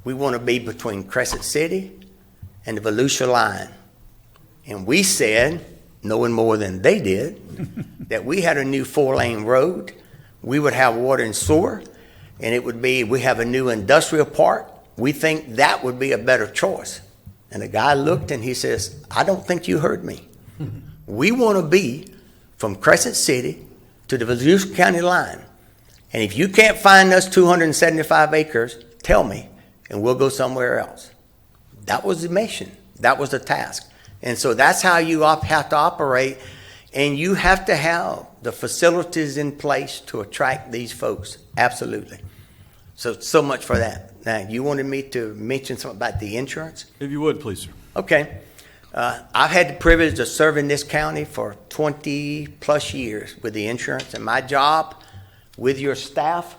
we want to be between Crescent City and the Volusia line. And we said, knowing more than they did, that we had a new 4-lane road, we would have water and sewer, and it would be, we have a new industrial park. We think that would be a better choice. And the guy looked and he says, I don't think you heard me. We want to be from Crescent City to the Volusia County line. And if you can't find us 275 acres, tell me, and we'll go somewhere else. That was the mission. That was the task. And so that's how you have to operate, and you have to have the facilities in place to attract these folks. Absolutely. So much for that. Now, you wanted me to mention something about the insurance? If you would, please, sir. Okay. I've had the privilege of serving this county for 20 plus years with the insurance, and my job with your staff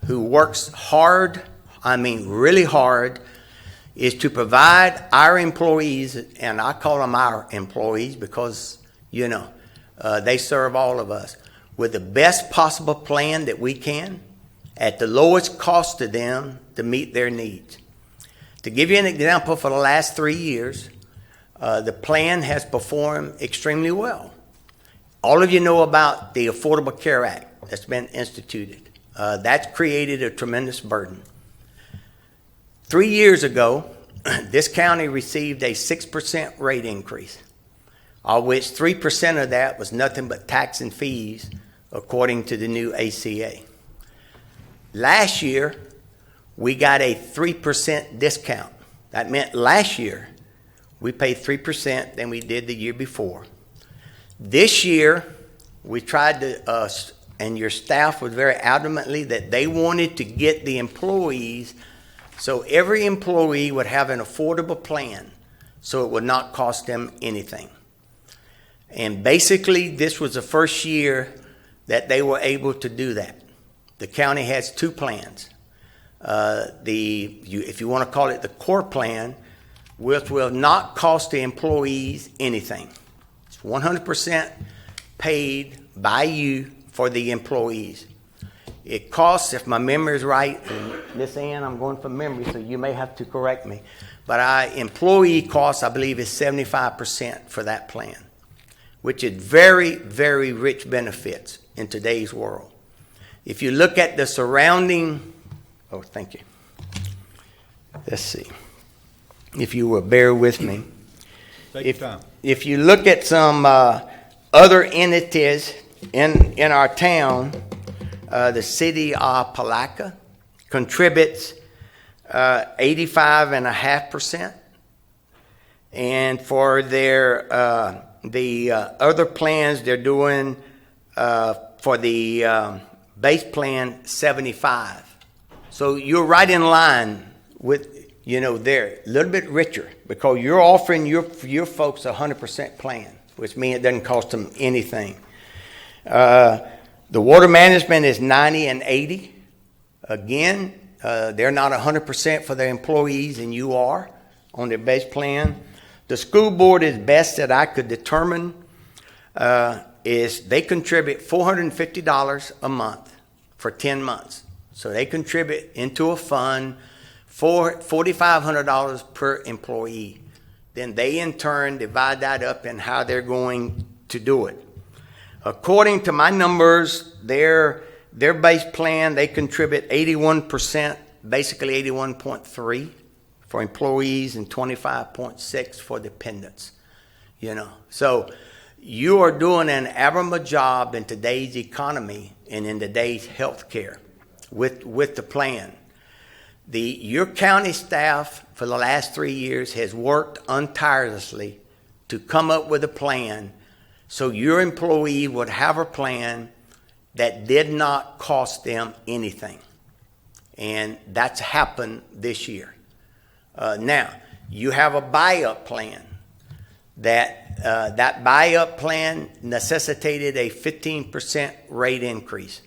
who works hard, I mean really hard, is to provide our employees, and I call them our employees because, you know, they serve all of us, with the best possible plan that we can at the lowest cost to them to meet their needs. To give you an example, for the last 3 years, the plan has performed extremely well. All of you know about the Affordable Care Act that's been instituted. That's created a tremendous burden. 3 years ago, this county received a 6% rate increase, of which 3% of that was nothing but tax and fees, according to the new ACA. Last year, we got a 3% discount. That meant last year, we paid 3% than we did the year before. This year, we tried to, and your staff was very adamantly that they wanted to get the employees so every employee would have an affordable plan so it would not cost them anything. And basically, this was the first year that they were able to do that. The county has 2 plans. If you want to call it the core plan, which will not cost the employees anything. It's 100% paid by you for the employees. It costs, if my memory is right, and Miss Ann, I'm going from memory, so you may have to correct me, but our employee cost, I believe, is 75% for that plan, which is very, very rich benefits in today's world. If you look at the surrounding, oh, thank you. Let's see. If you will bear with me. Take your time. If you look at some other entities in our town, the city of Palaca contributes 85.5%, and for their the other plans they're doing for the base plan 75%. So you're right in line with, you know, they're a little bit richer because you're offering your folks a 100% plan, which means it doesn't cost them anything. The water management is 90 and 80. Again, they're not 100% for their employees, and you are on their base plan. The school board, is best that I could determine, is they contribute $450 a month for 10 months. So they contribute into a fund for $4,500 per employee. Then they in turn divide that up in how they're going to do it. According to my numbers, their base plan, they contribute 81%, basically 81.3 for employees and 25.6 for dependents. You know, so you are doing an admirable job in today's economy and in today's health care with the plan. Your county staff for the last 3 years has worked untirelessly to come up with a plan so your employee would have a plan that did not cost them anything. And that's happened this year. Now, you have a buy-up plan. That buy-up plan necessitated a 15% rate increase.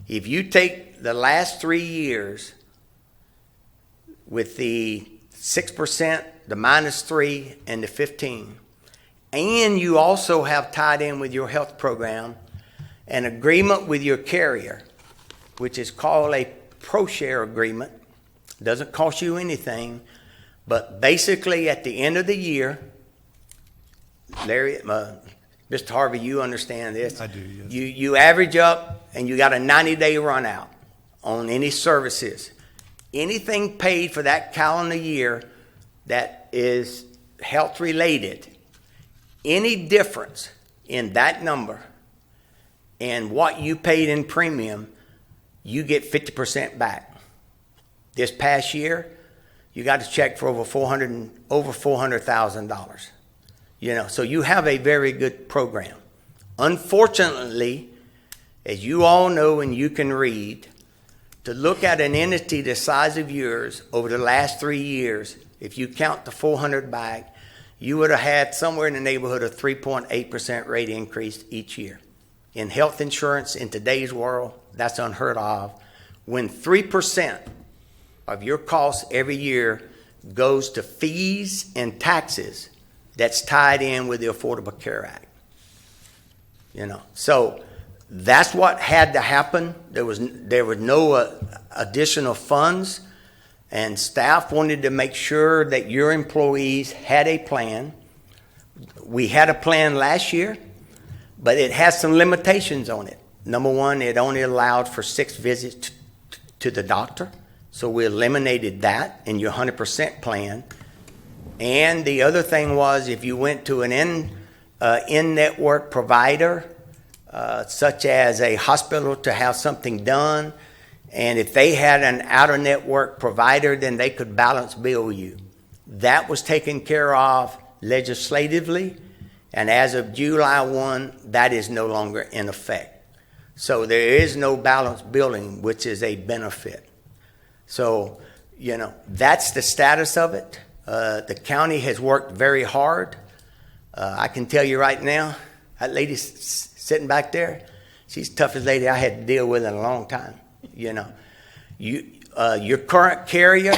If you take the last 3 years with the 6%, the -3, and the 15, and you also have tied in with your health program an agreement with your carrier, which is called a pro-share agreement. Doesn't cost you anything, but basically at the end of the year, Larry, Mr. Harvey, you understand this. I do, yes. You average up, and you got a 90-day run out on any services. Anything paid for that calendar year that is health-related, any difference in that number and what you paid in premium, you get 50% back. This past year, you got to check for over $400,000. You know, so you have a very good program. Unfortunately, as you all know and you can read, to look at an entity the size of yours over the last 3 years, if you count the 400 back, you would have had somewhere in the neighborhood of 3.8% rate increase each year. In health insurance in today's world, that's unheard of. When 3% of your costs every year goes to fees and taxes, that's tied in with the Affordable Care Act. You know, so that's what had to happen. There was no additional funds, and staff wanted to make sure that your employees had a plan. We had a plan last year, but it has some limitations on it. Number one, it only allowed for 6 visits to the doctor, so we eliminated that in your 100% plan. And the other thing was, if you went to an in-network provider, such as a hospital to have something done, and if they had an out-of-network provider, then they could balance bill you. That was taken care of legislatively, and as of July 1, that is no longer in effect. So there is no balance billing, which is a benefit. So, you know, that's the status of it. The county has worked very hard. I can tell you right now, that lady sitting back there, she's the toughest lady I had to deal with in a long time. You know, your current carrier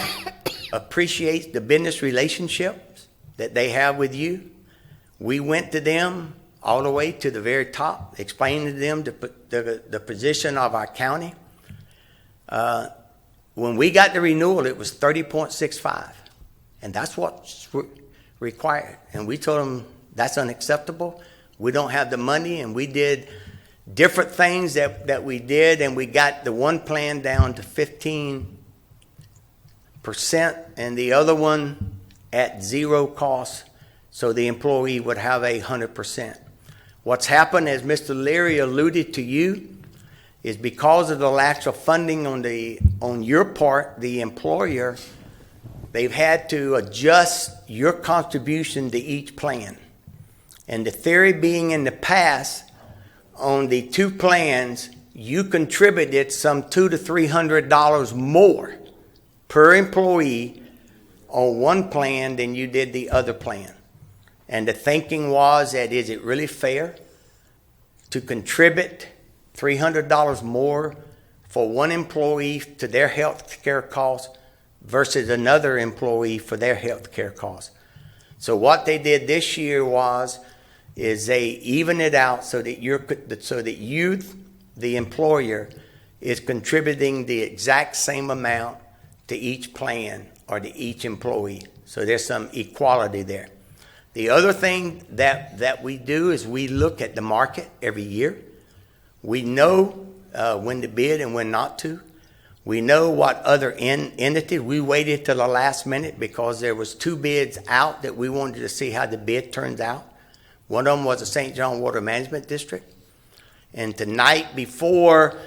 appreciates the business relationships that they have with you. We went to them all the way to the very top, explaining to them the position of our county. When we got the renewal, it was 30.65. And that's what's required. And we told them that's unacceptable. We don't have the money, and we did different things that we did, and we got the one plan down to 15% and the other one at 0 cost, so the employee would have 100%. What's happened, as Mr. Leary alluded to you, is because of the lack of funding on your part, the employer, they've had to adjust your contribution to each plan. And the theory being, in the past, on the 2 plans, you contributed some $200 to $300 more per employee on one plan than you did the other plan. And the thinking was that, is it really fair to contribute $300 more for one employee to their health care costs versus another employee for their health care costs? So what they did this year is they even it out so that you, the employer, is contributing the exact same amount to each plan or to each employee. So there's some equality there. The other thing that we do is we look at the market every year. We know when to bid and when not to. We know what other entities. We waited till the last minute because there was 2 bids out that we wanted to see how the bid turns out. One of them was the St. John Water Management District. And tonight, before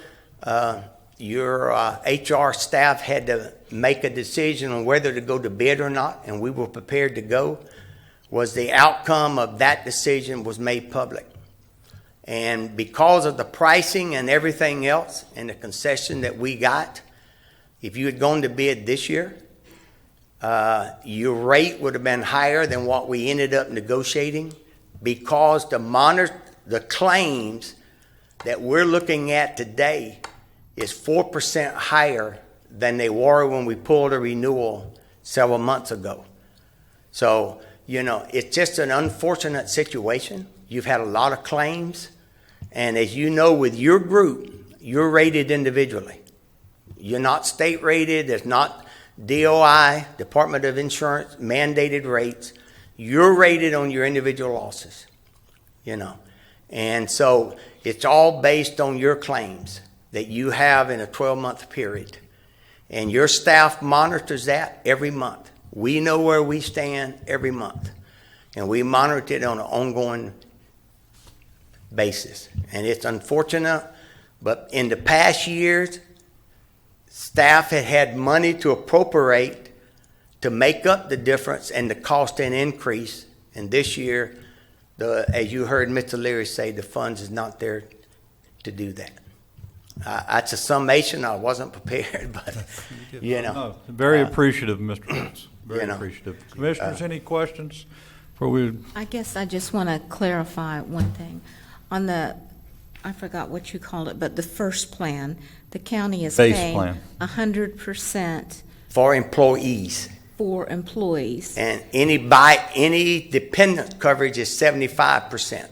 your HR staff had to make a decision on whether to go to bid or not, and we were prepared to go, was the outcome of that decision was made public. And because of the pricing and everything else and the concession that we got, if you had gone to bid this year, your rate would have been higher than what we ended up negotiating, because to monitor the claims that we're looking at today is 4% higher than they were when we pulled a renewal several months ago. So, you know, it's just an unfortunate situation. You've had a lot of claims. And as you know, with your group, you're rated individually. You're not state rated. There's not DOI, Department of Insurance, mandated rates. You're rated on your individual losses, you know. And so it's all based on your claims that you have in a 12-month period. And your staff monitors that every month. We know where we stand every month. And we monitor it on an ongoing basis. And it's unfortunate, but in the past years, staff had had money to appropriate to make up the difference and the cost and increase. And this year, as you heard Mr. Leary say, the funds is not there to do that. That's a summation. I wasn't prepared, but, you know. No, very appreciative, Mr. Pitts. Very you know, appreciative. Commissioners, any questions before we? I guess I just want to clarify one thing. On the, I forgot what you called it, but the first plan, the county is Base paying plan. 100% for employees. For employees. And any dependent coverage is 75%.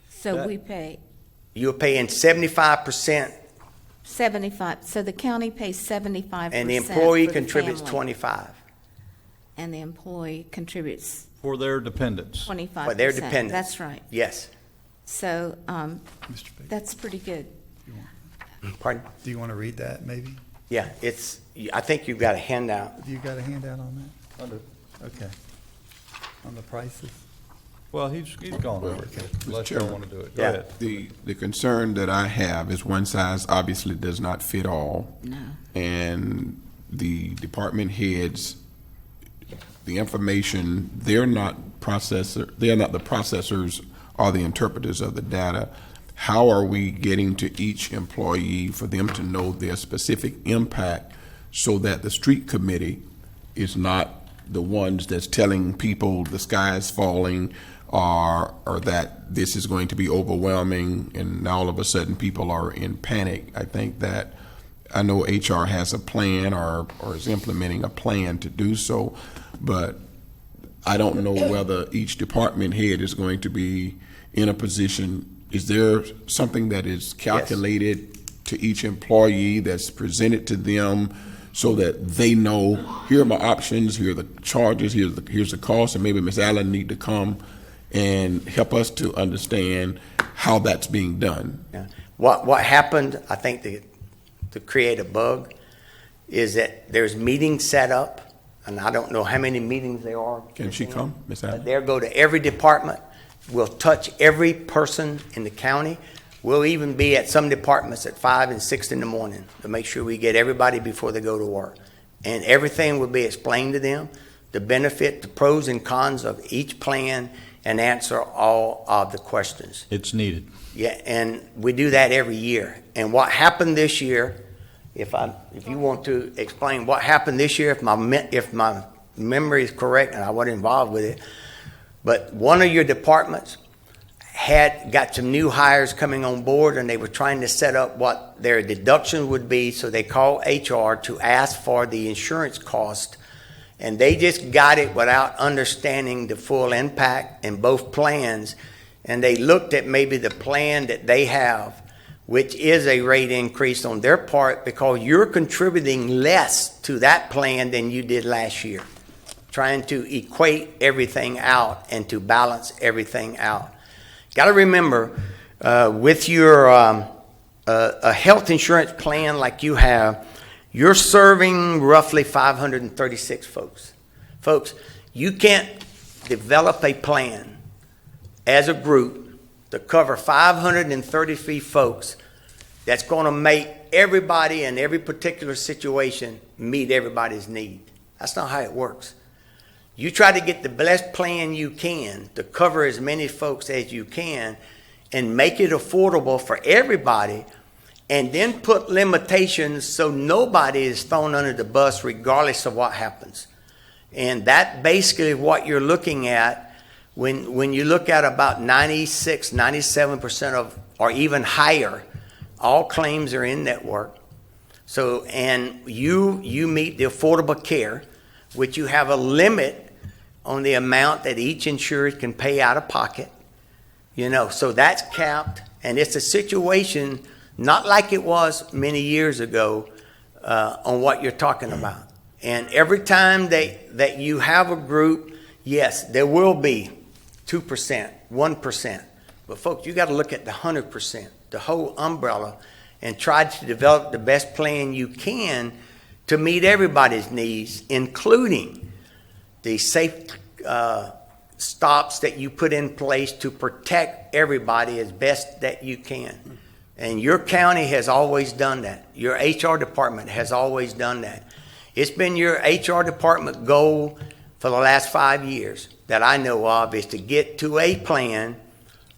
So we pay You're paying 75%, 75. So the county pays 75%. and the employee for the contributes family, 25 and the employee contributes For their dependents. 25%. for their dependents. That's right. Yes. So that's pretty good. Pardon? Do you want to read that, maybe? Yeah, I think you've got a handout. You got a handout on that? I do. Okay. On the prices? Well, he's gone over it, unless you don't want to do it. Go ahead. The concern that I have is one size obviously does not fit all. No. And the department heads, the information, they're not the processors or the interpreters of the data. How are we getting to each employee for them to know their specific impact so that the street committee is not the ones that's telling people the sky is falling or that this is going to be overwhelming and all of a sudden people are in panic? I think that I know HR has a plan or is implementing a plan to do so, but I don't know whether each department head is going to be in a position. Is there something that is calculated to each employee that's presented to them so that they know, here are my options, here are the charges, here's the cost, and maybe Ms. Allen need to come and help us to understand how that's being done? Yeah. What happened, I think, to create a bug is that there's meetings set up, and I don't know how many meetings there are. Can she come, Ms. Allen? They'll go to every department. We'll touch every person in the county. We'll even be at some departments at 5 and 6 in the morning to make sure we get everybody before they go to work. And everything will be explained to them, the benefit, the pros and cons of each plan, and answer all of the questions. It's needed. Yeah, and we do that every year. And what happened this year, if you want to explain what happened this year, if my memory is correct, and I wasn't involved with it, but one of your departments had got some new hires coming on board, and they were trying to set up what their deduction would be, so they called HR to ask for the insurance cost, and they just got it without understanding the full impact in both plans, and they looked at maybe the plan that they have, which is a rate increase on their part because you're contributing less to that plan than you did last year, trying to equate everything out and to balance everything out. Got to remember, with your a health insurance plan like you have, you're serving roughly 536 folks. Folks, you can't develop a plan as a group to cover 533 folks that's going to make everybody in every particular situation meet everybody's need. That's not how it works. You try to get the best plan you can to cover as many folks as you can and make it affordable for everybody, and then put limitations so nobody is thrown under the bus regardless of what happens. And that basically what you're looking at when you look at about 96, 97% of, or even higher, all claims are in network. So, and you meet the affordable care, which you have a limit on the amount that each insurer can pay out of pocket. You know, so that's capped, and it's a situation not like it was many years ago on what you're talking about. And every time that you have a group, yes, there will be 2%, 1%. But folks, you got to look at the 100%, the whole umbrella, and try to develop the best plan you can to meet everybody's needs, including the safe stops that you put in place to protect everybody as best that you can. And your county has always done that. Your HR department has always done that. It's been your HR department goal for the last 5 years that I know of is to get to a plan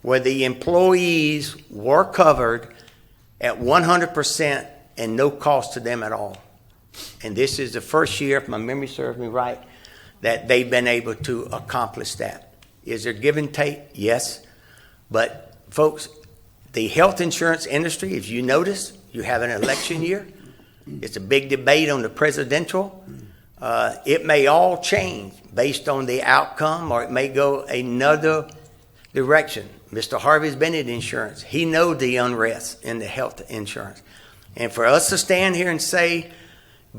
where the employees were covered at 100% and no cost to them at all. And this is the first year, if my memory serves me right, that they've been able to accomplish that. Is there give and take? Yes. But folks, the health insurance industry, if you notice, you have an election year. It's a big debate on the presidential. It may all change based on the outcome, or it may go another direction. Mr. Harvey's been in insurance. He knows the unrest in the health insurance. And for us to stand here and say,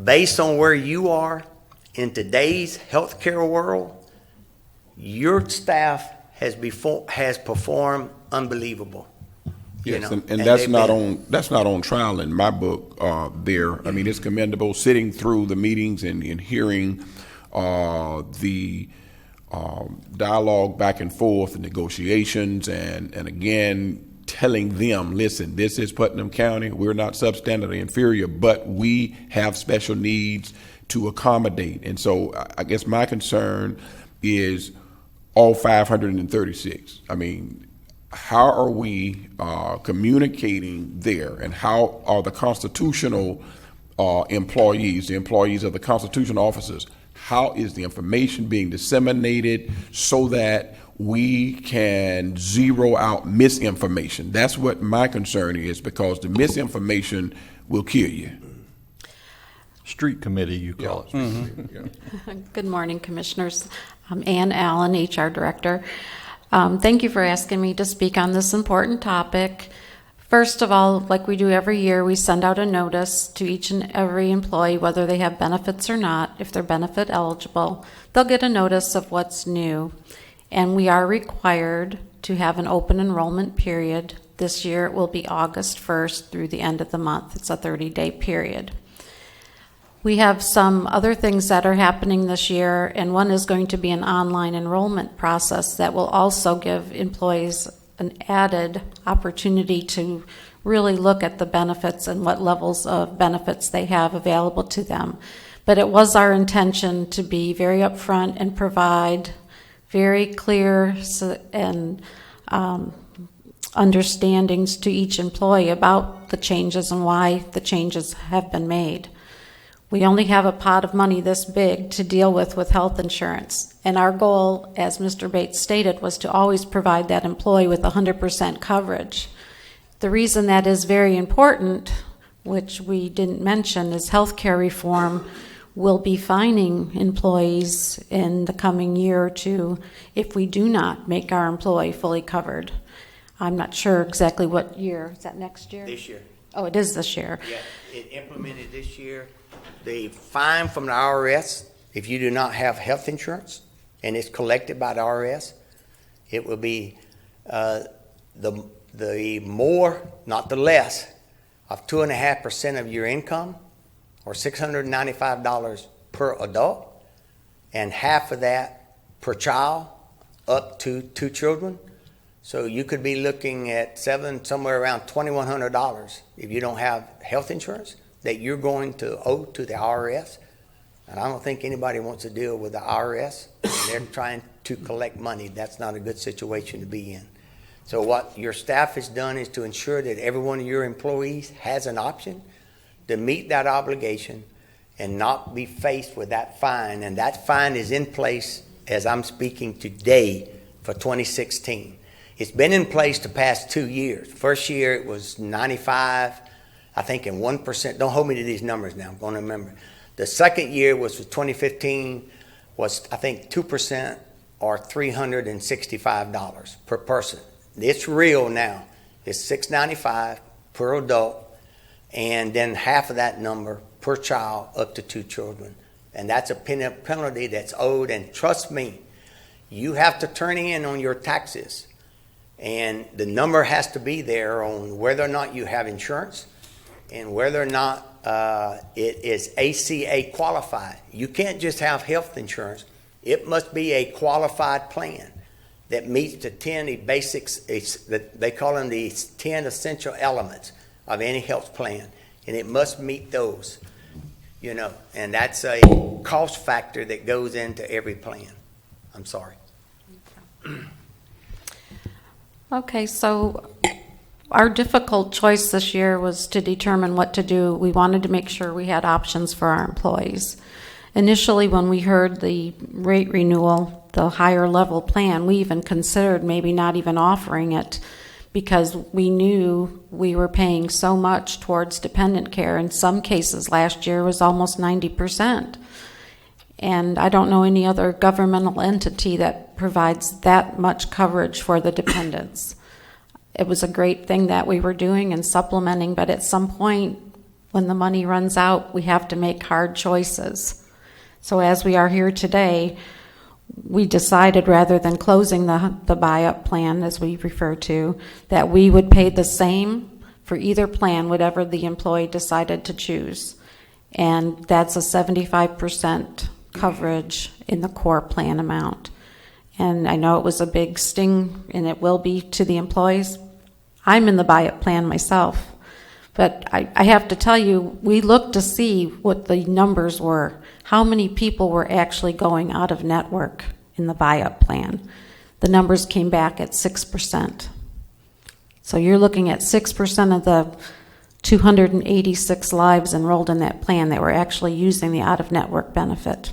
based on where you are in today's healthcare world, your staff has performed unbelievable. Yes, and that's not on trial in my book. There, I mean, it's commendable sitting through the meetings and hearing the dialogue back and forth, and negotiations, and again telling them, listen, this is Putnam County. We're not substandard or inferior, but we have special needs to accommodate. And so, I guess my concern is all 536. I mean, how are we communicating there, and how are the constitutional employees, the employees of the constitutional officers, how is the information being disseminated so that we can zero out misinformation? That's what my concern is, because the misinformation will kill you. Street committee, you call it. Mm-hmm. Good morning, Commissioners. I'm Ann Allen, HR Director. Thank you for asking me to speak on this important topic. First of all, like we do every year, we send out a notice to each and every employee, whether they have benefits or not. If they're benefit eligible, they'll get a notice of what's new. And we are required to have an open enrollment period. This year it will be August 1st through the end of the month. It's a 30-day period. We have some other things that are happening this year, and one is going to be an online enrollment process that will also give employees an added opportunity to really look at the benefits and what levels of benefits they have available to them. But it was our intention to be very upfront and provide very clear and understandings to each employee about the changes and why the changes have been made. We only have a pot of money this big to deal with health insurance. And our goal, as Mr. Bates stated, was to always provide that employee with 100% coverage. The reason that is very important, which we didn't mention, is healthcare reform will be fining employees in the coming year or two if we do not make our employee fully covered. I'm not sure exactly what year. Is that next year? This year. Oh, it is this year. Yeah, it implemented this year. The fine from the IRS, if you do not have health insurance and it's collected by the IRS, it will be the more, not the less, of 2.5% of your income, or $695 per adult, and half of that per child, up to 2 children. So you could be looking at somewhere around $2,100 if you don't have health insurance that you're going to owe to the IRS. And I don't think anybody wants to deal with the IRS. They're trying to collect money. That's not a good situation to be in. So what your staff has done is to ensure that every one of your employees has an option to meet that obligation and not be faced with that fine. And that fine is in place as I'm speaking today for 2016. It's been in place the past 2 years. First year it was 95, I think, and 1%. Don't hold me to these numbers now. I'm going to remember. The second year was for 2015 was, I think, 2% or $365 per person. It's real now. It's $695 per adult, and then half of that number per child up to 2 children. And that's a penalty that's owed. And trust me, you have to turn in on your taxes. And the number has to be there on whether or not you have insurance and whether or not it is ACA qualified. You can't just have health insurance. It must be a qualified plan that meets the 10 basics, they call them the 10 essential elements of any health plan, and it must meet those. and that's a cost factor that goes into every plan. I'm sorry. Okay, so our difficult choice this year was to determine what to do. We wanted to make sure we had options for our employees. Initially, when we heard the rate renewal, the higher level plan, we even considered maybe not even offering it because we knew we were paying so much towards dependent care. In some cases, last year was almost 90%. And I don't know any other governmental entity that provides that much coverage for the dependents. It was a great thing that we were doing and supplementing, but at some point, when the money runs out, we have to make hard choices. So as we are here today, we decided rather than closing the buy-up plan, as we refer to, that we would pay the same for either plan, whatever the employee decided to choose. And that's a 75% coverage in the core plan amount. And I know it was a big sting, and it will be to the employees. I'm in the buy-up plan myself. But I have to tell you, we looked to see what the numbers were, how many people were actually going out of network in the buy-up plan. The numbers came back at 6%. So you're looking at 6% of the 286 lives enrolled in that plan that were actually using the out-of-network benefit.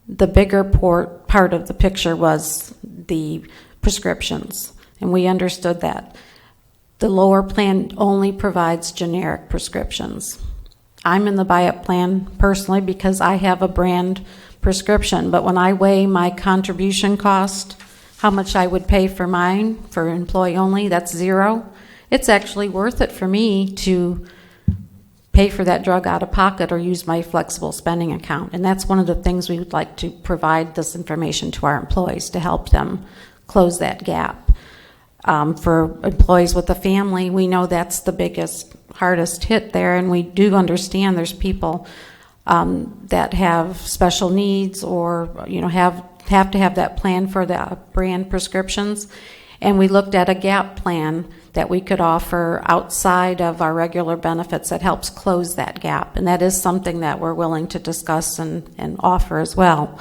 The bigger part of the picture was the prescriptions, and we understood that. The lower plan only provides generic prescriptions. I'm in the buy-up plan personally because I have a brand prescription, but when I weigh my contribution cost, how much I would pay for mine, for employee only, that's zero. It's actually worth it for me to pay for that drug out of pocket or use my flexible spending account. And that's one of the things we would like to provide this information to our employees to help them close that gap. For employees with a family, we know that's the biggest, hardest hit there, and we do understand there's people that have special needs or have to have that plan for the brand prescriptions. And we looked at a gap plan that we could offer outside of our regular benefits that helps close that gap, and that is something that we're willing to discuss and offer as well.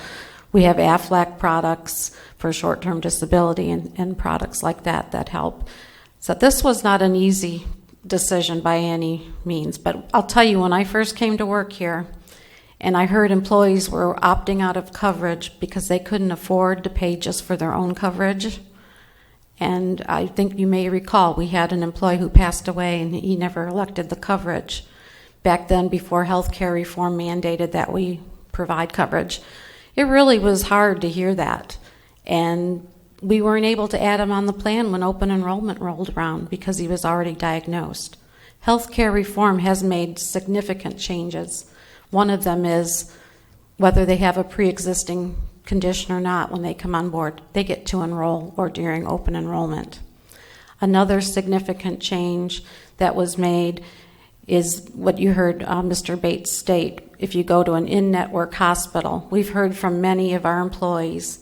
We have AFLAC products for short-term disability and products like that that help. So this was not an easy decision by any means, but I'll tell you, when I first came to work here and I heard employees were opting out of coverage because they couldn't afford to pay just for their own coverage, and I think you may recall we had an employee who passed away and he never elected the coverage back then before health care reform mandated that we provide coverage. It really was hard to hear that. And we weren't able to add him on the plan when open enrollment rolled around because he was already diagnosed. Healthcare reform has made significant changes. One of them is whether they have a pre-existing condition or not when they come on board, they get to enroll or during open enrollment. Another significant change that was made is what you heard Mr. Bates state. If you go to an in-network hospital, we've heard from many of our employees,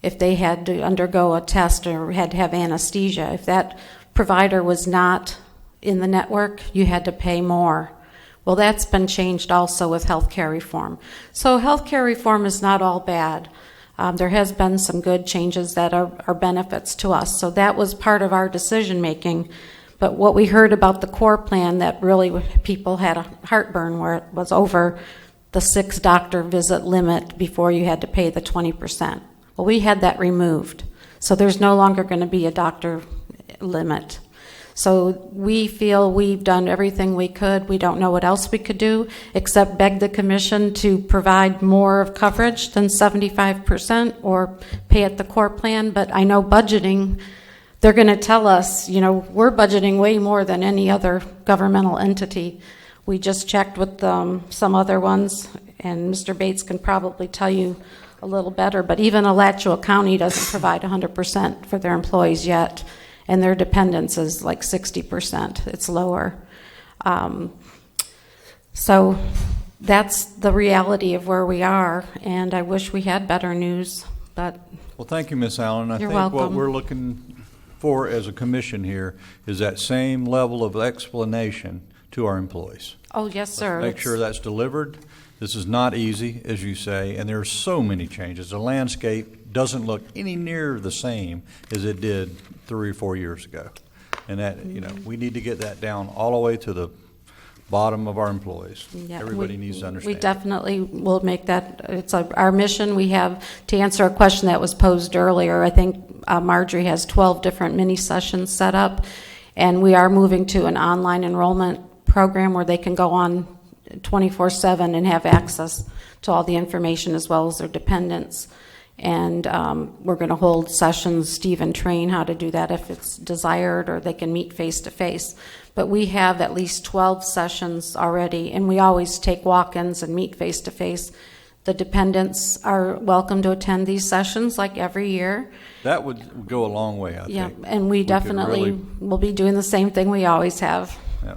if they had to undergo a test or had to have anesthesia, if that provider was not in the network, you had to pay more. Well, that's been changed also with healthcare reform. So healthcare reform is not all bad. There has been some good changes that are benefits to us. So that was part of our decision making. But what we heard about the core plan that really people had a heartburn where it was over the 6 doctor visit limit before you had to pay the 20%. Well, we had that removed. So there's no longer going to be a doctor limit. So we feel we've done everything we could. We don't know what else we could do except beg the commission to provide more of coverage than 75% or pay at the core plan. But I know budgeting, they're going to tell us, we're budgeting way more than any other governmental entity. We just checked with some other ones, and Mr. Bates can probably tell you a little better, but even Alachua County doesn't provide 100% for their employees yet, and their dependence is like 60%. It's lower. So that's the reality of where we are, and I wish we had better news, but... Well, thank you, Ms. Allen. I You're think what welcome. we're looking for as a commission here is that same level of explanation to our employees. Oh, yes, sir. Make sure that's delivered. This is not easy, as you say, and there are so many changes. The landscape doesn't look any near the same as it did 3 or 4 years ago. And that, we need to get that down all the way to the bottom of our employees. Yeah, Everybody needs to understand. We definitely will make that, it's our mission. We have, to answer a question that was posed earlier, I think Marjorie has 12 different mini sessions set up, and we are moving to an online enrollment program where they can go on 24/7 and have access to all the information as well as their dependents. And we're going to hold sessions, Steve, and train how to do that if it's desired, or they can meet face-to-face. But we have at least 12 sessions already, and we always take walk-ins and meet face-to-face. The dependents are welcome to attend these sessions like every year. That would go a long way, I think. Yeah, and we definitely will be doing the same thing we always have. Yeah.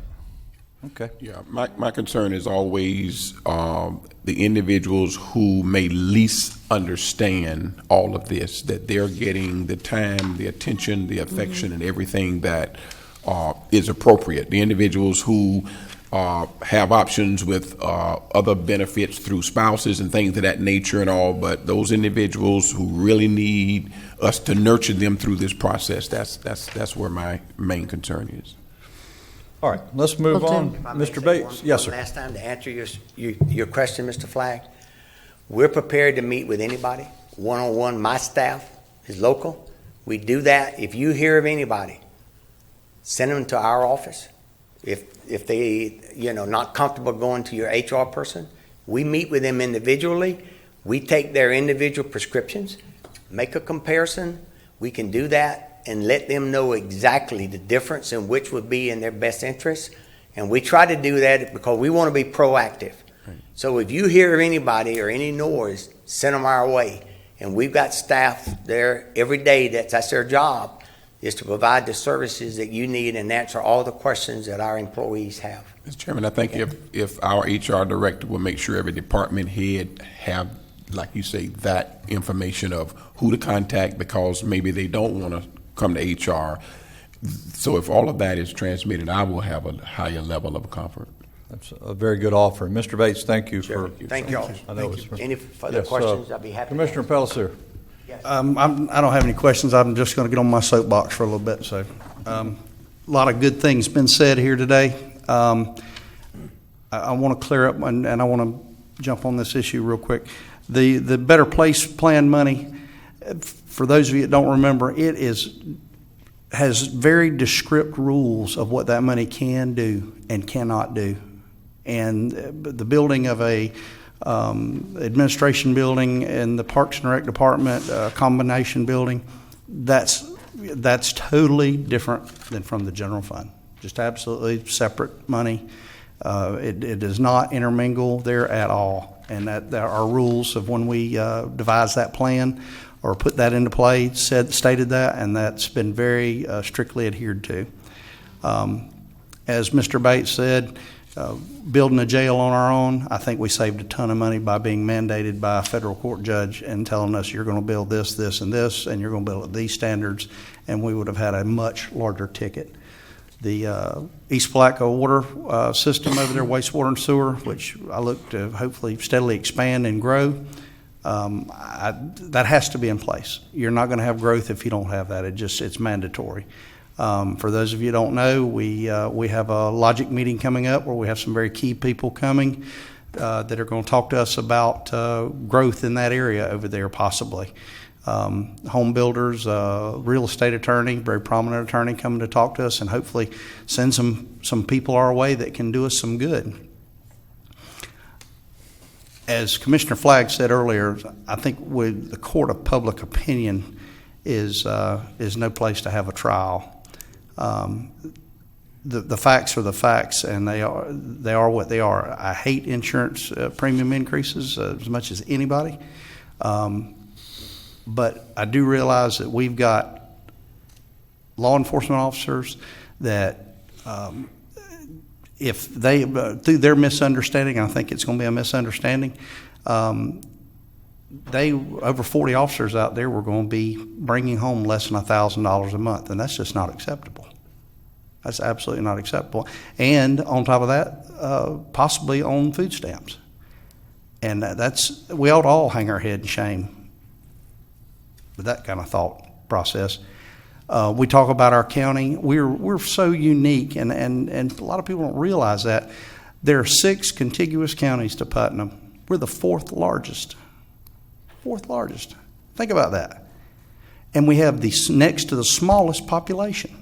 Okay. Yeah, my concern is always the individuals who may least understand all of this, that they're getting the time, the attention, the affection, and everything that is appropriate. The individuals who have options with other benefits through spouses and things of that nature and all, but those individuals who really need us to nurture them through this process, that's where my main concern is. All right, let's move on. If I may Mr. say Bates, yes, sir. one last time to answer your question, Mr. Flagg. We're prepared to meet with anybody, one-on-one. My staff is local. We do that. If you hear of anybody, send them to our office. If they, not comfortable going to your HR person, we meet with them individually. We take their individual prescriptions, make a comparison. We can do that and let them know exactly the difference and which would be in their best interest. And we try to do that because we want to be proactive. Right. So if you hear of anybody or any noise, send them our way. And we've got staff there every day. That's their job, is to provide the services that you need and answer all the questions that our employees have. Mr. Chairman, I think if our HR director will make sure every department head have, like you say, that information of who to contact because maybe they don't want to come to HR. So if all of that is transmitted, I will have a higher level of comfort. That's a very good offer. Mr. Bates, thank you Sure. for. Thank you. Any further questions, I'll be happy. Commissioner Pellicer. I don't have any questions. I'm just going to get on my soapbox for a little bit. So, a lot of good things been said here today. I want to clear up, and I want to jump on this issue real quick. The Better Place Plan money, for those of you that don't remember, has very descriptive rules of what that money can do and cannot do. And the building of a administration building and the Parks and Rec Department combination building, that's totally different than from the general fund. Just absolutely separate money. It does not intermingle there at all. And that there are rules of when we devise that plan or put that into play, stated that, and that's been very strictly adhered to. As Mr. Bates said, building a jail on our own, I think we saved a ton of money by being mandated by a federal court judge and telling us you're going to build this, this, and this, and you're going to build at these standards, and we would have had a much larger ticket. The East Palatka water system over there, wastewater and sewer, which I look to hopefully steadily expand and grow, that has to be in place. You're not going to have growth if you don't have that. It's mandatory. For those of you who don't know, we have a logic meeting coming up where we have some very key people coming that are going to talk to us about growth in that area over there possibly. Home builders, real estate attorney, very prominent attorney coming to talk to us and hopefully send some people our way that can do us some good. As Commissioner Flagg said earlier, I think with the court of public opinion is no place to have a trial. The facts are the facts, and they are what they are. I hate insurance premium increases as much as anybody, but I do realize that we've got law enforcement officers that if they, through their misunderstanding, I think it's going to be a misunderstanding, over 40 officers out there were going to be bringing home less than $1,000 a month, and that's just not acceptable. That's absolutely not acceptable. And on top of that, possibly on food stamps. And we ought to all hang our head in shame with that kind of thought process. We talk about our county. We're so unique, and a lot of people don't realize that. There are 6 contiguous counties to Putnam. We're the 4th largest. 4th largest. Think about that. And we have the next to the smallest population.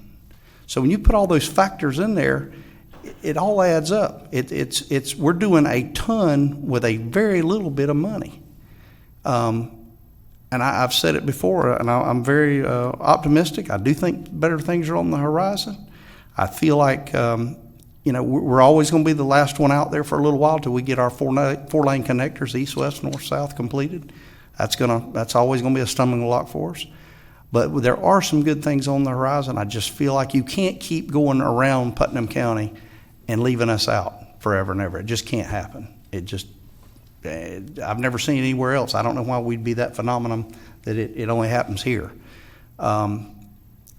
So when you put all those factors in there, it all adds up. We're doing a ton with a very little bit of money. And I've said it before, and I'm very optimistic. I do think better things are on the horizon. I feel like we're always going to be the last one out there for a little while till we get our 4-lane connectors, east, west, north, south, completed. That's always going to be a stumbling block for us. But there are some good things on the horizon. I just feel like you can't keep going around Putnam County and leaving us out forever and ever. It just can't happen. I've never seen it anywhere else. I don't know why we'd be that phenomenon that it only happens here. But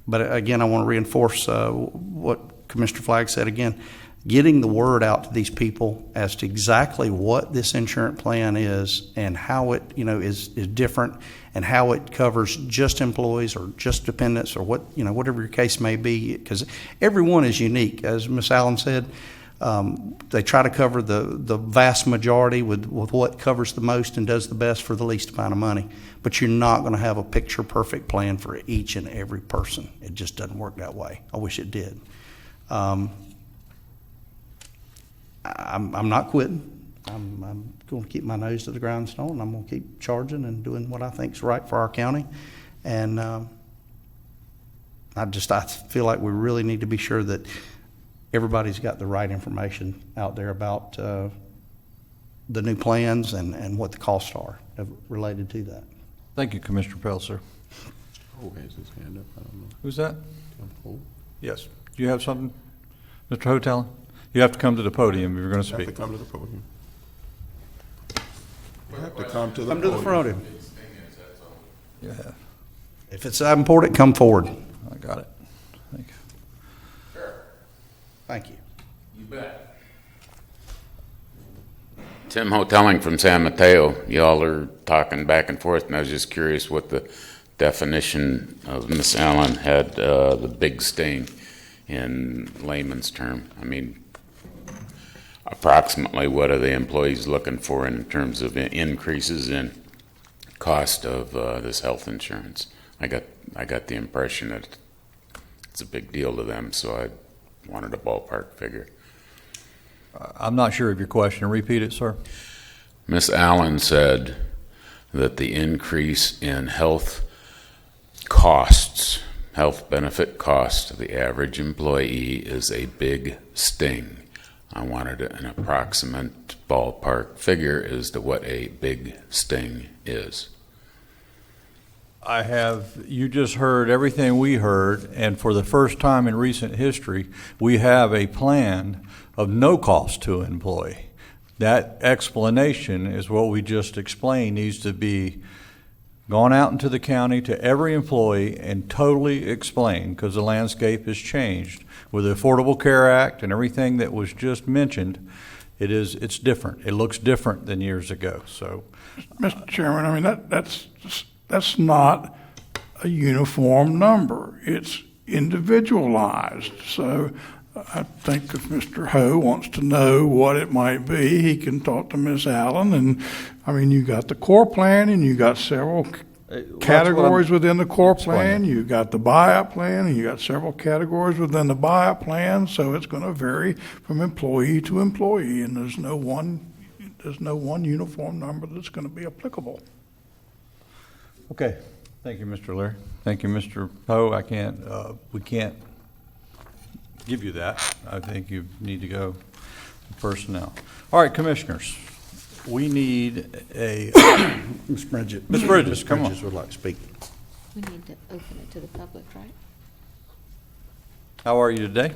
again, I want to reinforce what Commissioner Flagg said again. Getting the word out to these people as to exactly what this insurance plan is and how it is different and how it covers just employees or just dependents or whatever your case may be, because everyone is unique. As Ms. Allen said, they try to cover the vast majority with what covers the most and does the best for the least amount of money. But you're not going to have a picture perfect plan for each and every person. It just doesn't work that way. I wish it did. I'm not quitting. I'm going to keep my nose to the grindstone. I'm going to keep charging and doing what I think is right for our county. And I feel like we really need to be sure that everybody's got the right information out there about the new plans and what the costs are related to that. Thank you, Commissioner Pelser. Oh, has his hand up? I don't know. Who's that? Oh. Yes. Do you have something, Mr. Hotel? You have to come to the podium if you're going to speak. You have to come to the podium. You have to come to the Come podium. to the podium. Yeah. If it's that important, come forward. I got it. Thank you. Sure. Thank you. You bet. Tim Hoteling from San Mateo. Y'all are talking back and forth, and I was just curious what the definition of Miss Allen had, the big sting in layman's term. I mean, approximately what are the employees looking for in terms of increases in cost of this health insurance? I got the impression that it's a big deal to them, so I wanted a ballpark figure. I'm not sure of your question. Repeat it, sir. Miss Allen said that the increase in health costs, health benefit cost to the average employee is a big sting. I wanted an approximate ballpark figure as to what a big sting is. You just heard everything we heard, and for the first time in recent history, we have a plan of no cost to an employee. That explanation is what we just explained needs to be gone out into the county to every employee and totally explained, because the landscape has changed. With the Affordable Care Act and everything that was just mentioned, it's different. It looks different than years ago. So, Mr. Chairman, I mean, that's not a uniform number. It's individualized. So I think if Mr. Ho wants to know what it might be, he can talk to Ms. Allen. And I mean, you got the core plan, and you got several categories within the core plan. You got the buyout plan, and you got several categories within the buyout plan. So it's going to vary from employee to employee, and there's no one uniform number that's going to be applicable. okay. Thank you, Mr. Leary. Thank you, Mr. Poe. We can't give you that. I think you need to go to personnel. All right, commissioners. We need a Ms. Bridget. Ms. Bridges, come on. Bridges would like to speak. We need to open it to the public, right? How are you today?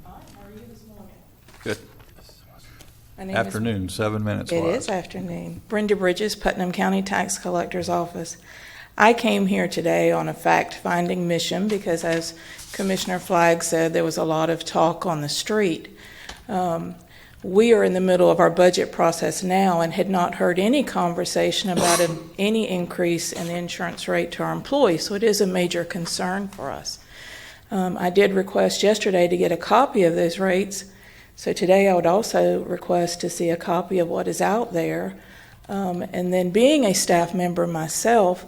How are you this morning? Good. My name Afternoon, 7 minutes It left. is afternoon. Brenda Bridges, Putnam County Tax Collector's Office. I came here today on a fact-finding mission because, as Commissioner Flagg said, there was a lot of talk on the street. We are in the middle of our budget process now and had not heard any conversation about any increase in the insurance rate to our employees, so it is a major concern for us. I did request yesterday to get a copy of those rates, so today I would also request to see a copy of what is out there. And then, being a staff member myself,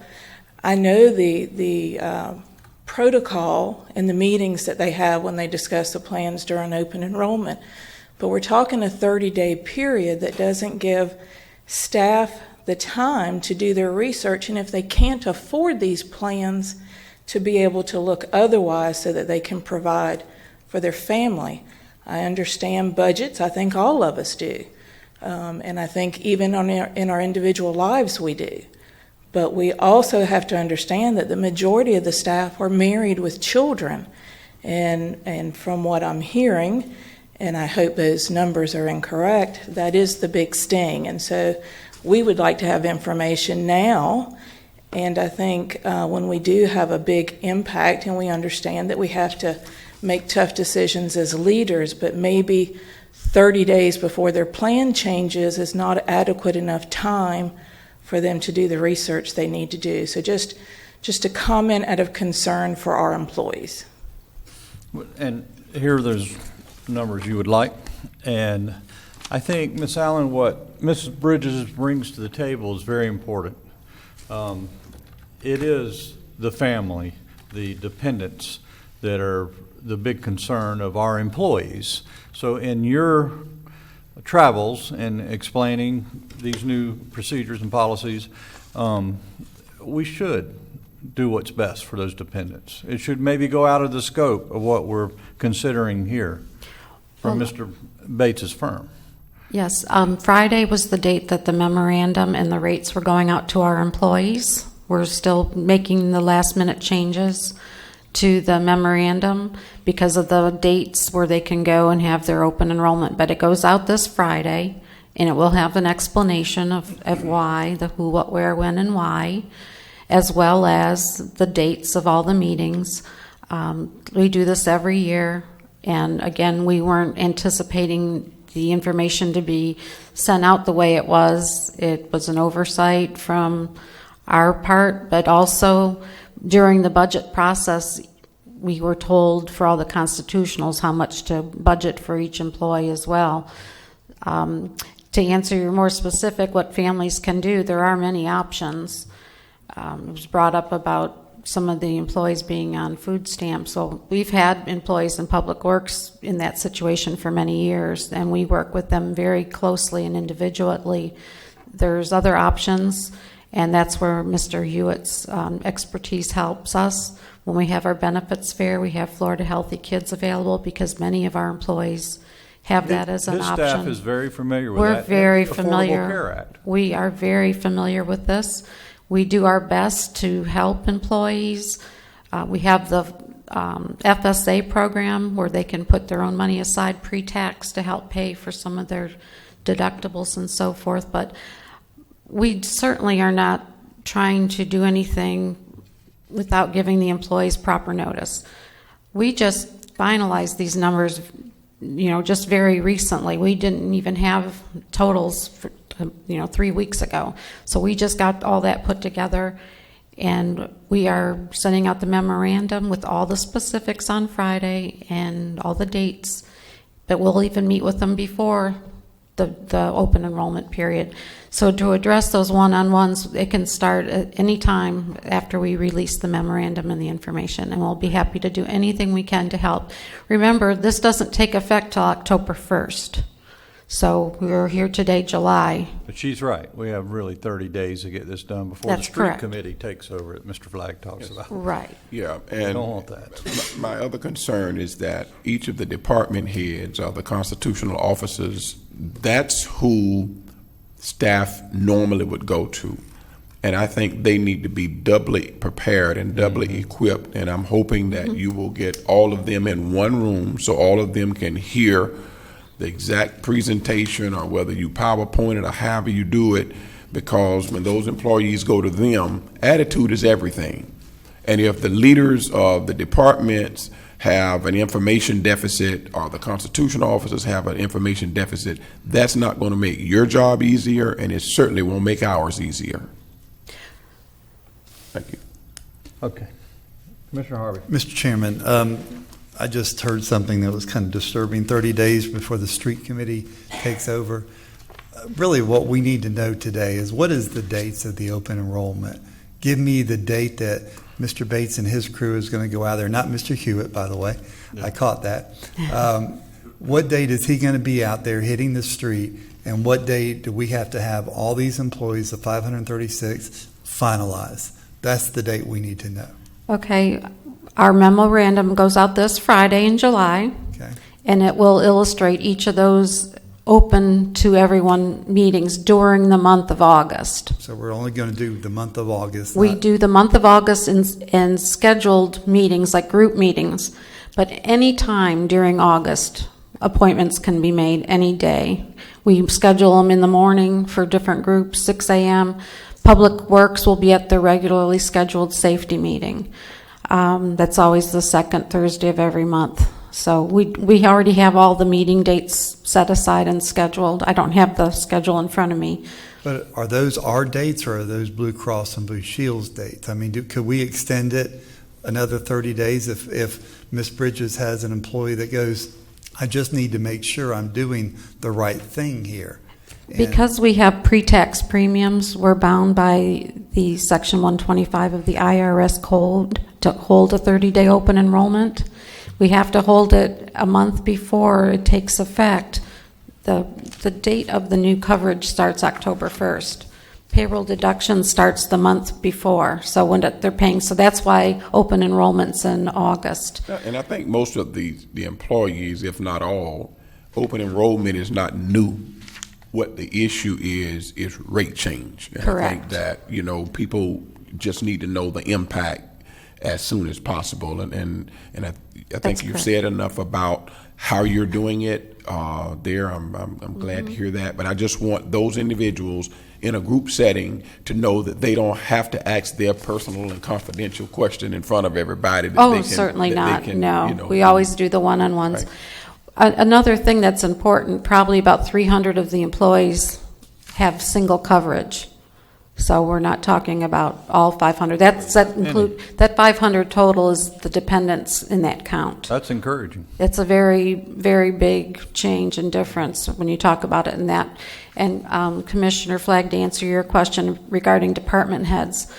I know the protocol and the meetings that they have when they discuss the plans during open enrollment. But we're talking a 30-day period that doesn't give staff the time to do their research, and if they can't afford these plans, to be able to look otherwise so that they can provide for their family. I understand budgets. I think all of us do. And I think even in our individual lives we do. But we also have to understand that the majority of the staff are married with children. And from what I'm hearing, and I hope those numbers are incorrect, that is the big sting. And so we would like to have information now. And I think when we do have a big impact, and we understand that we have to make tough decisions as leaders, but maybe 30 days before their plan changes is not adequate enough time for them to do the research they need to do. So just a comment out of concern for our employees. And here are those numbers you would like. And I think, Ms. Allen, what Mrs. Bridges brings to the table is very important. It is the family, the dependents, that are the big concern of our employees. So in your travels and explaining these new procedures and policies, we should do what's best for those dependents. It should maybe go out of the scope of what we're considering here from Mr. Bates's firm. Yes, Friday was the date that the memorandum and the rates were going out to our employees. We're still making the last minute changes to the memorandum because of the dates where they can go and have their open enrollment. But it goes out this Friday, and it will have an explanation of why, the who, what, where, when, and why, as well as the dates of all the meetings. We do this every year, and again, we weren't anticipating the information to be sent out the way it was. It was an oversight from our part, but also during the budget process, we were told for all the constitutionals how much to budget for each employee as well. To answer your more specific, what families can do, there are many options. It was brought up about some of the employees being on food stamps. So we've had employees in Public Works in that situation for many years, and we work with them very closely and individually. There's other options, and that's where Mr. Hewitt's expertise helps us. When we have our benefits fair, we have Florida Healthy Kids available because many of our employees have that as an option. This staff is very familiar with We're that. very Affordable familiar. Care Act. We are very familiar with this. We do our best to help employees. We have the FSA program where they can put their own money aside pre-tax to help pay for some of their deductibles and so forth. But we certainly are not trying to do anything without giving the employees proper notice. We just finalized these numbers, just very recently. We didn't even have totals for 3 weeks ago. So we just got all that put together, and we are sending out the memorandum with all the specifics on Friday and all the dates. But we'll even meet with them before the open enrollment period. So to address those one-on-ones, it can start at any time after we release the memorandum and the information, and we'll be happy to do anything we can to help. Remember, this doesn't take effect till October 1st. So we're here today, July. But she's right. We have really 30 days to get this done before That's the street correct. committee takes over that Mr. Flagg talks about. Right. Yeah, We and don't want that. my other concern is that each of the department heads or the constitutional officers, that's who staff normally would go to. And I think they need to be doubly prepared and doubly equipped. And I'm hoping that you will get all of them in one room so all of them can hear the exact presentation, or whether you PowerPoint it or however you do it, because when those employees go to them, attitude is everything. And if the leaders of the departments have an information deficit, or the constitutional officers have an information deficit, that's not going to make your job easier, and it certainly won't make ours easier. Thank you. Okay. Commissioner Harvey. Mr. Chairman, I just heard something that was kind of disturbing. 30 days before the street committee takes over. Really what we need to know today is, what is the dates of the open enrollment? Give me the date that Mr. Bates and his crew is going to go out there. Not Mr. Hewitt, by the way. I caught that. What date is he going to be out there hitting the street? And what date do we have to have all these employees, the 536, finalized? That's the date we need to know. Okay, our memorandum goes out this Friday in July, Okay. and it will illustrate each of those open to everyone meetings during the month of August. So we're only going to do the month of August. We not- do the month of August in scheduled meetings, like group meetings, but any time during August, appointments can be made any day. We schedule them in the morning for different groups, 6 a.m. Public Works will be at their regularly scheduled safety meeting. That's always the second Thursday of every month. So we already have all the meeting dates set aside and scheduled. I don't have the schedule in front of me. But are those our dates, or are those Blue Cross and Blue Shield's dates? I mean, could we extend it another 30 days if Ms. Bridges has an employee that goes, I just need to make sure I'm doing the right thing here? And Because we have pre-tax premiums, we're bound by the Section 125 of the IRS code to hold a 30-day open enrollment. We have to hold it a month before it takes effect. The date of the new coverage starts October 1st. Payroll deduction starts the month before, so when they're paying. So that's why open enrollment's in August. And I think most of the employees, if not all, open enrollment is not new. What the issue is rate change. And Correct. I think that, people just need to know the impact as soon as possible. And I think you've correct. said enough about how you're doing it there. I'm glad to hear that. But I just want those individuals in a group setting to know that they don't have to ask their personal and confidential question in front of everybody. That they can, Certainly that not. They can, No, we always do the one-on-ones. Right. Another thing that's important, probably about 300 of the employees have single coverage. So we're not talking about all 500. That 500 total is the dependents in that count. That's encouraging. It's a very, very big change and difference when you talk about it in that. And Commissioner Flagg, to answer your question regarding department heads,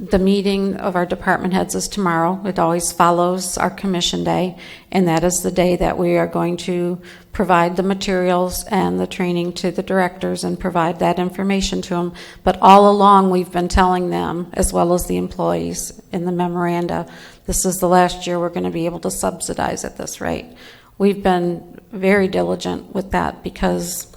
the meeting of our department heads is tomorrow. It always follows our commission day, and that is the day that we are going to provide the materials and the training to the directors and provide that information to them. But all along, we've been telling them, as well as the employees in the memoranda, this is the last year we're going to be able to subsidize at this rate. We've been very diligent with that because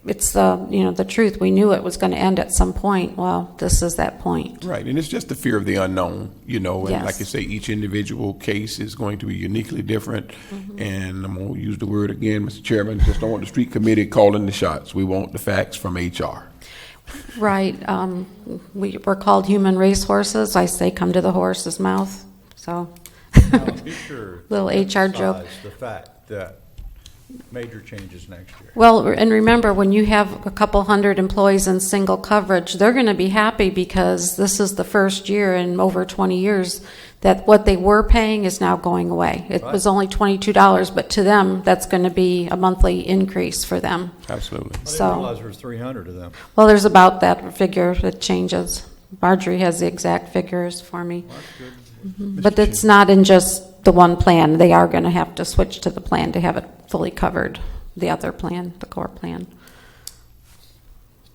it's the truth. We knew it was going to end at some point. Well, this is that point. Right, and it's just the fear of the unknown, and Yes. like you say, each individual case is going to be uniquely different. And I'm going to use the word again, Mr. Chairman, just don't want the street committee calling the shots. We want the facts from HR. Right. We're called human racehorses. I say, come to the horse's mouth. So, Be sure to little HR joke. emphasize the fact that major changes next year. Well, and remember, when you have a couple hundred employees in single coverage, they're going to be happy because this is the first year in over 20 years that what they were paying is now going away. It was only $22, but to them, that's going to be a monthly increase for them. Absolutely. I didn't realize there was 300 of them. Well, there's about that figure that changes. Marjorie has the exact figures for me. But it's not in just the one plan. They are going to have to switch to the plan to have it fully covered, the other plan, the core plan.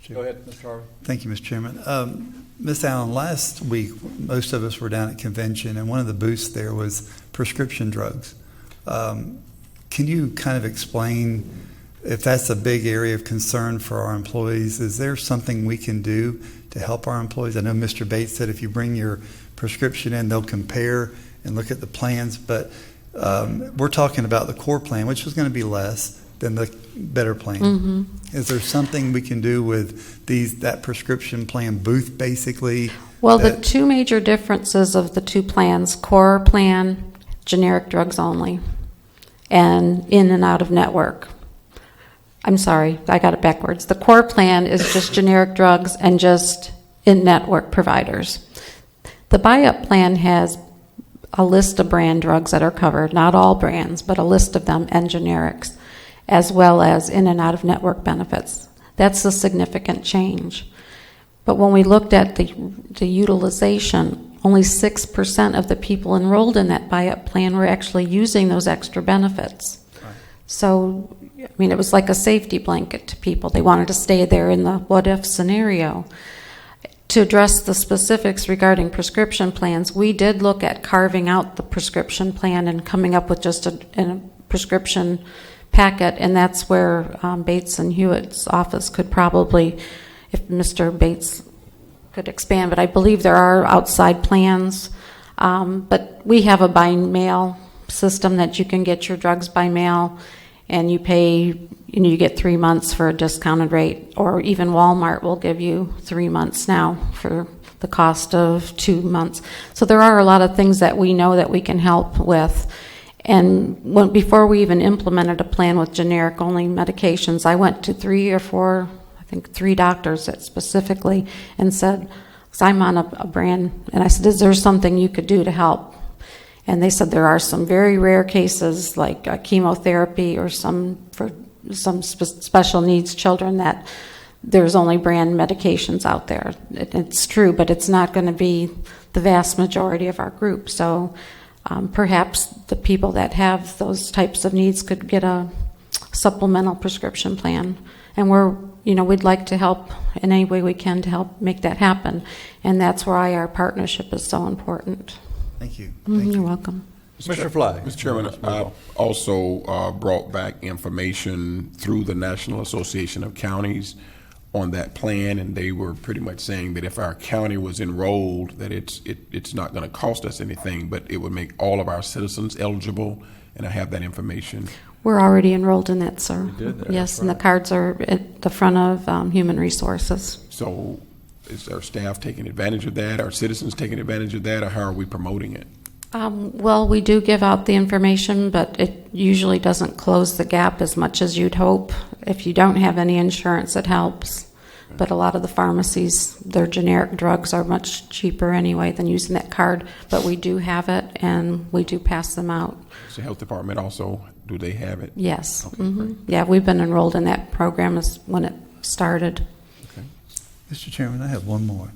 Go ahead, Mr. Harvey. Thank you, Mr. Chairman. Ms. Allen, last week, most of us were down at convention, and one of the booths there was prescription drugs. Can you kind of explain, if that's a big area of concern for our employees, is there something we can do to help our employees? I know Mr. Bates said if you bring your prescription in, they'll compare and look at the plans, but we're talking about the core plan, which was going to be less, than the better plan. Mm-hmm. Is there something we can do with that prescription plan booth, basically? Well, the two major differences of the two plans, core plan, generic drugs only, and in and out of network. I'm sorry, I got it backwards. The core plan is just generic drugs and just in-network providers. The buy-up plan has a list of brand drugs that are covered, not all brands, but a list of them and generics, as well as in and out of network benefits. That's a significant change. But when we looked at the utilization, only 6% of the people enrolled in that buy-up plan were actually using those extra benefits. So, I mean, it was like a safety blanket to people. They wanted to stay there in the what-if scenario. To address the specifics regarding prescription plans, we did look at carving out the prescription plan and coming up with just a prescription packet, and that's where Bates and Hewitt's office could probably, if Mr. Bates could expand, but I believe there are outside plans. But we have a by mail system that you can get your drugs by mail, and you pay, you get 3 months for a discounted rate, or even Walmart will give you 3 months now for the cost of 2 months. So there are a lot of things that we know that we can help with. And before we even implemented a plan with generic only medications, I went to 3 or 4, I think 3 doctors that specifically, and said, because I'm on a brand, and I said, is there something you could do to help? And they said there are some very rare cases like chemotherapy or for some special needs children that there's only brand medications out there. It's true, but it's not going to be the vast majority of our group. So perhaps the people that have those types of needs could get a supplemental prescription plan. And we'd like to help in any way we can to help make that happen. And that's why our partnership is so important. Thank you. You're welcome. Mr. Flagg. Mr. Chairman, I also brought back information through the National Association of Counties on that plan, and they were pretty much saying that if our county was enrolled, that it's not going to cost us anything, but it would make all of our citizens eligible, and I have that information. We're already enrolled in that, sir. We did that, Yes, that's and the right. cards are at the front of Human Resources. So is our staff taking advantage of that? Are citizens taking advantage of that, or how are we promoting it? Well, we do give out the information, but it usually doesn't close the gap as much as you'd hope. If you don't have any insurance, it helps. But a lot of the pharmacies, their generic drugs are much cheaper anyway than using that card. But we do have it, and we do pass them out. Does the health department also, do they have it? Yes. Okay, great. Yeah, we've been enrolled in that program when it started. Mr. Chairman, I have one more.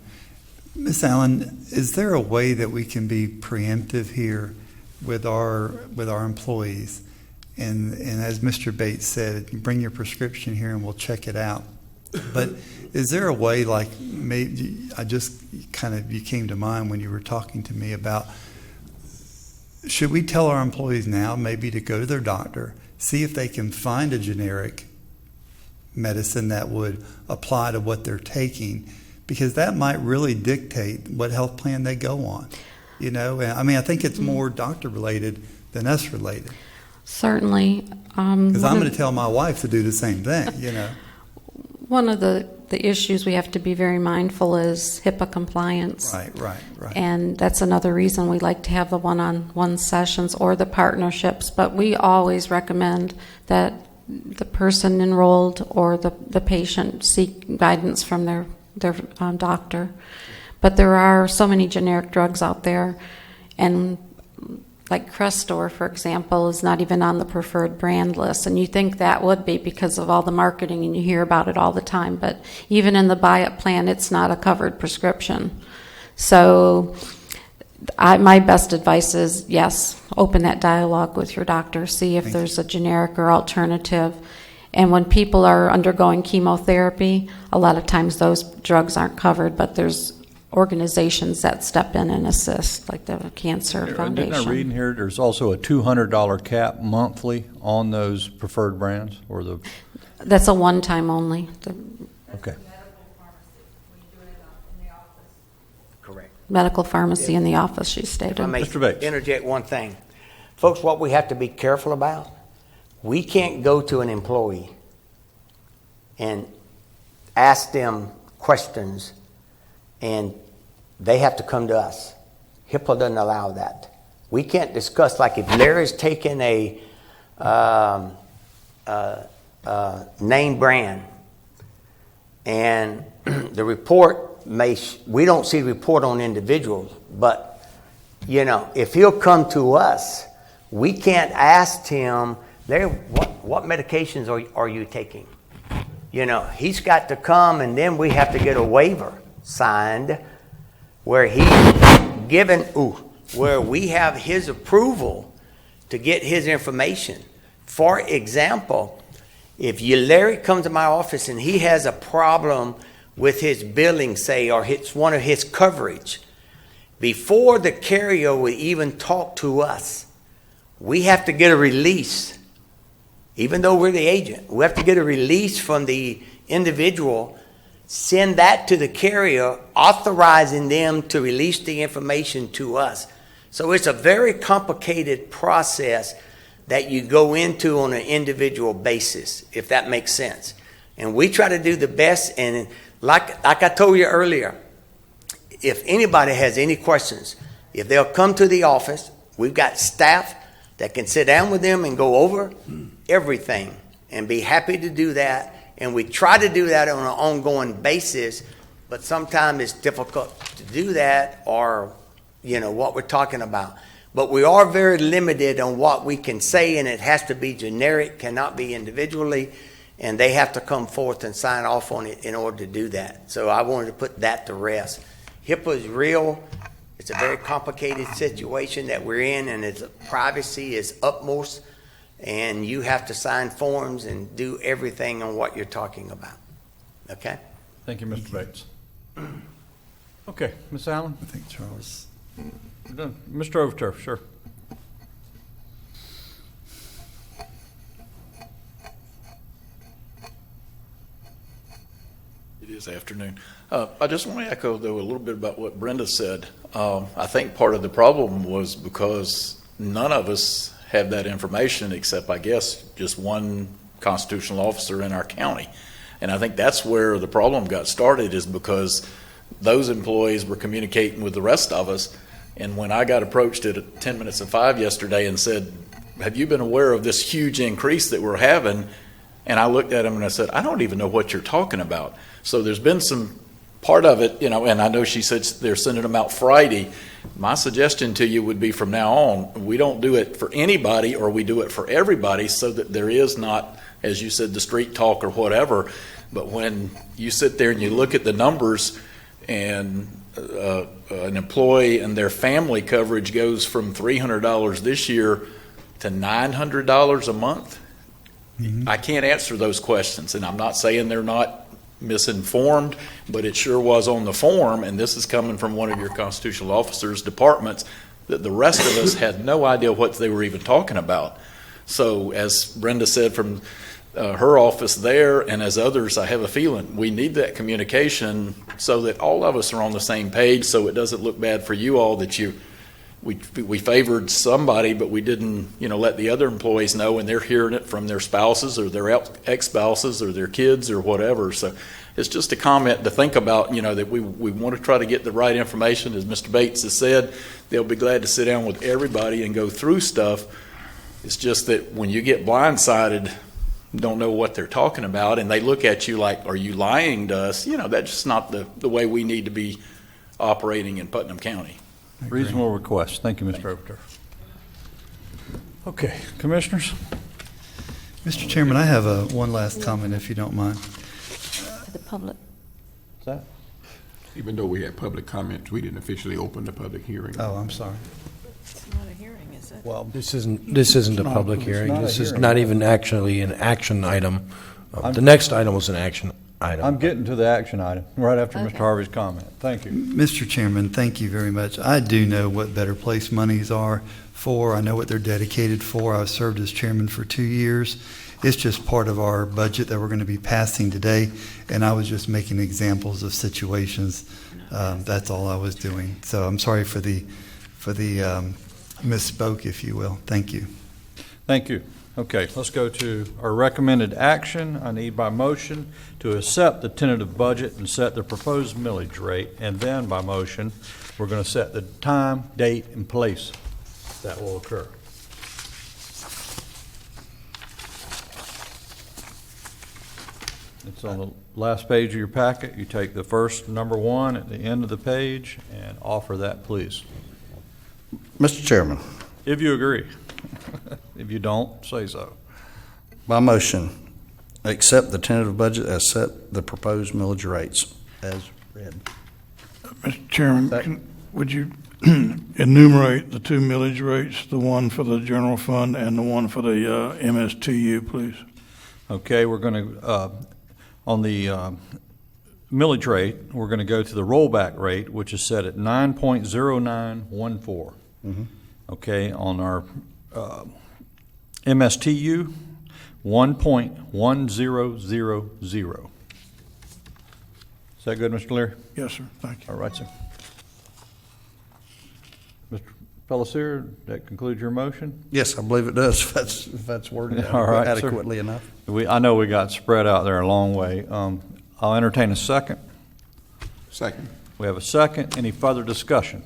Ms. Allen, is there a way that we can be preemptive here with our employees? And as Mr. Bates said, you bring your prescription here and we'll check it out. But is there a way, like maybe you came to mind when you were talking to me about, should we tell our employees now maybe to go to their doctor, see if they can find a generic medicine that would apply to what they're taking, because that might really dictate what health plan they go on. And I mean, I think it's more doctor related than us related. Certainly. Because I'm going to tell my wife to do the same thing. One of the issues we have to be very mindful is HIPAA compliance. Right. And that's another reason we like to have the one-on-one sessions or the partnerships. But we always recommend that the person enrolled or the patient seek guidance from their doctor. But there are so many generic drugs out there, and like Crestor, for example, is not even on the preferred brand list, and you think that would be because of all the marketing and you hear about it all the time, but even in the buy-up plan, it's not a covered prescription. So my best advice is, yes, open that dialogue with your doctor, see if there's a generic or alternative. And when people are undergoing chemotherapy, a lot of times those drugs aren't covered, but there's organizations that step in and assist, like the Cancer Foundation. Didn't I read in here there's also a $200 cap monthly on those preferred brands? That's a one-time only. Okay. Correct. Medical pharmacy in the office, she stated. If I may interject one thing. Folks, what we have to be careful about, We can't go to an employee and ask them questions, and they have to come to us. HIPAA doesn't allow that. We can't discuss, like if Larry's taking a name brand, and the report we don't see the report on individuals, but if he'll come to us, we can't ask him, Larry, what medications are you taking? He's got to come, and then we have to get a waiver signed where where we have his approval to get his information. For example, if Larry comes to my office and he has a problem with his billing, say, or it's one of his coverage, before the carrier will even talk to us, we have to get a release. Even though we're the agent, we have to get a release from the individual, send that to the carrier, authorizing them to release the information to us. So it's a very complicated process that you go into on an individual basis, if that makes sense. And we try to do the best, and like I told you earlier, if anybody has any questions, if they'll come to the office, we've got staff that can sit down with them and go over everything and be happy to do that. And we try to do that on an ongoing basis, but sometimes it's difficult to do that, or what we're talking about. But we are very limited on what we can say, and it has to be generic, cannot be individually, and they have to come forth and sign off on it in order to do that. So I wanted to put that to rest. HIPAA is real. It's a very complicated situation that we're in, and its privacy is utmost, and you have to sign forms and do everything on what you're talking about. Okay? Thank you, Mr. Bates. Okay, Ms. Allen? I think Charles. We're done. Mr. Overturf, sure. It is afternoon. I just want to echo, though, a little bit about what Brenda said. I think part of the problem was because none of us have that information except, I guess, just one constitutional officer in our county. And I think that's where the problem got started, is because those employees were communicating with the rest of us. And when I got approached at 10 minutes of 5 yesterday and said, have you been aware of this huge increase that we're having? And I looked at him and I said, I don't even know what you're talking about. So there's been some part of it, and I know she said they're sending them out Friday. My suggestion to you would be, from now on, we don't do it for anybody, or we do it for everybody, so that there is not, as you said, the street talk or whatever. But when you sit there and you look at the numbers, and an employee and their family coverage goes from $300 this year to $900 a month, I can't answer those questions. And I'm not saying they're not misinformed, but it sure was on the form, and this is coming from one of your constitutional officers' departments, that the rest of us had no idea what they were even talking about. So as Brenda said from her office there, and as others, I have a feeling we need that communication so that all of us are on the same page, so it doesn't look bad for you all that we favored somebody, but we didn't, let the other employees know, and they're hearing it from their spouses or their ex-spouses or their kids or whatever. So it's just a comment to think about, that we want to try to get the right information. As Mr. Bates has said, they'll be glad to sit down with everybody and go through stuff. It's just that when you get blindsided, don't know what they're talking about, and they look at you like, are you lying to us? That's just not the way we need to be operating in Putnam County. Reasonable request. Thank you, Mr. Overturf. Okay, commissioners? Mr. Chairman, I have one last comment, if you don't mind. For the public. What's that? Even though we had public comments, we didn't officially open the public hearing. Oh, I'm sorry. It's not a hearing, is it? Well, This isn't a public hearing. not a This is hearing. not even actually an action item. The next item was an action item. I'm getting to the action item right after Okay. Mr. Harvey's comment. Thank you. Mr. Chairman, thank you very much. I do know what Better Place monies are for. I know what they're dedicated for. I've served as chairman for 2 years. It's just part of our budget that we're going to be passing today, and I was just making examples of situations. That's all I was doing. So I'm sorry for the misspoke, if you will. Thank you. Thank you. Okay, let's go to our recommended action. I need by motion to accept the tentative budget and set the proposed millage rate, and then by motion, we're going to set the time, date, and place that will occur. It's on the last page of your packet. You take the first number 1 at the end of the page and offer that, please. Mr. Chairman, If you agree. If you don't, say so. by motion, accept the tentative budget as set the proposed millage rates as read. Mr. Chairman, would you enumerate the 2 millage rates, the one for the general fund and the one for the MSTU, please? Okay, we're going to, on the millage rate, we're going to go to the rollback rate, which is set at 9.0914. Okay, on our MSTU, 1.1000. Is that good, Mr. Leary? Yes, sir. Thank you. All right, sir. Mr. Pellicer, that concludes your motion? Yes, I believe it does, if that's worded All right, sir. adequately enough. I know we got spread out there a long way. I'll entertain a second. Second. We have a second. Any further discussion?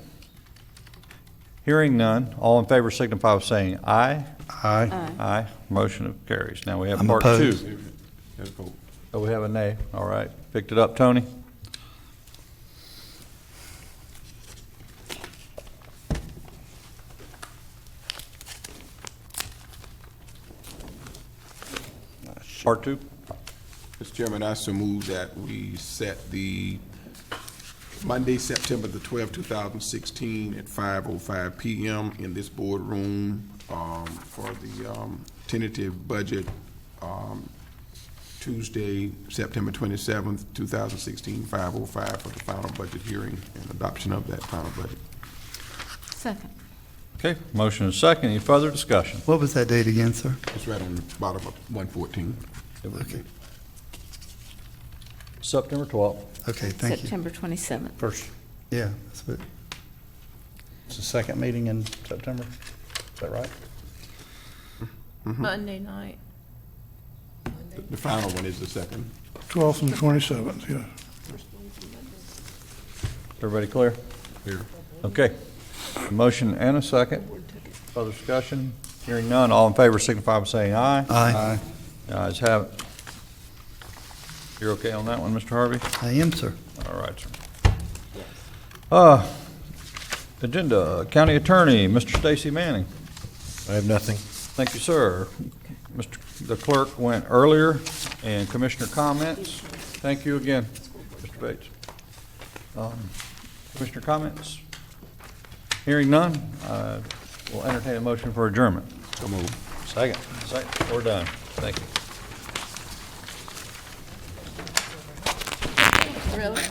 Hearing none, all in favor signify by saying aye. Aye. Aye. Motion carries. Now we have I'm part opposed. 2. Oh, we have a nay. All right. Picked it up, Tony. Part 2. Mr. Chairman, I so move that we set the Monday, September the 12th, 2016 at 5:05 p.m. in this boardroom for the tentative budget. Tuesday, September 27th, 2016, 5:05 for the final budget hearing and adoption of that final budget. Second. Okay. Motion is second. Any further discussion? What was that date again, sir? It's right on the bottom of 114. Okay. September 12th. Okay, thank you. September 27th. First, Yeah, that's what, it's the second meeting in September. Is that right? Monday night. The final one is the second. 12th and 27th, yes. Everybody clear? Here. Okay. A motion and a second. Further discussion? Hearing none, all in favor signify by saying aye. Aye. The ayes have it. You're okay on that one, Mr. Harvey? I am, sir. All right, sir. Agenda, County Attorney, Mr. Stacy Manning. I have nothing. Thank you, sir. The clerk went earlier, and Commissioner comments. Thank you again, Mr. Bates. Commissioner comments? Hearing none, we'll entertain a motion for adjournment. So moved. Second. Second. We're done. Thank you. Really?